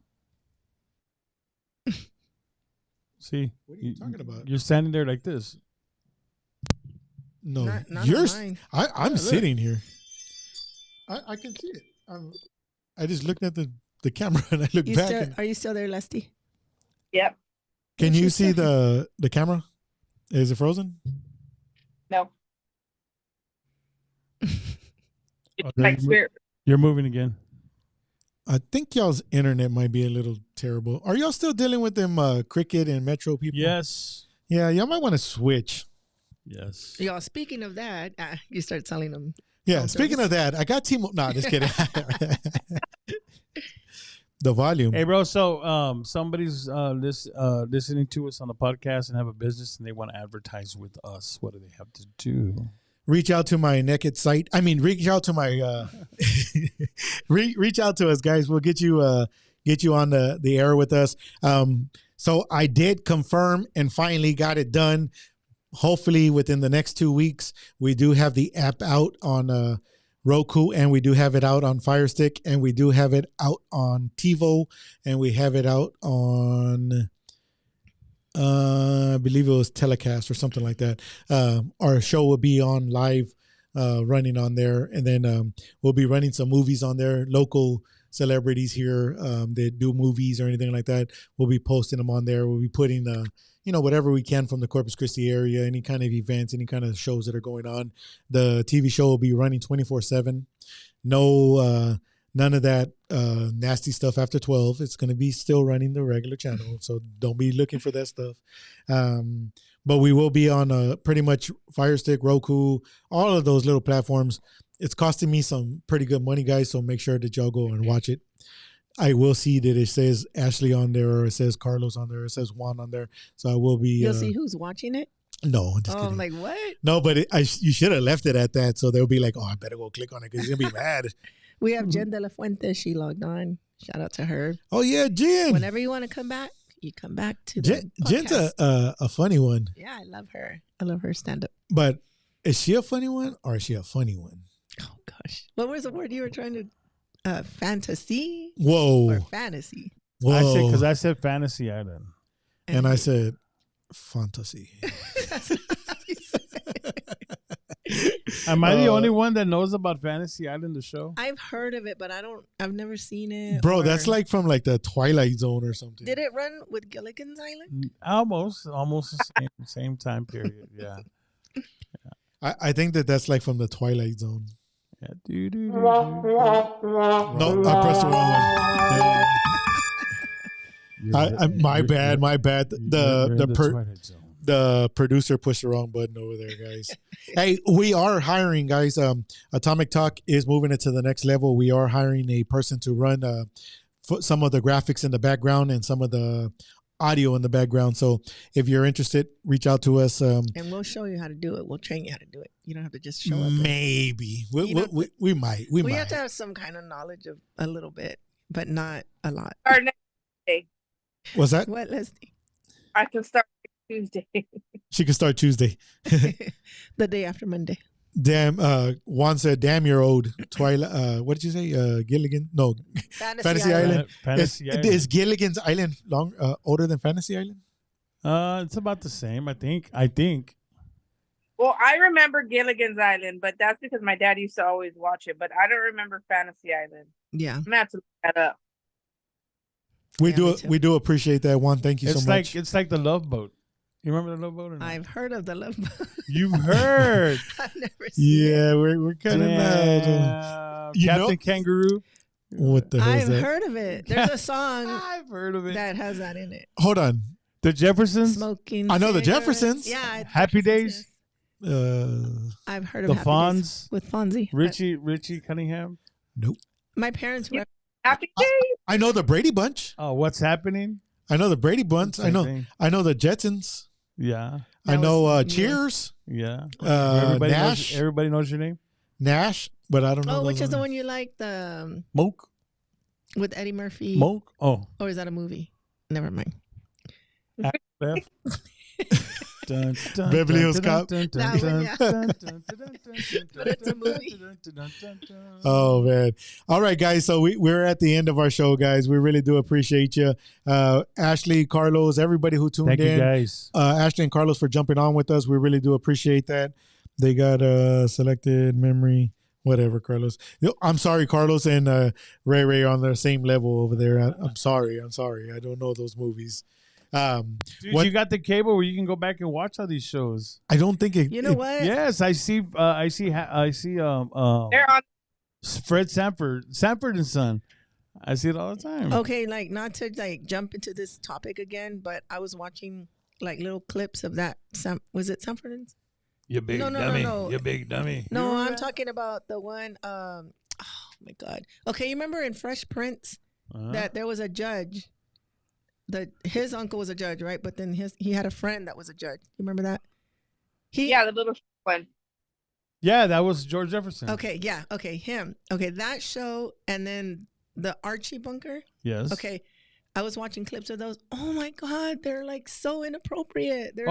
See? What are you talking about? You're standing there like this. No, Not you're. mine. I'm sitting here. I can see it. I just looked at the camera and I looked back. Are you still there, Lesty? Yep. Can you see the camera? Is it frozen? No. It's Okay, like spirit. You're moving again. I think y'all's internet might be a little terrible. Are y'all still dealing with them Cricket and Metro people? Yes. Yeah, y'all might want to switch. Yes. Y'all, speaking of that, you start telling them. Yeah, speaking of that, I got T-Mobile. No, just kidding. The volume. Hey, bro. So, somebody's listening to us on the podcast and have a business and they want to advertise with us. What do they have to do? Reach out to my naked site. I mean, reach out to my reach out to us, guys. We'll get you on the air with us. So I did confirm and finally got it done. Hopefully within the next 2 weeks, we do have the app out on Roku, and we do have it out on Fire Stick, and we do have it out on TiVo, and we have it out on I believe it was Telecast or something like that. Our show will be on live, running on there, and then we'll be running some movies on there. Local celebrities here that do movies or anything like that, we'll be posting them on there. We'll be putting whatever we can from the Corpus Christi area, any kind of events, any kind of shows that are going on. The TV show will be running 24/7. No, none of that nasty stuff after 12. It's going to be still running the regular channel, so don't be looking for that stuff. But we will be on pretty much Fire Stick, Roku, all of those little platforms. It's costing me some pretty good money, guys, so make sure that y'all go and watch it. I will see that it says Ashley on there, or it says Carlos on there, or it says Juan on there. So I will be. You'll see who's watching it? No, I'm just kidding. I'm like, what? No, but you should have left it at that, so they'll be like, oh, I better go click on it because he's going to be mad. We have Jen De La Fuente. She logged on. Shout out to her. Oh, yeah, Jen. Whenever you want to come back, you come back to Jen's a funny one. Yeah, I love her. I love her stand-up. But is she a funny one, or is she a funny one? Oh, gosh. What was the word you were trying to... fantasy? Whoa. Or fantasy? Whoa. Because I said Fantasy Island. And I said fantasy. Am I the only one that knows about Fantasy Island, the show? I've heard of it, but I've never seen it. Bro, that's like from like the Twilight Zone or something. Did it run with Gilligan's Island? Almost the same time period. Yeah. I think that's like from the Twilight Zone. Yeah. No, I pressed the wrong one. My bad. The producer pushed the wrong button over there, guys. Hey, we are hiring, guys. Atomic Talk is moving it to the next level. We are hiring a person to run some of the graphics in the background and some of the audio in the background. So if you're interested, reach out to us. And we'll show you how to do it. We'll train you how to do it. You don't have to just show up. Maybe. We might. We have to have some kind of knowledge of a little bit, but not a lot. Our next day. What's that? What, Leslie? I can start Tuesday. She can start Tuesday. The day after Monday. Damn, Juan said, damn, you're old. Twilight, what did you say? Gilligan? No, Fantasy Island. Is Gilligan's Island older than Fantasy Island? It's about the same, I think. Well, I remember Gilligan's Island, but that's because my dad used to always watch it, but I don't remember Fantasy Island. Yeah. I'm going to have to look that up. We do appreciate that, Juan. Thank you so much. It's like the Love Boat. You remember the Love Boat or not? I've heard of the Love Boat. You've heard? I've never seen it. Yeah, we're kind of mad. Captain Kangaroo? What the hell is that? I've heard of it. There's a song I've heard of it that has that in it. Hold on. The Jeffersons? Smoking I know the cigarettes. Jeffersons. Yeah. Happy Days? I've heard of the Happy Fonz? Days with Fonzie. Richie Cunningham? Nope. My parents were... Happy Days? I know the Brady Bunch. Oh, What's Happening? I know the Brady Bunch. I know the Jetsons. Yeah. I know Cheers. Yeah. Nash. Everybody knows your name? Nash, but I don't know. Oh, which is the one you like? The Monk? With Eddie Murphy. Monk? Oh. Or is that a movie? Never mind. Beth? Beverly Hills Cop. That one, yeah. But it's a movie. Oh, man. All right, guys. So we're at the end of our show, guys. We really do appreciate you. Ashley, Carlos, everybody who tuned in. Thank you, guys. Ashley and Carlos for jumping on with us. We really do appreciate that. They got selected memory. Whatever, Carlos. I'm sorry, Carlos and Ray are on the same level over there. I'm sorry. I don't know those movies. Dude, you got the cable where you can go back and watch all these shows. I don't think it. You know what? Yes, I see. They're on. Fred Sanford and Son. I see it all the time. Okay, like not to like jump into this topic again, but I was watching like little clips of that. Was it Sanford and Son? You big dummy. No. You big dummy. No, I'm talking about the one. Oh my God. Okay, you remember in Fresh Prince that there was a judge. His uncle was a judge, right? But then he had a friend that was a judge. You remember that? The little one. Yeah, that was George Jefferson. Okay, yeah. Okay, him. Okay, that show, and then the Archie Bunker. Yes. Okay, I was watching clips of those. Oh my God, they're like so inappropriate. They're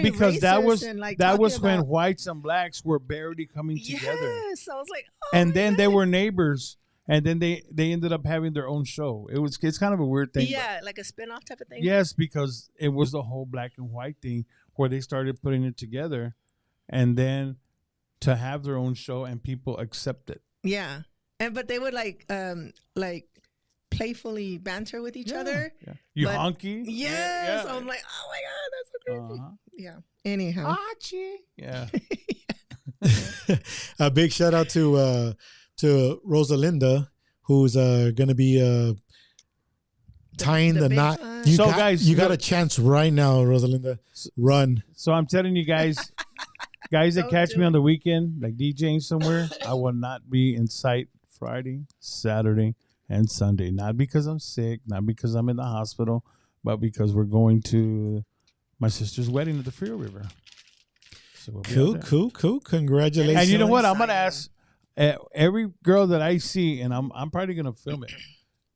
because that was like when whites and blacks were barely coming together. Yes, I was like, and then they were neighbors, and then they ended up having their own show. It's kind of a weird thing. Yeah, like a spin-off type of thing. Yes, because it was the whole black and white thing where they started putting it together, and then to have their own show and people accept it. Yeah, but they would like playfully banter with each other. Yeah. You honky? Yes. Yeah. I'm like, oh my God, that's so crazy. Yeah. Anyhow. Archie. Yeah. A big shout out to Rosalinda, who's going to be tying the knot. You got a chance right now, Rosalinda. Run. So I'm telling you guys that catch me on the weekend, like DJing somewhere, I will not be in sight Friday, Saturday, and Sunday. Not because I'm sick, not because I'm in the hospital, but because we're going to my sister's wedding at the Frio River. So we'll cool. Congratulations. And you know what? I'm going to ask every girl that I see, and I'm probably going to film it,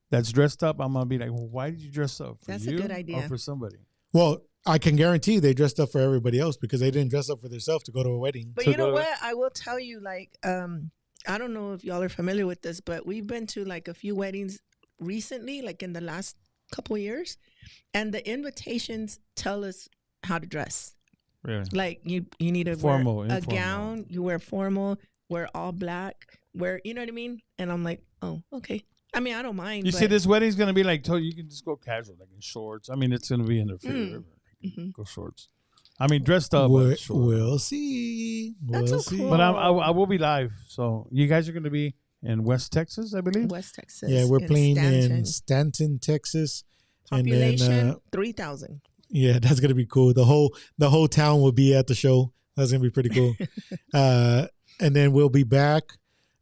that's dressed up. I'm going to be like, well, why did you dress up? For that's you a good idea. or for somebody? Well, I can guarantee they dressed up for everybody else because they didn't dress up for themselves to go to a wedding. But you know what? I will tell you, like, I don't know if y'all are familiar with this, but we've been to like a few weddings recently, like in the last couple of years, and the invitations tell us how to dress. Really? Like you need to wear a gown, you wear formal, wear all black, you know what I mean? And I'm like, oh, okay. I mean, I don't mind. You see, this wedding's going to be like, you can just go casual, like in shorts. I mean, it's going to be in the Frio River. Go shorts. I mean, dressed up. We'll see. That's so cool. But I will be live. So you guys are going to be in West Texas, I believe. West Texas. Yeah, we're playing in Stanton, Texas. Population and then, 3,000. Yeah, that's gonna be cool. The whole town will be at the show. That's gonna be pretty cool. And then we'll be back.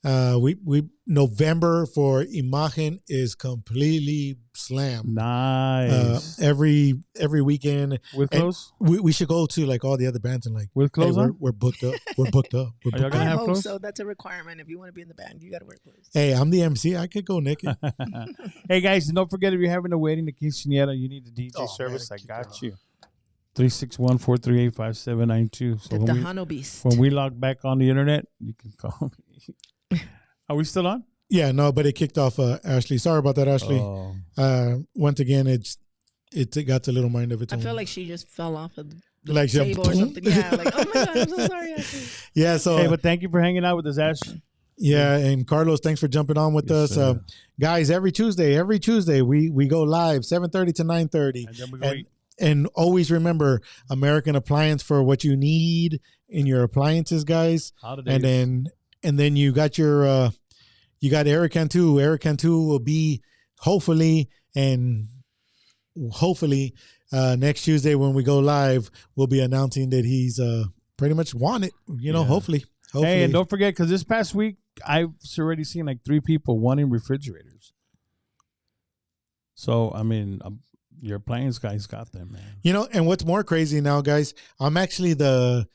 We November for Imagen is completely slammed. Nice. Every weekend with clothes. We should go to like all the other bands and like with clothes. Hey, we're booked up. We're booked up. Are y'all gonna have clothes? So that's a requirement. If you want to be in the band, you got to wear clothes. Hey, I'm the MC. I could go naked. Hey guys, don't forget if you're having a wedding, the quinceañera, you need the DJ service. I got you. 361-438-5792. So the Tejano Beast. When we log back on the internet, you can call me. Are we still on? Yeah, no, but it kicked off, Ashley. Sorry about that, Ashley. Once again, it got a little mind of its own. I feel like she just fell off of the table or something. Yeah, like, oh my God, I'm so sorry, Ashley. Yeah, so. Hey, but thank you for hanging out with us, Ash. Yeah, and Carlos, thanks for jumping on with us. Guys, every Tuesday, we go live, 7:30 to 9:30. And then we go eat. And always remember, American Appliance for what you need in your appliances, guys. Holidays. And then you got your Eric Cantu. Eric Cantu will be hopefully next Tuesday when we go live, we'll be announcing that he's pretty much won it. Hopefully. Hey, and don't forget, because this past week I've already seen like 3 people wanting refrigerators. So I mean, your appliance guys got them, man. And what's more crazy now, guys? I'm actually the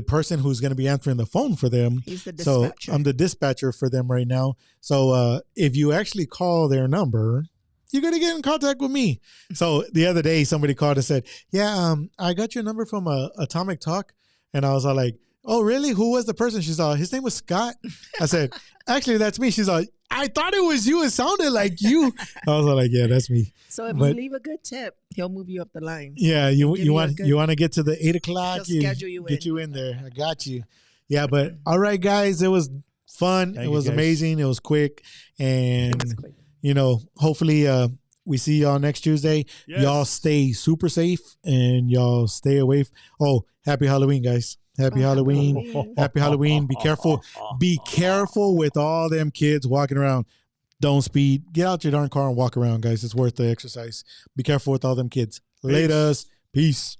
person who's going to be answering the phone for them. He's the dispatcher. So I'm the dispatcher for them right now. So if you actually call their number, you're going to get in contact with me. So the other day, somebody called and said, yeah, I got your number from Atomic Talk. And I was all like, oh, really? Who was the person? She's all, his name was Scott. I said, actually, that's me. She's all, I thought it was you. It sounded like you. I was all like, yeah, that's me. So if you leave a good tip, he'll move you up the line. Yeah, you want to get to the 8 o'clock. He'll schedule you get you in there. I got you. Yeah, but all right, guys, it was fun. It was amazing. It was quick, and hopefully we see y'all next Tuesday. Yes. Y'all stay super safe and y'all stay away. Happy Halloween, guys. Happy Halloween. Happy Halloween. Be careful. Be careful with all them kids walking around. Don't speed. Get out your darn car and walk around, guys. It's worth the exercise. Be careful with all them kids. Laters. Peace.